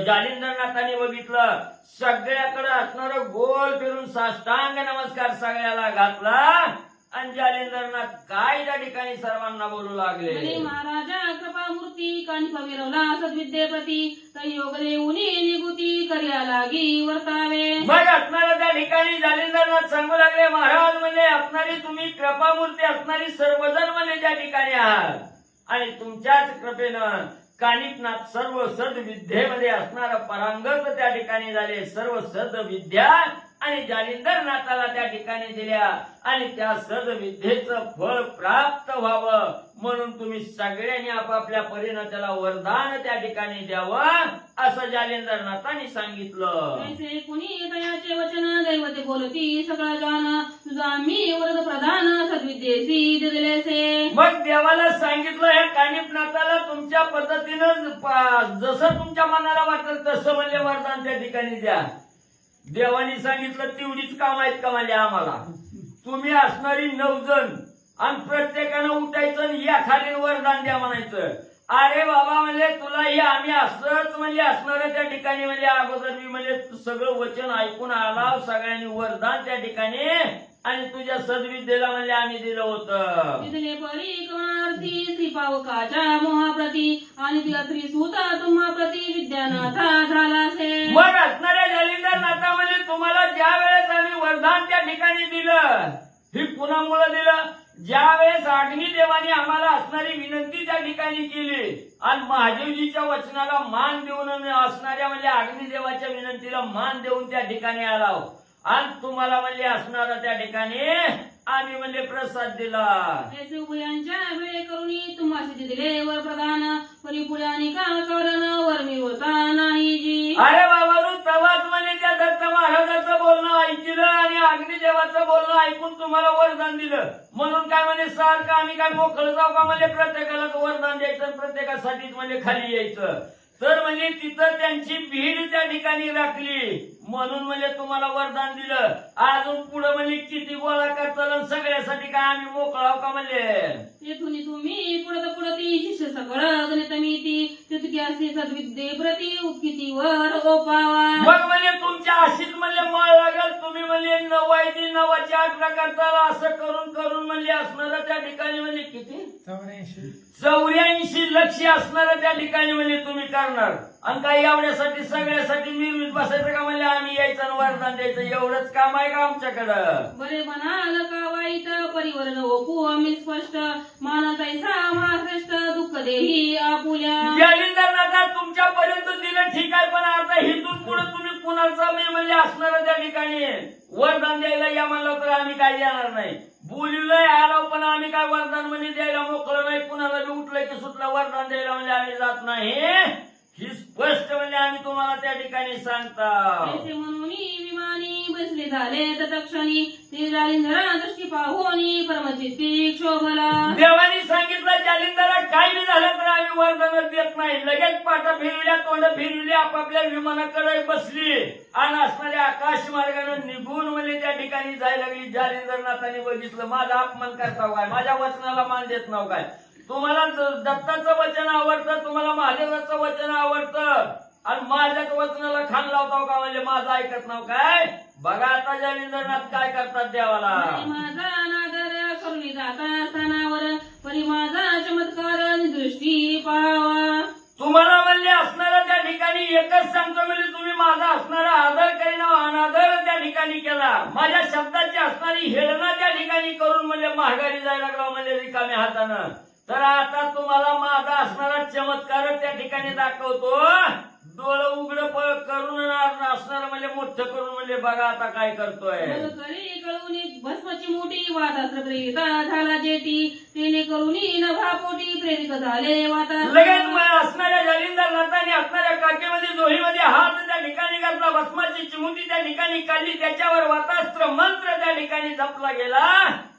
जालिंदरनाथांनी बघितलं सगळ्याकडे असणारं गोल फिरून साष्टांग नमस्कार सगळ्याला घातला आणि जालिंदरनाथ काय त्या ठिकाणी सर्वांना बोलू लागले. म्हणे महाराजा कृपा मूर्ती कानिप मिरवला सद्विद्येप्रती संयोगले उनी निगुती कर्या लागी वर्तावे. मग असणाऱ्या त्या ठिकाणी जालिंदरनाथ सांगू लागले महाराज म्हणजे असणारी तुम्ही कृपामूर्ती असणारी सर्वजण म्हणजे त्या ठिकाणी आहात आणि तुमच्याच कृपेनं कानिपनाथ सर्व सद्विद्येमध्ये असणारा परांगत त्या ठिकाणी झाले. सर्व सद्विद्या आणि जालिंदरनाथाला त्या ठिकाणी दिल्या आणि त्या सद्विद्येचं फळ प्राप्त व्हावं म्हणून तुम्ही सगळ्यांनी आपापल्या परीनं त्याला वरदान त्या ठिकाणी द्यावं असं जालिंदरनाथांनी सांगितलं. ऐसे कुणी तयाचे वचन दैवते बोलती सगळा जान तुझा मी वरद प्रधान सद्विद्येसी दिलेसे. मग देवाला सांगितलं हे कानिपनाथाला तुमच्या पद्धतीनं जसं तुमच्या मनाला वाटेल तसं म्हणजे वरदान त्या ठिकाणी द्या. देवानी सांगितलं तेवढीच काम आहेत का म्हणजे आम्हाला तुम्ही असणारी 9 जण आणि प्रत्येकानं उठायचं आणि या खाली वरदान द्या म्हणायचं. अरे बाबा म्हणजे तुला हे आम्ही असंच म्हणजे असणाऱ्या त्या ठिकाणी म्हणजे अगोदर मी म्हणजे सगळं वचन ऐकून आला सगळ्यांनी वरदान त्या ठिकाणी आणि तुझ्या सद्विद्येला म्हणजे आम्ही दिलं होतं. तिथले परी कोणार्थी श्रीपावकाच्या मोहाप्रती आणि तिला त्रिसूता तुम्हाप्रती विद्यानाथा झालासे. मग असणाऱ्या जालिंदरनाथामध्ये तुम्हाला ज्या वेळेस आम्ही वरदान त्या ठिकाणी दिलं हे कुणामुळे दिलं ज्या वेळेस अग्निदेवाने आम्हाला असणारी विनंती त्या ठिकाणी केली आणि महादेवजीच्या वचनाला मान देऊन असणाऱ्या म्हणजे अग्निदेवाच्या विनंतीला मान देऊन त्या ठिकाणी आला आणि तुम्हाला म्हणजे असणारा त्या ठिकाणी आम्ही म्हणजे प्रसाद दिला. ऐसे उभयांच्या वेळे करुणी तुम्हाशी दिले वर प्रधान परिपुढ्याने का कारण वर मी होता नाही जी. अरे बाबा तवाच म्हणजे त्या दत्त महाराजाचं बोलणं ऐकलं आणि अग्निदेवाचं बोलणं ऐकून तुम्हाला वरदान दिलं म्हणून काय म्हणजे सारखं आम्ही काय मोकळं जाऊ का म्हणजे प्रत्येकाला वरदान द्यायचं प्रत्येकासाठीच म्हणजे खाली यायचं. तर म्हणजे तिथं त्यांची भीड त्या ठिकाणी राखली म्हणून म्हणजे तुम्हाला वरदान दिलं. अजून पुढे म्हणजे किती गोळा करताल सगळ्यासाठी काय आम्ही मोकळाव का म्हणजे येथून तुम्ही पुढती शिष्य सगळं गणित मी तितकी असे सद्विद्ये प्रती उत्किती वर ओपावा. मग म्हणजे तुमच्या अशीच म्हणजे मळ लागल तुम्ही म्हणजे 9 9 8 करताल असं करून करून म्हणजे असणारा त्या ठिकाणी म्हणजे किती 84 लक्ष असणारं त्या ठिकाणी म्हणजे तुम्ही करणार आणि काही एवढ्यासाठी सगळ्यासाठी निर्मित बसायचं का म्हणजे आम्ही यायचं आणि वरदान द्यायचं एवढंच काम आहे का आमच्याकडं. बरे म्हणाल का वाईट परिवरण ओपू आम्ही स्पष्ट मानतायसा महाश्रेष्ठ दुःख देही आपुल्या. जालिंदरनाथा तुमच्यापर्यंत दिलं ठीक आहे पण आता इथून पुढे तुम्ही कुणाचा म्हणजे असणारं त्या ठिकाणी वरदान द्यायला या म्हणलं तर आम्ही काय येणार नाही. बोललोय आलो पण आम्ही काय वरदान म्हणजे द्यायला मोकळं नाही. कुणाला बी उठलं की सुटलं वरदान द्यायला म्हणजे आम्ही जात नाही ही स्पष्ट म्हणजे आम्ही तुम्हाला त्या ठिकाणी सांगता. ऐसे म्हणून विमानी बसले झाले तत्क्षणी ते जालिंधरा दृष्टी पाहोनी परमचित्ती क्षोभला. देवानी सांगितलं जालिंदरा काय बी झालं तर आम्ही वरदान देत नाही. लगेच पाठ फिरवल्या तोंड फिरवली आपापल्या विमानाकडे बसली आणि असणाऱ्या आकाश मार्गाने निघून म्हणजे त्या ठिकाणी जायला लागली. जालिंदरनाथांनी बघितलं माझा अपमान करताव काय माझ्या वचनाला मान देत नाव काय. तुम्हाला दत्ताचं वचन आवडतं तुम्हाला महादेवाचं वचन आवडतं आणि माझ्याच वचनाला खान लावताव का म्हणजे माझं ऐकत नाव काय. बघा आता जालिंदरनाथ काय करतात देवाला. माझा अनादर करुणी जाता स्थानावर परी माझा चमत्कार दृष्टी पाहावा. तुम्हाला म्हणजे असणारा त्या ठिकाणी एकच सांगतो म्हणजे तुम्ही माझा असणारा आदर करीना अनादर त्या ठिकाणी केला माझ्या शब्दाची असणारी हेळना त्या ठिकाणी करून म्हणजे माघारी जायला लागला म्हणजे रिकाम्या हातानं. तर आता तुम्हाला माझा असणारा चमत्कार त्या ठिकाणी दाखवतो. डोळं उघड करून असणार म्हणजे मोठं करून म्हणजे बघा आता काय करतोय. करी कळून भस्माची मोठी वातास्त्र प्रेरित झाला जेटी तेने करून नभापोटी प्रेरित झाले वाता. लगेच असणाऱ्या जालिंदर नाथाने असणाऱ्या काकेमध्ये जोळीमध्ये हात त्या ठिकाणी घातला. भस्माची चिमुटी त्या ठिकाणी काढली. त्याच्यावर वातास्त्र मंत्र त्या ठिकाणी जपला गेला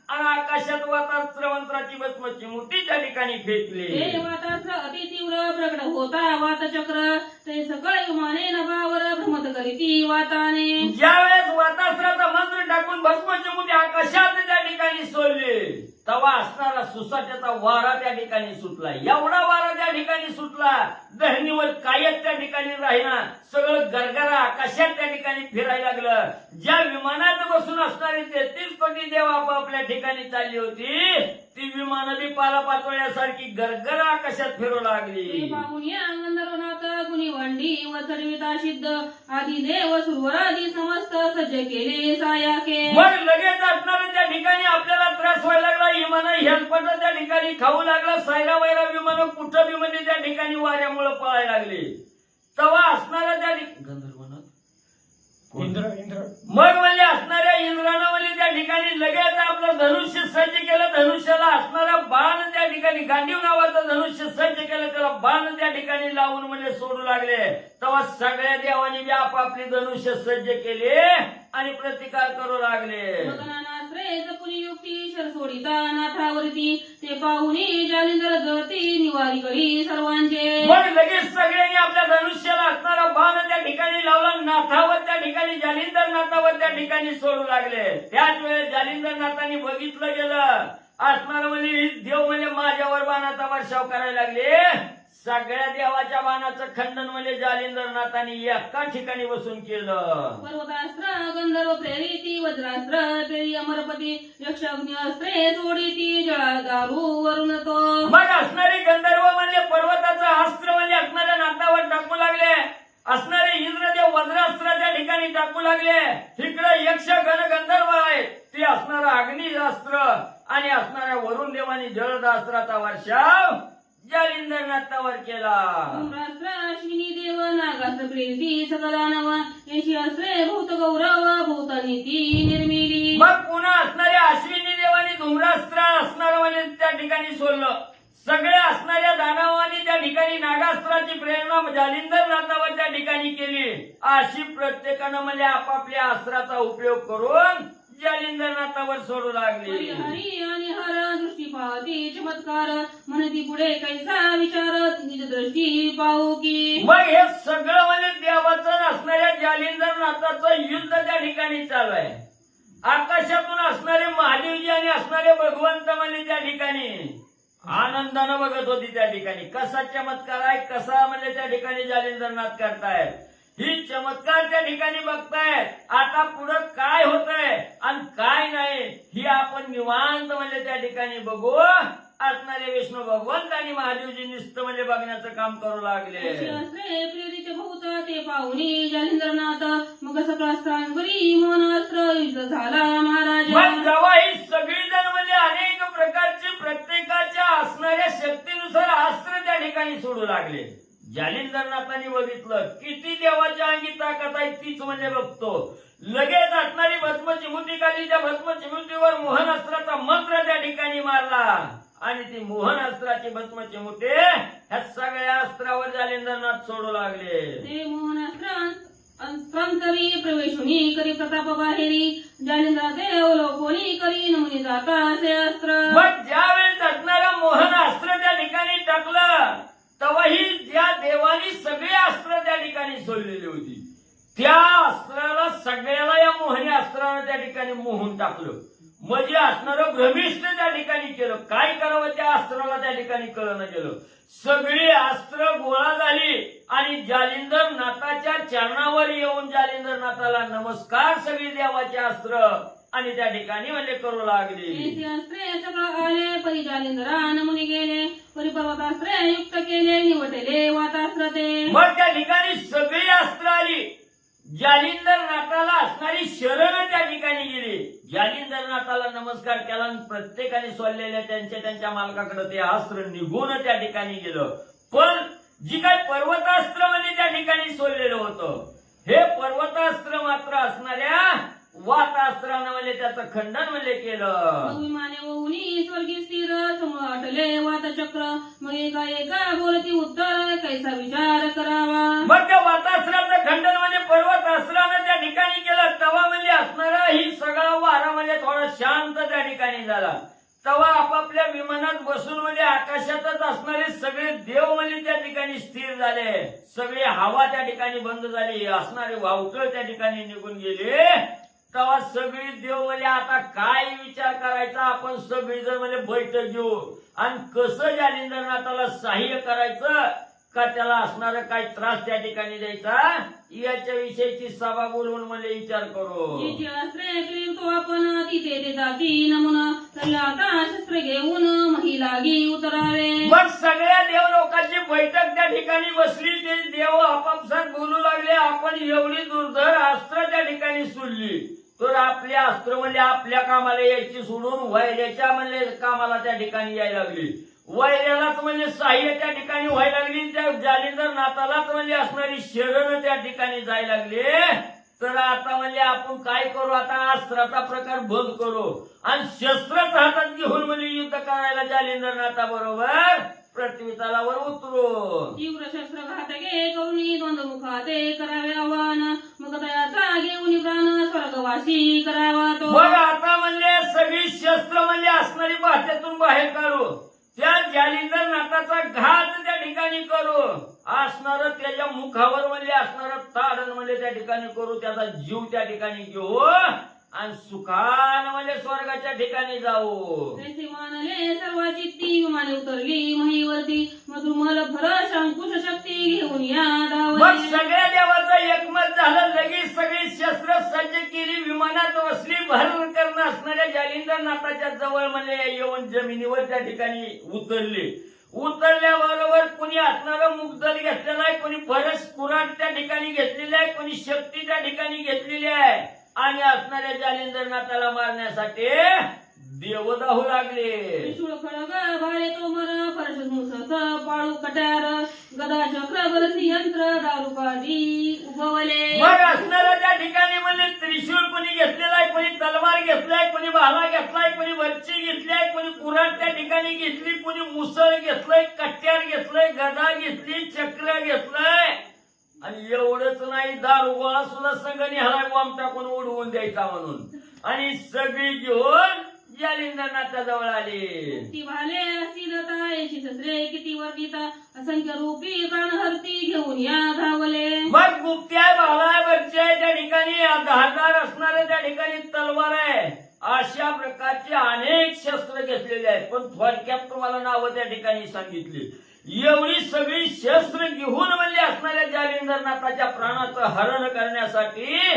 आणि आकाशात वातास्त्र मंत्राची भस्माची चिमुटी त्या ठिकाणी फेकली. ते वातास्त्र अति तीव्र प्रकट होता वातचक्र ते सकळ विमाने नभावर भ्रमत करीती वाताने. ज्यावेळेस वातास्त्राचा मंत्र टाकून भस्माची चिमुटी आकाशात त्या ठिकाणी सोडली तेव्हा असणारा सुसाट्याचा वारा त्या ठिकाणी सुटला. एवढा वारा त्या ठिकाणी सुटला धरणीवर कायच त्या ठिकाणी राहिना. सगळं गरगरा आकाशात त्या ठिकाणी फिरायला लागलं. ज्या विमानात बसून असणारी 33 कोटी देव आपापल्या ठिकाणी चालली होती ती विमानं बी पालापाचोळ्यासारखी गरगरा आकाशात फिरू लागली. पाहून या गंधर्वनाथ कुणी वंडी व चढविता सिद्ध आदी देव सुरवरादी समस्त सज्ज केले सायाके. मग लगेच असणाऱ्या त्या ठिकाणी आपल्याला त्रास व्हायला लागला. विमानं हेलपट त्या ठिकाणी खाऊ लागला. सायरा वैरा विमानं कुठं बी म्हणजे त्या ठिकाणी वाऱ्यामुळे पळायला लागली. तेव्हा असणाऱ्या त्या गंधर्वनाथ मग म्हणजे असणाऱ्या इंद्रानं म्हणजे त्या ठिकाणी लगेच आपलं धनुष्य सज्ज केलं. धनुष्याला असणारा बाण त्या ठिकाणी गांडीव नावाचं धनुष्य सज्ज केलं. त्याला बाण त्या ठिकाणी लावून म्हणजे सोडू लागले. तेव्हा सगळ्या देवांनी बी आपापली धनुष्य सज्ज केले आणि प्रतिकार करू लागले. कुणी युक्ती शर सोडिता नाथावरती ते पाहुणी जालिंदर जळती निवारी करी सर्वांचे. मग लगेच सगळ्यांनी आपल्या धनुष्याला असणारा बाण त्या ठिकाणी लावला. नाथावर त्या ठिकाणी जालिंदर नाथावर त्या ठिकाणी सोडू लागले. त्याच वेळेस जालिंदर नाथांनी बघितलं गेलं असणार म्हणजे देव म्हणजे माझ्यावर बाणाचा वर्षाव करायला लागले. सगळ्या देवाच्या बाणाचं खंडन म्हणजे जालिंदर नाथांनी एका ठिकाणी बसून केलं. पर्वतास्त्र गंधर्व प्रेरिती वज्रास्त्र प्रेरी अमरपती यक्ष अग्निअस्त्रे सोडिती जळा दारू वरून तो. मग असणारे गंधर्व म्हणजे पर्वताचं अस्त्र म्हणजे असणाऱ्या नाथावर टाकू लागले. असणारे इंद्रदेव वज्रास्त्र त्या ठिकाणी टाकू लागले. इकडे यक्ष गण गंधर्व आहे ते असणारं अग्निशास्त्र आणि असणाऱ्या वरुण देवानी जळदास्त्राचा वर्षाव जालिंदर नाथावर केला. धूम्रास्त्र अश्विनी देव नागास्त्र प्रेरिती सकदानव यशी अस्त्रे भूत गौरव भूत नीती निर्मिली. मग पुन्हा असणाऱ्या अश्विनी देवानी धूम्रास्त्र असणारं म्हणजे त्या ठिकाणी सोडलं. सगळ्या असणाऱ्या दानवांनी त्या ठिकाणी नागास्त्राची प्रेरणा जालिंदर नाथावर त्या ठिकाणी केली. अशी प्रत्येकानं म्हणजे आपापल्या अस्त्राचा उपयोग करून जालिंदर नाथावर सोडू लागले. हरी आणि हर दृष्टी पाहती चमत्कार म्हणती पुढे कैसा विचार निज दृष्टी पाहू की. मग हे सगळं म्हणजे देवाचं असणाऱ्या जालिंदर नाथाचं युद्ध त्या ठिकाणी चालू आहे. आकाशातून असणारे महादेवजी आणि असणारे भगवंत म्हणजे त्या ठिकाणी आनंदानं बघत होती. त्या ठिकाणी कसा चमत्कार आहे कसा म्हणजे त्या ठिकाणी जालिंदर नाथ करतायत. ही चमत्कार त्या ठिकाणी बघतायत. आता पुढं काय होतंय आणि काय नाही ही आपण निवांत म्हणजे त्या ठिकाणी बघू. असणारे विष्णू भगवंत आणि महादेवजी निस्त म्हणजे बघण्याचं काम करू लागले. प्रेरित भूत ते पाहुणी जालिंद्रनाथ मग सकाळी मोहनास्त्र युद्ध झाला महाराज. मग जेव्हा ही सगळी जण म्हणजे अनेक प्रकारची प्रत्येकाच्या असणाऱ्या शक्तीनुसार अस्त्र त्या ठिकाणी सोडू लागले. जालिंदरनाथांनी बघितलं किती देवाच्या अंगी ताकद आहे तीच म्हणजे बघतो. लगेच असणारी भस्माची मुठी काढली. त्या भस्माची मुठीवर मोहन अस्त्राचा मंत्र त्या ठिकाणी मारला आणि ती मोहन अस्त्राची भस्माची मुठी ह्या सगळ्या अस्त्रावर जालिंदरनाथ सोडू लागले. ते मोहन अस्त्रांतरी प्रवेशुनी करी प्रताप बाहेरी जालिंद्र देव लोकोनी करी नमुनी जाता असे अस्त्र. मग ज्यावेळेस असणारा मोहन अस्त्र त्या ठिकाणी टाकलं तेव्हाही ज्या देवानी सगळे अस्त्र त्या ठिकाणी सोडलेली होती त्या अस्त्राला सगळ्याला या मोहनी अस्त्रानं त्या ठिकाणी मोहून टाकलं. म्हणजे असणारं भ्रमिष्ट त्या ठिकाणी केलं. काय करावं त्या अस्त्राला त्या ठिकाणी कळलं गेलं. सगळी अस्त्र गोळा झाली आणि जालिंदर नाथाच्या चरणावर येऊन जालिंदर नाथाला नमस्कार सगळी देवाचे अस्त्र आणि त्या ठिकाणी म्हणजे करू लागली. अस्त्रे सगळं आले परी जालिंदरा नमुनी गेले परी पर्वतास्त्रे युक्त केले निवटले वातास्त्र ते. मग त्या ठिकाणी सगळी अस्त्र आली. जालिंदरनाथाला असणारी शरण त्या ठिकाणी गेली. जालिंदरनाथाला नमस्कार केला आणि प्रत्येकाने सोडलेल्या त्यांच्या मालकाकडे ते अस्त्र निघून त्या ठिकाणी गेलं. पण जी काय पर्वतास्त्र म्हणजे त्या ठिकाणी सोडलेलं होतं, हे पर्वतास्त्र मात्र असणाऱ्या वातास्त्रानं म्हणजे त्याचं खंडन म्हणजे केलं. विमाने वहुनी स्वर्गी स्थिर समूळ आटले वातचक्र मग एका बोलती उत्तर कैसा विचार करावा. मग त्या वातास्त्राचं खंडन म्हणजे पर्वतास्त्रानं त्या ठिकाणी केलं. तवा म्हणजे असणारा ही सगळा वारा म्हणजे थोडा शांत त्या ठिकाणी झाला. तवा आपापल्या विमानात बसून म्हणजे आकाशातच असणारे सगळे देव म्हणजे त्या ठिकाणी स्थिर झाले. सगळी हवा त्या ठिकाणी बंद झाली, असणारे वावटळ त्या ठिकाणी निघून गेले. तेव्हा सगळी देव म्हणजे आता काय विचार करायचा, आपण सगळीजण म्हणजे बैठक घेऊ आणि कसं जालिंदरनाथाला सहाय्य करायचं का त्याला असणारा काय त्रास त्या ठिकाणी द्यायचा याच्या विषयीची सभा बोलवून म्हणजे विचार करू. जी अस्त्रे फिरतो आपण तिथे ते जाती नमुना त्याला आता शस्त्र घेऊन महिलागी उतरावे. मग सगळ्या देव लोकांची बैठक त्या ठिकाणी बसली. ते देव आपापसात बोलू लागले, आपण एवढी दुर्धर अस्त्र त्या ठिकाणी सोडली तर आपली अस्त्र म्हणजे आपल्या कामाला यायची सोडून वैऱ्याच्या म्हणजे कामाला त्या ठिकाणी यायला लागली. वैऱ्यालाच म्हणजे सहाय्य त्या ठिकाणी व्हायला लागली. त्या जालिंदरनाथालाच म्हणजे असणारी शरण त्या ठिकाणी जायला लागली. तर आता म्हणजे आपण काय करू, आता अस्त्राचा प्रकार बंद करू आणि शस्त्रच हातात घेऊन म्हणजे युद्ध करायला जालिंदरनाथा बरोबर पृथ्वी तलावर उतरू. तीव्र शस्त्र घातके करुणी द्वंद्वमुखाते करावे आव्हान मग तयाचा घेऊन प्राण स्वर्गवासी करावा तो. मग आता म्हणजे सगळी शस्त्र म्हणजे असणारी भात्यातून बाहेर काढू, त्या जालिंदरनाथाचा घात त्या ठिकाणी करू, असणार त्याच्या मुखावर म्हणजे असणार ताडण म्हणजे त्या ठिकाणी करू, त्याचा जीव त्या ठिकाणी घेऊ आणि सुखान म्हणजे स्वर्गाच्या ठिकाणी जाऊ. तैसे मानले सर्वाची ती विमाने उतरली महीवरती मधुमल भर शंकुश शक्ती घेऊन या मग धावली. सगळ्या देवाचं एकमत झालं. लगेच सगळी शस्त्र सज्ज केली, विमानात बसली. भर करणं असणाऱ्या जालिंदरनाथाच्या जवळ म्हणजे येऊन जमिनीवर त्या ठिकाणी उतरली. उतरल्याबरोबर कोणी असणारं मुगदल घेतलेलं आहे, कोणी फरस कुराट त्या ठिकाणी घेतलेली आहे, कोणी शक्ती त्या ठिकाणी घेतलेली आहे आणि असणाऱ्या जालिंदरनाथाला मारण्यासाठी देव धावू लागले. त्रिशूळ खडग भाले तोमर परश मुसस पाळू कट्यार गदा चक्र बरसी यंत्र दारुकादी उभवले. मग असणारा त्या ठिकाणी म्हणजे त्रिशूळ कोणी घेतलेला आहे, कोणी तलवार घेतलाय, कोणी भाला घेतलाय, कोणी वरची घेतली आहे, कोणी कुऱ्हाड त्या ठिकाणी घेतली, कोणी मुसळ घेतलंय, कट्यार घेतलंय, गदा घेतली, चक्र घेतलंय आणि एवढंच नाही दारू गोळा सुद्धा संघ निघालाय बॉम्ब टाकून उडवून द्यायचा म्हणून. आणि सगळी घेऊन जालिंदरनाथा जवळ आली. ती भाले असिलता येशी शस्त्रे किती वर्णिता असंख्य रूपी प्राणहरती घेऊन या धावले. मग गुप्त्या भाला वरची आहे त्या ठिकाणी, धारदार असणारे त्या ठिकाणी तलवार आहे, अशा प्रकारचे अनेक शस्त्र घेतलेले आहेत. पण थोडक्यात तुम्हाला नावं त्या ठिकाणी सांगितली. एवढी सगळी शस्त्र घेऊन म्हणजे असणाऱ्या जालिंदरनाथाच्या प्राणाचं हरण करण्यासाठी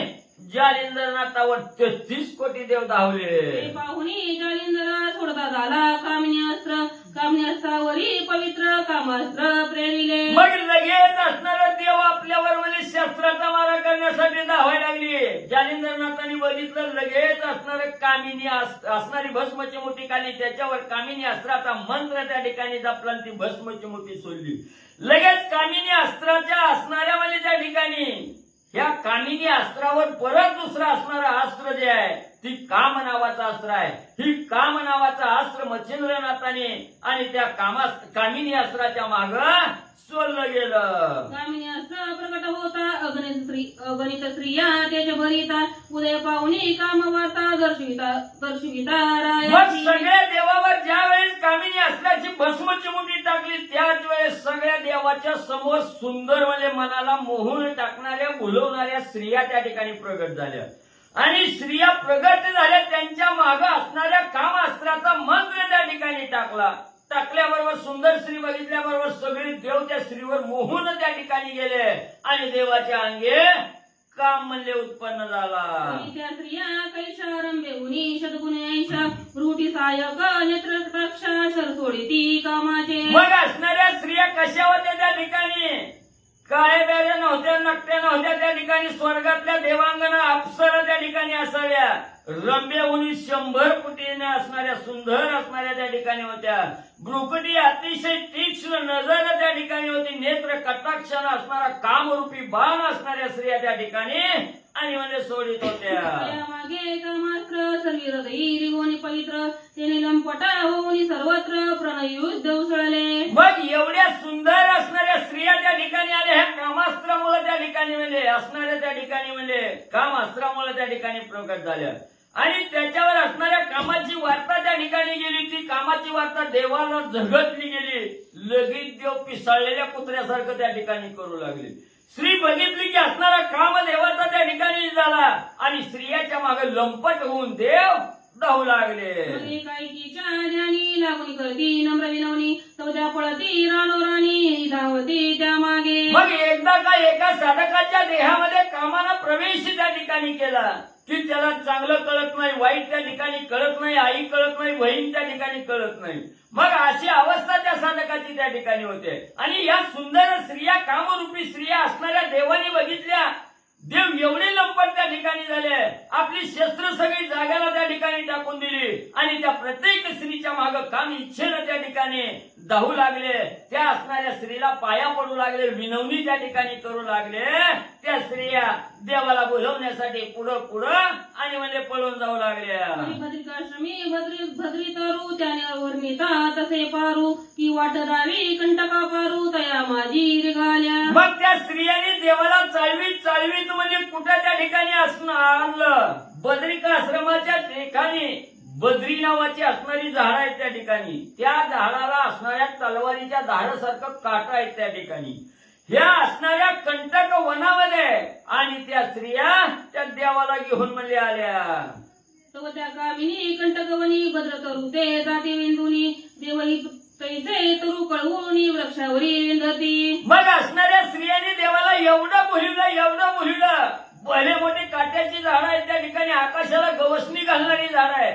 जालिंदरनाथावर 33 कोटी देव धावले. पाहुणी जालिंदरा सोडता झाला कामिनी अस्त्रावरी पवित्र कामास्त्र प्रेरिले. मग लगेच असणारा देव आपल्यावर म्हणजे शस्त्राचा मारा करण्यासाठी धावायला लागली. जालिंदरनाथाने बघितलं, लगेच असणारं कामिनी असणारी भस्मची मुठी खाली, त्याच्यावर कामिनी अस्त्राचा मंत्र त्या ठिकाणी जपला आणि ती भस्मची मुठी सोडली. लगेच कामिनी अस्त्राच्या असणाऱ्या म्हणजे त्या ठिकाणी या कामिनी अस्त्रावर परत दुसरं असणारं अस्त्र जे आहे ती काम नावाचं अस्त्र आहे. ही काम नावाचं अस्त्र मच्छिंद्रनाथाने आणि त्या कामिनी अस्त्राच्या माग सोडलं गेलं. कामिनी अस्त्र प्रकट होता अगणित स्त्रिया त्याच्या भरिता उदय पाहुणी काम वार्ता दर्शविता मग सगळ्या देवावर ज्या वेळेस कामिनी अस्त्राची भस्मची मुठी टाकली त्याच वेळेस सगळ्या देवाच्या समोर सुंदर म्हणजे मनाला मोहून टाकणाऱ्या बोलवणाऱ्या स्त्रिया त्या ठिकाणी प्रगट झाल्या. आणि स्त्रिया प्रगट झाल्या, त्यांच्या मागे असणाऱ्या कामास्त्राचा मंत्र त्या ठिकाणी टाकल्याबरोबर सुंदर स्त्री बघितल्याबरोबर सगळे देव त्या स्त्रीवर मोहून त्या ठिकाणी गेले आणि देवाच्या अंगे काम म्हणजे उत्पन्न झाला. त्या स्त्रिया कैशारंभे उनी शतगुणेशा रूढी सायक नेत्रक्षा शर सोडिती कामाचे. मग असणाऱ्या स्त्रिया कशा होत्या त्या ठिकाणी? काळे बेऱ्या नव्हत्या, नकट्या नव्हत्या त्या ठिकाणी. ठिकाणी स्वर्गातल्या देवांगना अप्सरा त्या ठिकाणी असाव्या, रम्यहुनी 100 पटीने असणाऱ्या सुंदर असणाऱ्या त्या ठिकाणी होत्या, भ्रुकुटी अतिशय तीक्ष्ण नजर त्या ठिकाणी होती, नेत्र कटाक्षाने असणारा कामरूपी बाण असणाऱ्या स्त्रिया त्या ठिकाणी आणि म्हणजे सोडित होत्या. मागे कामास्त्र सर्वी हृदयी रिगोनी पवित्र तेने लंपटा होऊनी सर्वत्र प्रणय युद्ध उसळले. मग एवढ्या सुंदर असणाऱ्या स्त्रिया त्या ठिकाणी आल्या, ह्या कामास्त्रामुळे त्या ठिकाणी म्हणजे असणाऱ्या त्या ठिकाणी म्हणजे कामास्त्रामुळे त्या ठिकाणी प्रकट झाल्या आणि त्याच्यावर असणाऱ्या कामाची वार्ता त्या ठिकाणी गेली. ती कामाची वार्ता देवाला झगटली गेली. लगेच देव पिसाळलेल्या कुत्र्यासारखं त्या ठिकाणी करू लागले. स्त्री बघितली की असणारा काम देवाचा त्या ठिकाणी झाला आणि स्त्रियाच्या मागे लंपट होऊन देव धावू लागले. एकाएकीच्या ध्यानी लागून करती नम्र विनवणी तवद्या पळती राणोराणी धावती त्या मागे. मग एकदा का एका साधकाच्या देहामध्ये कामाला प्रवेश त्या ठिकाणी केला की त्याला चांगलं कळत नाही, वाईट त्या ठिकाणी कळत नाही, आई कळत नाही, बहीण त्या ठिकाणी कळत नाही. मग अशी अवस्था त्या साधकाची त्या ठिकाणी होते आणि या सुंदर स्त्रिया कामरूपी स्त्रिया असणाऱ्या देवानी बघितल्या. देव एवढे लंपट त्या ठिकाणी झाले, आपली शस्त्र सगळी जाग्याला त्या ठिकाणी टाकून दिली आणि त्या प्रत्येक स्त्रीच्या मागे काम इच्छेनं त्या ठिकाणी धावू लागले. त्या असणाऱ्या स्त्रीला पाया पडू लागले, विनवणी त्या ठिकाणी करू लागले. त्या स्त्रिया देवाला बोलवण्यासाठी पुढं पुढं आणि म्हणजे पळून जाऊ लागल्या. भद्रिकाश्रमी भद्री तरू त्याने वर्णिता तसे पारू की वाट दावी कंटका पारू तया माझी रिगाल्या. मग त्या स्त्रियांनी देवाला चालवीत चालवीत म्हणजे कुठं त्या ठिकाणी आणलं. बद्रिका आश्रमाच्या ठिकाणी बद्री नावाची असणारी झाड आहेत त्या ठिकाणी. त्या झाडाला असणाऱ्या तलवारीच्या धारासारखं काटा आहेत त्या ठिकाणी. ह्या असणाऱ्या कंटक वनामध्ये आणि त्या स्त्रिया त्या देवाला घेऊन म्हणजे आल्या. तव त्या कामिनी कंटकवनी भद्र तरू ते जाती विंदुनी देवही तैसे तरू कळवूनी वृक्षावरी विंदती. मग असणाऱ्या स्त्रियांनी देवाला एवढं बोलिवलं. भले मोठी काट्याची झाडं आहेत त्या ठिकाणी, आकाशाला गवसणी घालणारी झाडं आहे.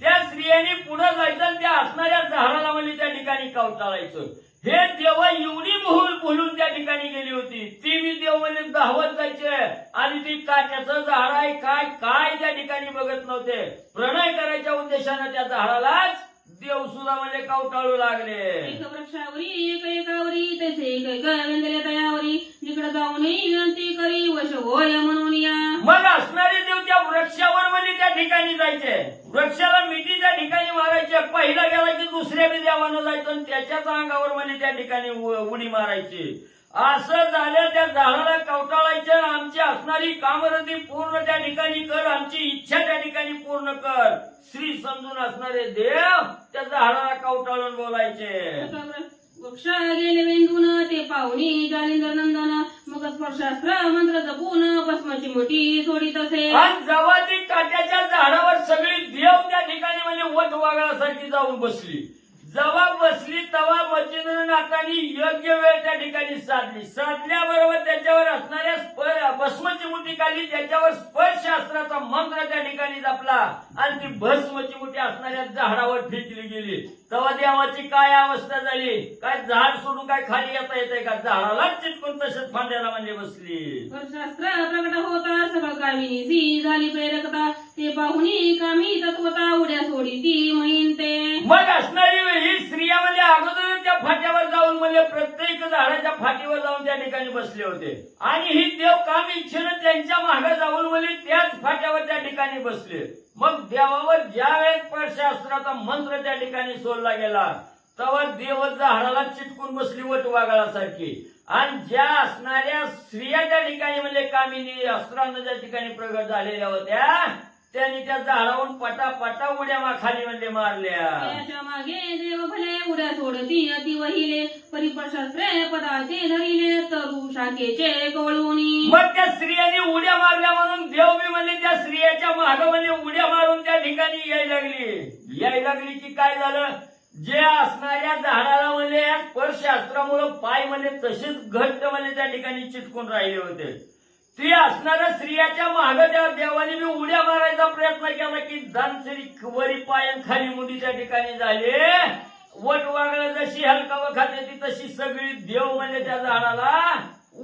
त्या स्त्रियांनी पुढे जायचं आणि त्या असणाऱ्या झाडाला म्हणजे त्या ठिकाणी कावटाळायचं. हे देव एवढी बोलून त्या ठिकाणी गेली होती. ती मी देव म्हणजे धावत जायचे आणि ती काट्याचं झाड आहे काय काय त्या ठिकाणी बघत नव्हते. प्रणय करायच्या उद्देशानं त्या झाडालाच देव सुद्धा म्हणजे कावटाळू लागले. एक वृक्षावरी एक एकावरी तैसे एक विंदले तयावरी जिकडे जाऊनही विनंती करी वश होय म्हणून या. मग असणारे देव त्या वृक्षावर म्हणजे त्या ठिकाणी जायचे. वृक्षाला मिठी त्या ठिकाणी मारायचे. पहिला गेला की दुसऱ्या बी देवानं जायचं आणि त्याच्याच अंगावर म्हणजे त्या ठिकाणी उडी मारायची. असं झालं त्या झाडाला कवटाळायचं. आमची असणारी कामरती पूर्ण त्या ठिकाणी कर, आमची इच्छा त्या ठिकाणी पूर्ण कर. श्री समजून असणारे देव त्या झाडाला कवटाळून बोलायचे. वृक्ष गेले वेंदून ते पाहुणी जालिंदर नंदन मग स्पर्शास्त्र मंत्र जपून भस्माची मोठी सोडी तसे. आणि जेव्हा ती काट्याच्या झाडावर सगळी देव त्या ठिकाणी म्हणजे वट वागळासारखी जाऊन बसली. जेव्हा बसली तेव्हा मच्छिंद्रनाथांनी योग्य वेळ त्या ठिकाणी साधल्याबरोबर त्याच्यावर असणाऱ्या भस्मची मुठी काढली. त्याच्यावर स्पर्शशास्त्राचा मंत्र त्या ठिकाणी जपला आणि ती भस्मची मुठी असणाऱ्या झाडावर फेकली गेली. तेव्हा देवाची काय अवस्था झाली. काय झाड सोडून काय खाली येता येते का, झाडालाच चिटकून तसंच फांद्याला म्हणजे बसली. स्पर्शास्त्र प्रकट होता सगळं कामिनी सी झाली प्रेरकता ते पाहुणी कामी तत्वता उड्या सोडी ती महिनते. मग असणारी ही स्त्रिया म्हणजे अगोदर त्या फाट्यावर जाऊन म्हणजे प्रत्येक झाडाच्या फाटीवर जाऊन त्या ठिकाणी बसले होते आणि ही देव काम इच्छेनं त्यांच्या मागे जाऊन म्हणजे त्याच फाट्यावर त्या ठिकाणी बसले. मग देवावर ज्या वेळेस स्पर्शशास्त्राचा मंत्र त्या ठिकाणी सोडला गेला तेव्हा देव झाडाला चिटकून बसली वट वाघाळासारखी. आणि ज्या असणाऱ्या स्त्रिया त्या ठिकाणी म्हणजे कामिनी अस्त्रांना ज्या ठिकाणी प्रगट झालेल्या होत्या त्यांनी त्या झाडावरून पटापटा उड्या खाली म्हणजे मारल्या. त्याच्या मागे देव भले उड्या सोडती अति वहिले परिपर्शास्त्रे पदार्थे धरिले तरू शाखेचे कवळूनी. मग त्या स्त्रियांनी उड्या मारल्या म्हणून देव बी म्हणजे त्या स्त्रियाच्या माग म्हणजे उड्या मारून त्या ठिकाणी यायला लागली की काय झालं. जे असणाऱ्या झाडाला म्हणजे या स्पर्शशास्त्रामुळे पाय म्हणजे तसेच घट्ट म्हणजे त्या ठिकाणी चिटकून राहिले होते. ती असणाऱ्या स्त्रियाच्या माग त्या देवाने मी उड्या मारायचा प्रयत्न केला की दानसरी वरी पायन खाली मुडी त्या ठिकाणी झाले. वट वागळा जशी हलका खाते ती तशी सगळी देव म्हणजे त्या झाडाला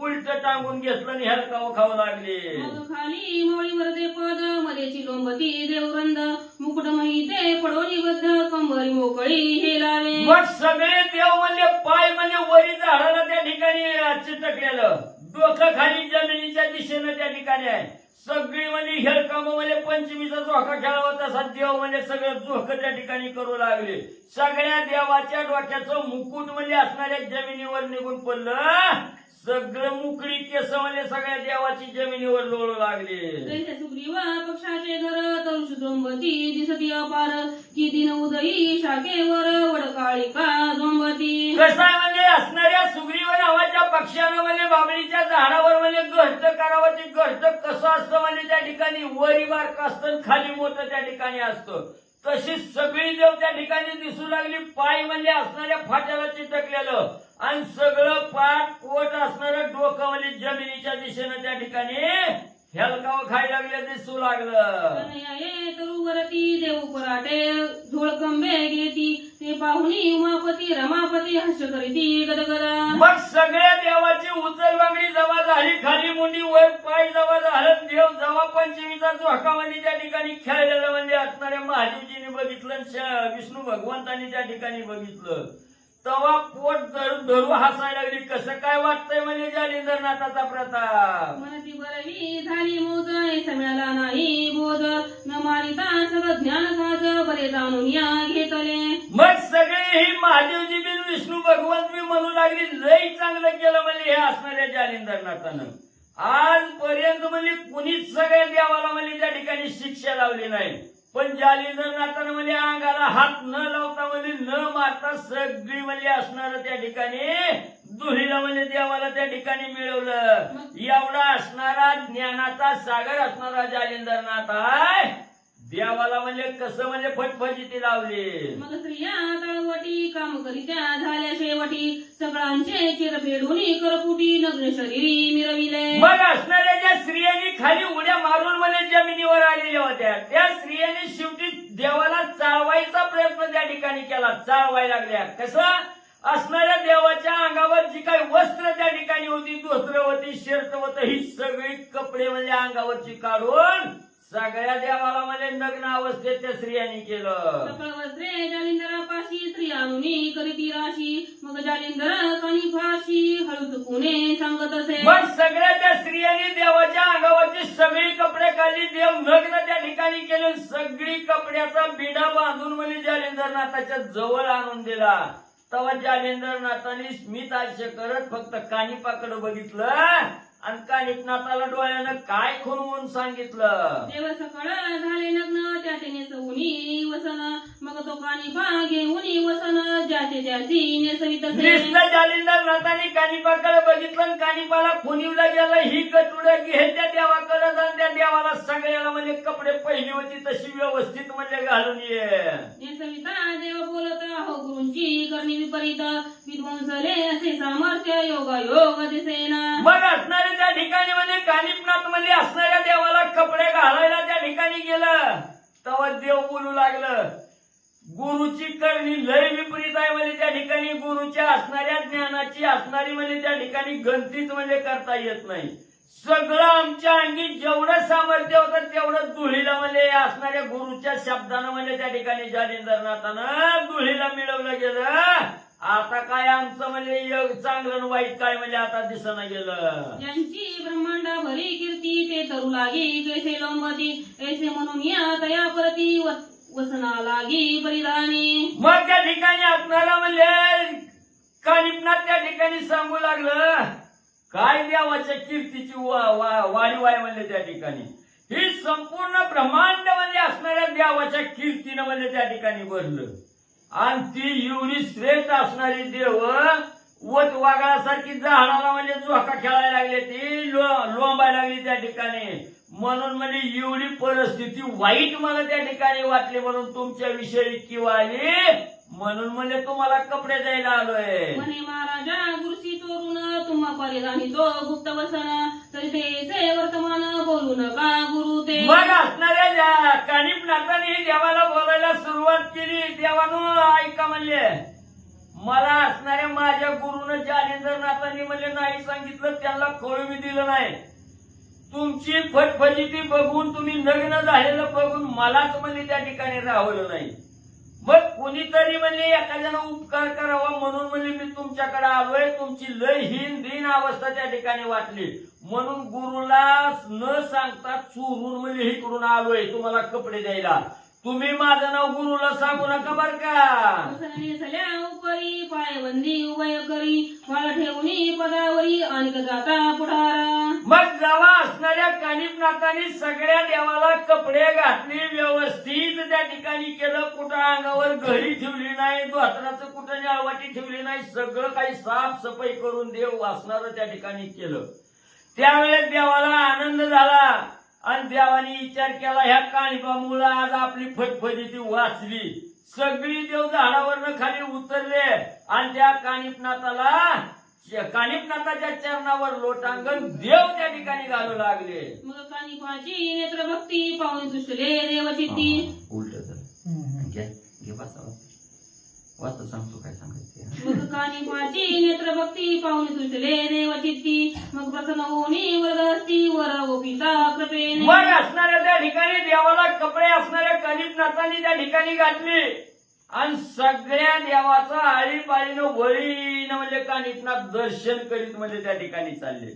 उलट टांगून घेतलं आणि हेलकावं खावं लागले. मग खाली मौळीवर ते पद मध्येची लोंबती देवगंध मुकुटमही ते पडोली बद्ध कंबरी मोकळी हे लावे. मग सगळे देव म्हणजे पाय म्हणजे वरी झाडाला त्या ठिकाणी चिटकलेलं, डोकं खाली जमिनीच्या दिशेनं त्या ठिकाणी आहे. सगळी म्हणजे हेलकाम म्हणजे पंचमीचा झोका खेळावा तसा देव म्हणजे सगळं झोकं त्या ठिकाणी करू लागले. सगळ्या देवाच्या डोक्याचं मुकुट म्हणजे असणाऱ्या जमिनीवर निघून पडलं. सगळं मुकडी केस म्हणजे सगळ्या देवाची जमिनीवर लोळू लागले. जैसे सुग्रीवा पक्षाचे घर तरुष जोंबती दिसती अपार की दिन उदयी शाखेवर वडकाळिका जोंबती. कसं आहे म्हणजे असणाऱ्या सुग्रीव नावाच्या पक्षानं म्हणजे बाबळीच्या झाडावर म्हणजे घरट करावं. ते घरट कसं असतं म्हणजे त्या ठिकाणी वरी बारक असतं खाली मोठं त्या ठिकाणी असतं. तशी सगळी देव त्या ठिकाणी दिसू लागली. पाय म्हणजे असणाऱ्या फाट्याला चिटकलेलं आणि सगळं पाठ पोट असणारं डोकं म्हणजे जमिनीच्या दिशेनं त्या ठिकाणी हेलकावं खायला लागले दिसू लागलं. तरुवरती देव पराटे झोळकंबे घेती ते पाहुणी उमापती रमापती हास्य करीती गदगदा. मग सगळ्या देवाची उचलबांगडी जमा झाली. खाली मुंडी वर पाय जमा झालं. देव जमा पंचमीचा झोका म्हणजे त्या ठिकाणी खेळलेलं म्हणजे असणाऱ्या महादेवजीने बघितलं, विष्णू भगवंतांनी त्या ठिकाणी बघितलं. तेव्हा पोट धरू हसायला लागली. कसं काय वाटतंय म्हणजे जालिंदरनाथाचा प्रताप. मनती बरवी झाली मोज मिळाला नाही बोध न मारिता सगळं ज्ञान गाज बरे जाणून या घेतले. मग सगळे ही महादेवजी बिन विष्णू भगवंत बी म्हणू लागली. लई चांगलं केलं म्हणजे हे असणाऱ्या जालिंदरनाथानं. आजपर्यंत म्हणजे कुणीच सगळ्या देवाला म्हणजे त्या ठिकाणी शिक्षा लावली नाही. पण जालिंदरनाथानं म्हणजे अंगाला हात न लावता म्हणजे न मारता सगळी म्हणजे असणार त्या ठिकाणी दुहीला म्हणजे देवाला त्या ठिकाणी मिळवलं. एवढा असणारा ज्ञानाचा सागर असणारा जालिंदरनाथ आहे. देवाला म्हणजे कसं म्हणजे फटफटीती लावली. मग स्त्रिया तळवटी काम करीत्या झाल्या शेवटी सगळ्यांचे चिर फेडून करपुटी नग्न शरीरी मिरविले. मग असणाऱ्या ज्या स्त्रियांनी खाली उड्या मारून म्हणजे जमिनीवर आलेल्या होत्या त्या स्त्रियांनी शेवटी देवाला चाळवायचा प्रयत्न त्या ठिकाणी केला. चाळवायला लागल्या. कसं असणाऱ्या देवाच्या अंगावर जी काही वस्त्र त्या ठिकाणी होती, धोत्र होती, शर्ट होतं, ही सगळी कपडे म्हणजे अंगावरची काढून सगळ्या देवाला म्हणजे नग्न अवस्थेत त्या स्त्रियांनी केलं. सकळ वस्त्रे जालिंदरापाशी स्त्रियांनी करीती राशी मग जालिंदर कानी फाशी हळूच पुणे सांगत असे. मग सगळ्या त्या स्त्रियांनी देवाच्या अंगावरची सगळी कपडे काढली. देव नग्न त्या ठिकाणी केले. सगळी कपड्याचा बिडा बांधून म्हणजे जालिंदरनाथाच्या जवळ आणून दिला. तेव्हा जालिंदरनाथांनी स्मित हास्य करत फक्त कानिपाकडे बघितलं आणि कानिपनाथाला डोळ्यानं काय खुणवून सांगितलं. देव सकळ झाले नग्न त्याचे नेसवुनी वसन मग तो कानिपा घेऊन वसन ज्याचे ज्याची नेसवित असे. जालिंदरनाथांनी कानिपाकडे बघितलं आणि कानिपाला खुणीवलं गेलं. ही कटुडं घे त्या देवाकडे जाऊन त्या देवाला सगळ्याला म्हणजे कपडे पहिली होती तशी व्यवस्थित म्हणजे घालून ये. नेसविता देव बोलत हो गुरूंची करणी विपरीत विध्वंसले असे सामर्थ्य योगायोग दिसेना. मग असणारे त्या ठिकाणी म्हणजे कानिपनाथ म्हणजे असणाऱ्या देवाला कपडे घालायला त्या ठिकाणी गेलं. तेव्हा देव बोलू लागलं गुरुची करणी लय विपरीत आहे म्हणजे त्या ठिकाणी गुरुच्या असणाऱ्या ज्ञानाची असणारी म्हणजे त्या ठिकाणी गणतीच म्हणजे करता येत नाही. सगळं आमच्या अंगी जेवढं सामर्थ्य होतं तेवढं धुळीला म्हणजे असणाऱ्या गुरुच्या शब्दानं म्हणजे त्या ठिकाणी जालिंदरनाथानं धुळीला मिळवलं गेलं. आता काय आमचं म्हणजे चांगलं आणि वाईट काय म्हणजे आता दिसणं गेलं. ज्यांची ब्रह्मांडा भरी कीर्ती ते तरू लागी कैसे लोंबती ऐसे म्हणून या तया परती वसना लागी परिधानी. मग त्या ठिकाणी आपल्याला म्हणजे कानिपनाथ त्या ठिकाणी सांगू लागलं काय देवाच्या कीर्तीची वाढीव आहे म्हणजे त्या ठिकाणी ही संपूर्ण ब्रह्मांड म्हणजे असणाऱ्या देवाच्या कीर्तीनं म्हणजे त्या ठिकाणी भरलं. आणि ती एवढी श्रेष्ठ असणारी देव वट वाघासारखी झाडाला म्हणजे झोका खेळायला लागली. ती लोंबायला लागली त्या ठिकाणी. म्हणून म्हणजे एवढी परिस्थिती वाईट मला त्या ठिकाणी वाटली म्हणून तुमच्या विषयी किंवा आली म्हणून म्हणजे तुम्हाला कपडे द्यायला आलोय. म्हणे महाराजा गुरुशी चोरून तुम्हा परिधानी तो गुप्त वसन तरी ते वर्तमान बोलू नका गुरु ते. मग असणाऱ्या कानिपनाथाने देवाला बोलायला सुरुवात केली. देवानं ऐका म्हणले मला असणाऱ्या माझ्या गुरुनं जालिंदरनाथांनी म्हणजे नाही सांगितलं, त्यांना कळू मी दिलं नाही. तुमची फटफटीती बघून, तुम्ही लग्न झालेलं बघून मलाच म्हणजे त्या ठिकाणी राहवलं नाही. मग कोणीतरी म्हणजे एखाद्यानं उपकार करावा म्हणून म्हणजे मी तुमच्याकडे आलोय. तुमची लय हीन दीन अवस्था त्या ठिकाणी वाटली म्हणून गुरुला न सांगता चोरून म्हणजे इकडून आलोय तुम्हाला कपडे द्यायला. तुम्ही माझं नाव गुरुला सांगू नका बर का. नेसल्या उपरी पायबंदी उभय करी मला ठेवणी पदावरी अनेक जाता पुढारा. मग जेव्हा असणाऱ्या कानिपनाथांनी सगळ्या देवाला कपडे घातले, व्यवस्थित त्या ठिकाणी केलं. कुठं अंगावर घडी ठेवली नाही, धोत्राचं कुठं जाळवाटी ठेवली नाही, सगळं काही साफसफाई करून देव वासणारं त्या ठिकाणी केलं. त्यावेळेस देवाला आनंद झाला आणि देवाने विचार केला, ह्या कानिपामुळे आज आपली फटफटी वाचली. सगळी देव झाडावरनं खाली उतरले आणि त्या कानिपनाथाच्या चरणावर लोटांगण देव त्या ठिकाणी घालू लागले. मग कानिपाची नेत्रभक्ती पाहुणे तुष्टले देवचित्ती. उलट वाचा सांगतो काय सांगायचं. मग कानिपाची नेत्रभक्ती पाहुणे तुष्टले देवचित्ती. मग प्रसन्न होऊनी वरदस्ती वर ओपिता कृपेने. मग असणाऱ्या त्या ठिकाणी देवाला कपडे असणाऱ्या कानिपनाथांनी त्या ठिकाणी घातले आणि सगळ्या देवाचं आळीपाळीनं वळीनं म्हणजे कानिपनाथ दर्शन करीत म्हणजे त्या ठिकाणी चालले.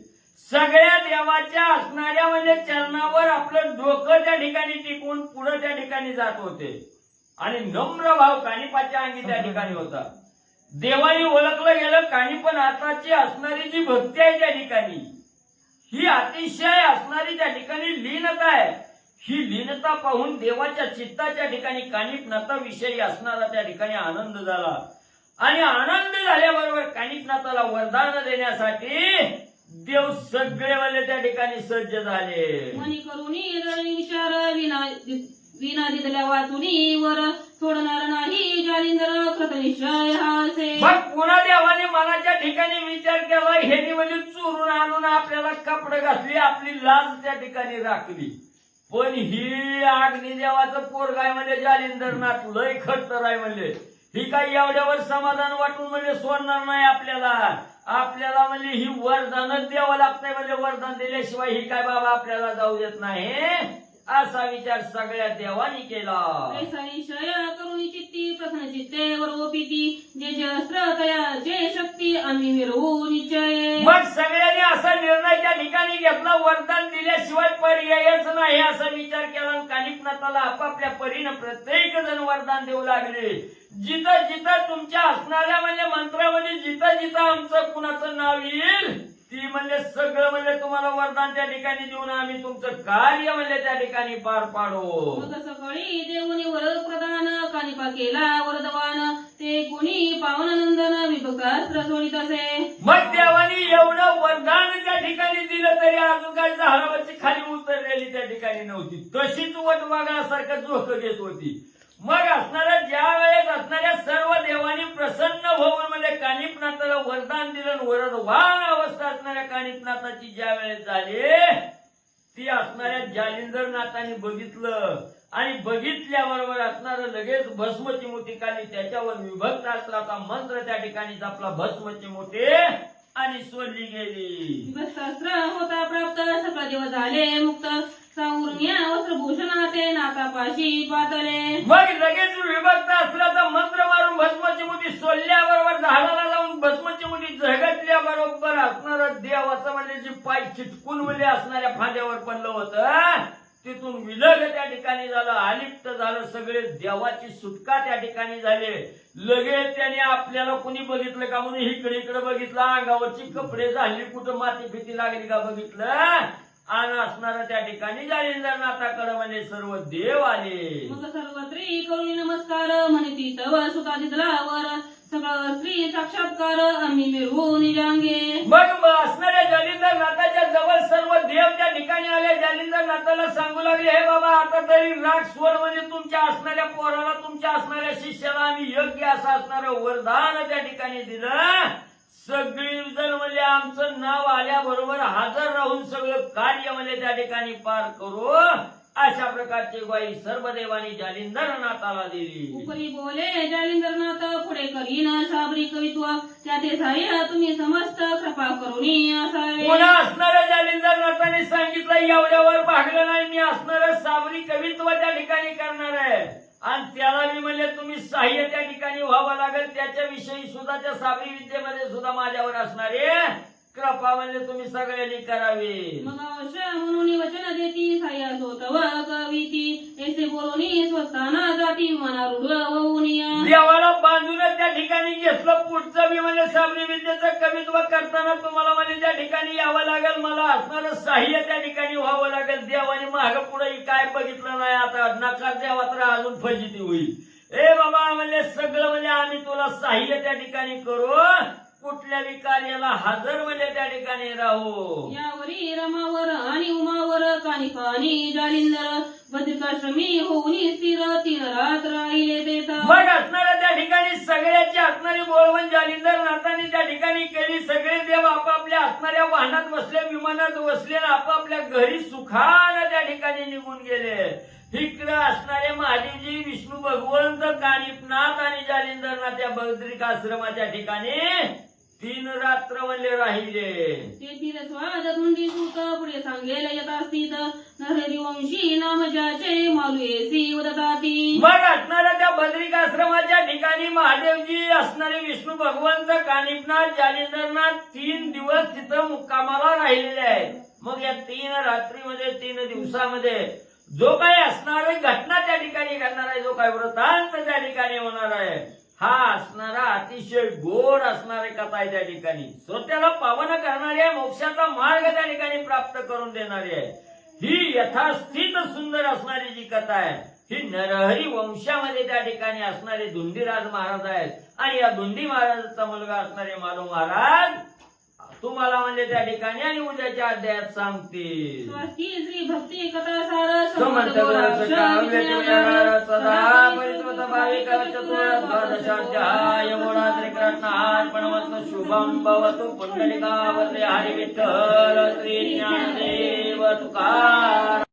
सगळ्या देवाच्या असणाऱ्या म्हणजे चरणावर आपलं डोकं त्या ठिकाणी टिकून पुढे त्या ठिकाणी जात होते आणि नम्र भाव कानिपाच्या अंगी त्या ठिकाणी होता. देवानी ओळखलं गेलं कानिपनाथाची असणारी जी भक्ती आहे त्या ठिकाणी, ही अतिशय असणारी त्या ठिकाणी लीनता आहे. ही लीनता पाहून देवाच्या चित्ताच्या ठिकाणी कानिपनाथाविषयी असणारा त्या ठिकाणी आनंद झाला आणि आनंद झाल्याबरोबर कानिपनाथाला वरदान देण्यासाठी देव सगळे वाले त्या ठिकाणी सज्ज झाले. मनी करुणी विचार विना दिदल्या वाचुनी वर सोडणार नाही जालिंदर कृतनिश्चय हासे. मग पुन्हा देवाने मनाच्या ठिकाणी विचार केला, हेनी म्हणजे चोरून आणून आपल्याला कपडे घातली, आपली लाज त्या ठिकाणी राखली. पण ही अग्निदेवाचं पोरगाय म्हणजे जालिंदरनाथ लय खट्टर आहे म्हणजे. ही काही एवढ्यावर समाधान वाटून म्हणजे सोडणार नाही आपल्याला. आपल्याला म्हणजे ही वरदानच द्यावं लागतंय म्हणजे वरदान दिल्याशिवाय ही काय बाबा आपल्याला जाऊ देत नाही, असा विचार सगळ्या देवानी केला. ऐसा निश्चय करुणी चित्ती प्रसन्न चित्ते वर ओपिती जे जे अस्त्र तया जे शक्ती आम्ही मिळवू निश्चय. मग सगळ्यांनी असा निर्णय त्या ठिकाणी घेतला, वरदान दिल्याशिवाय पर्यायच नाही असा विचार केला. कानिपनाथाला आपापल्या परीनं प्रत्येक जण वरदान देऊ लागले. जिथं जिथं तुमच्या असणाऱ्या म्हणजे मंत्रामध्ये जिथं जिथं आमचं कुणाचं नाव येईल ती म्हणजे सगळं म्हणजे तुम्हाला वरदान त्या ठिकाणी देऊन आम्ही तुमचं कार्य म्हणजे त्या ठिकाणी पार पाडू. मग सकाळी देवनी वरद प्रदान कानिपा केला वरदवान ते कोणी पावननंदन विभक्तास्त्र सोडित असे. मग देवानी एवढं वरदान त्या ठिकाणी दिलं तरी अजून काही झाडावरची खाली उतरलेली त्या ठिकाणी नव्हती, तशीच वटवागळासारखं झोकं घेत होती. मग असणाऱ्या ज्या वेळेस असणाऱ्या सर्व देवानी प्रसन्न होऊन म्हणजे कानिपनाथाला वरदान दिलं, वरदवान अवस्था असणाऱ्या कानिपनाथाची ज्या वेळेस झाली ती असणाऱ्या जालिंदरनाथांनी बघितलं आणि बघितल्याबरोबर असणारं लगेच भस्मची मोठी काली त्याच्यावर विभक्त असल्याचा मंत्र त्या ठिकाणी जपला, भस्मची मोठी आणि सोडली गेली. विभक्तास्त्र होता प्राप्त सकळ देव झाले मुक्त साऊर्ण्या वस्त्रभूषणा ते नाकापाशी पातले. मग लगेच विभक्त अस्त्राचा मंत्र मारून भस्मची मुठी सोडल्याबरोबर झाडाला जाऊन भस्मची मुठी झगटल्याबरोबर असणारं देवाचं म्हणजे जी पाय चिटकून म्हणजे असणाऱ्या फांद्यावर पडलं होतं तिथून विलग त्या ठिकाणी झालं, अलिप्त झालं. सगळे देवाची सुटका त्या ठिकाणी झाले. लगेच त्याने आपल्याला कोणी बघितलं का म्हणून इकडे इकडे बघितलं, अंगावरची कपडे झाली, कुठं माती भीती लागली का बघितलं आणि असणारा त्या ठिकाणी जालिंदरनाथाकडे म्हणजे सर्व देव आले. मग सर्वत्री करुणी नमस्कार म्हणती तव सुतादितलावर सगळं स्त्री साक्षात्कार आम्ही मिळवू निजांगे. मग असणाऱ्या जालिंदरनाथाच्या जवळ सर्व देव त्या ठिकाणी आले. जालिंदरनाथाला सांगू लागले, हे बाबा आता तरी राग सोड म्हणजे तुमच्या असणाऱ्या पोराला तुमच्या असणाऱ्या शिष्याला आम्ही योग्य असं असणारं वरदान त्या ठिकाणी दिलं. सगळी जण म्हणजे आमचं नाव आल्याबरोबर हजर राहून सगळं कार्य म्हणजे त्या ठिकाणी पार करू अशा प्रकारची ग्वाही सर्व देवानी जालिंदरनाथाला दिली. उपरी बोले जालिंदरनाथ पुढे करीन शाबरी कवित्व त्याते सहाय्य तुम्ही समस्त कृपा करुणी असावे. पुन्हा असणाऱ्या जालिंदरनाथाने सांगितलं एवढ्यावर भागलं नाही, मी असणारं साबरी कवित्व त्या ठिकाणी करणार आहे आणि त्याला मी म्हणले तुम्ही सहाय्य त्या ठिकाणी व्हावं लागेल. त्याच्याविषयी सुद्धा त्या साबरी विद्येमध्ये सुद्धा माझ्यावर असणारे कृपा म्हणले तुम्ही सगळ्यांनी करावी. मग अवश्य म्हणून वचन देती सहाय्यास होत व कविती ऐसे बोलून स्वस्ताना जाती मनारूढ होऊन या. देवाला बांधूनच त्या ठिकाणी घेतलं. पुढचं मी म्हणजे साबरी विद्येचं कवित्व करताना तुम्हाला म्हणजे त्या ठिकाणी यावं लागेल, मला असणारं साह्य त्या ठिकाणी व्हावं लागेल. देवाने माग पुढे काय बघितलं नाही, आता नकार द्यावा तर अजून फजिती होईल. ए बाबा म्हणले सगळं म्हणजे आम्ही तुला साह्य त्या ठिकाणी करू, कुठल्याही कार्याला हजर म्हणजे त्या ठिकाणी राहू. यावरी रमावर आणि उमावर कानी कानी जालिंदर बद्रिकाश्रमी होऊन स्थिर 3 रात राहिले देता. मग असणाऱ्या त्या ठिकाणी सगळ्याची असणारी बोलवण जालिंदरनाथाने त्या ठिकाणी केली. सगळे देव आपापल्या असणाऱ्या वाहनात बसले, विमानात बसले, आपापल्या घरी सुखानं त्या ठिकाणी निघून गेले. इकडे असणारे महादेवजी, विष्णू भगवंत, कानिपनाथ आणि जालिंदरनाथ या बद्रिकाश्रमाच्या ठिकाणी 3 रात्र म्हणले राहिले. तेथील स्वाद धुंडी सूत पुढे सांगेल येत असतीत नरहरिवंशी नाम ज्याचे मालुएसी उदताती. मग असणाऱ्या त्या बद्रिकाश्रमाच्या ठिकाणी महादेवजी, असणारे विष्णू भगवंत, कानिपनाथ, जालिंदरनाथ 3 दिवस तिथं मुक्कामाला राहिलेले आहेत. मग या 3 रात्रीमध्ये 3 दिवसामध्ये जो काही असणारी घटना त्या ठिकाणी घडणार आहे, जो काही वृत्तांत त्या ठिकाणी होणार आहे, हा असणारा अतिशय गोड असणारी कथा आहे. त्या ठिकाणी श्रोत्याला पावन करणारी आहे, मोक्षाचा मार्ग त्या ठिकाणी प्राप्त करून देणारी आहे. ही यथास्थित सुंदर असणारी जी कथा आहे, ही नरहरी वंशामध्ये त्या ठिकाणी असणारे धुंडीराज महाराज आहेत. आणि या धुंडी महाराजाचा मुलगा असणारे मालू महाराज तुम्हाला म्हणजे त्या ठिकाणी आणि उद्याच्या अध्यायात सांगतील. स्वस्ती श्री भक्ती कथा सार समर्थ गुराचं काव्य तुझ्या सदा परिस्वत भाविक चतुर द्वादशाध्याय मोडा श्रीकृष्णार्पणमस्तु. शुभं भवतु पुंडलिकावते हरि विठ्ठल श्री ज्ञानदेव तुकाराम.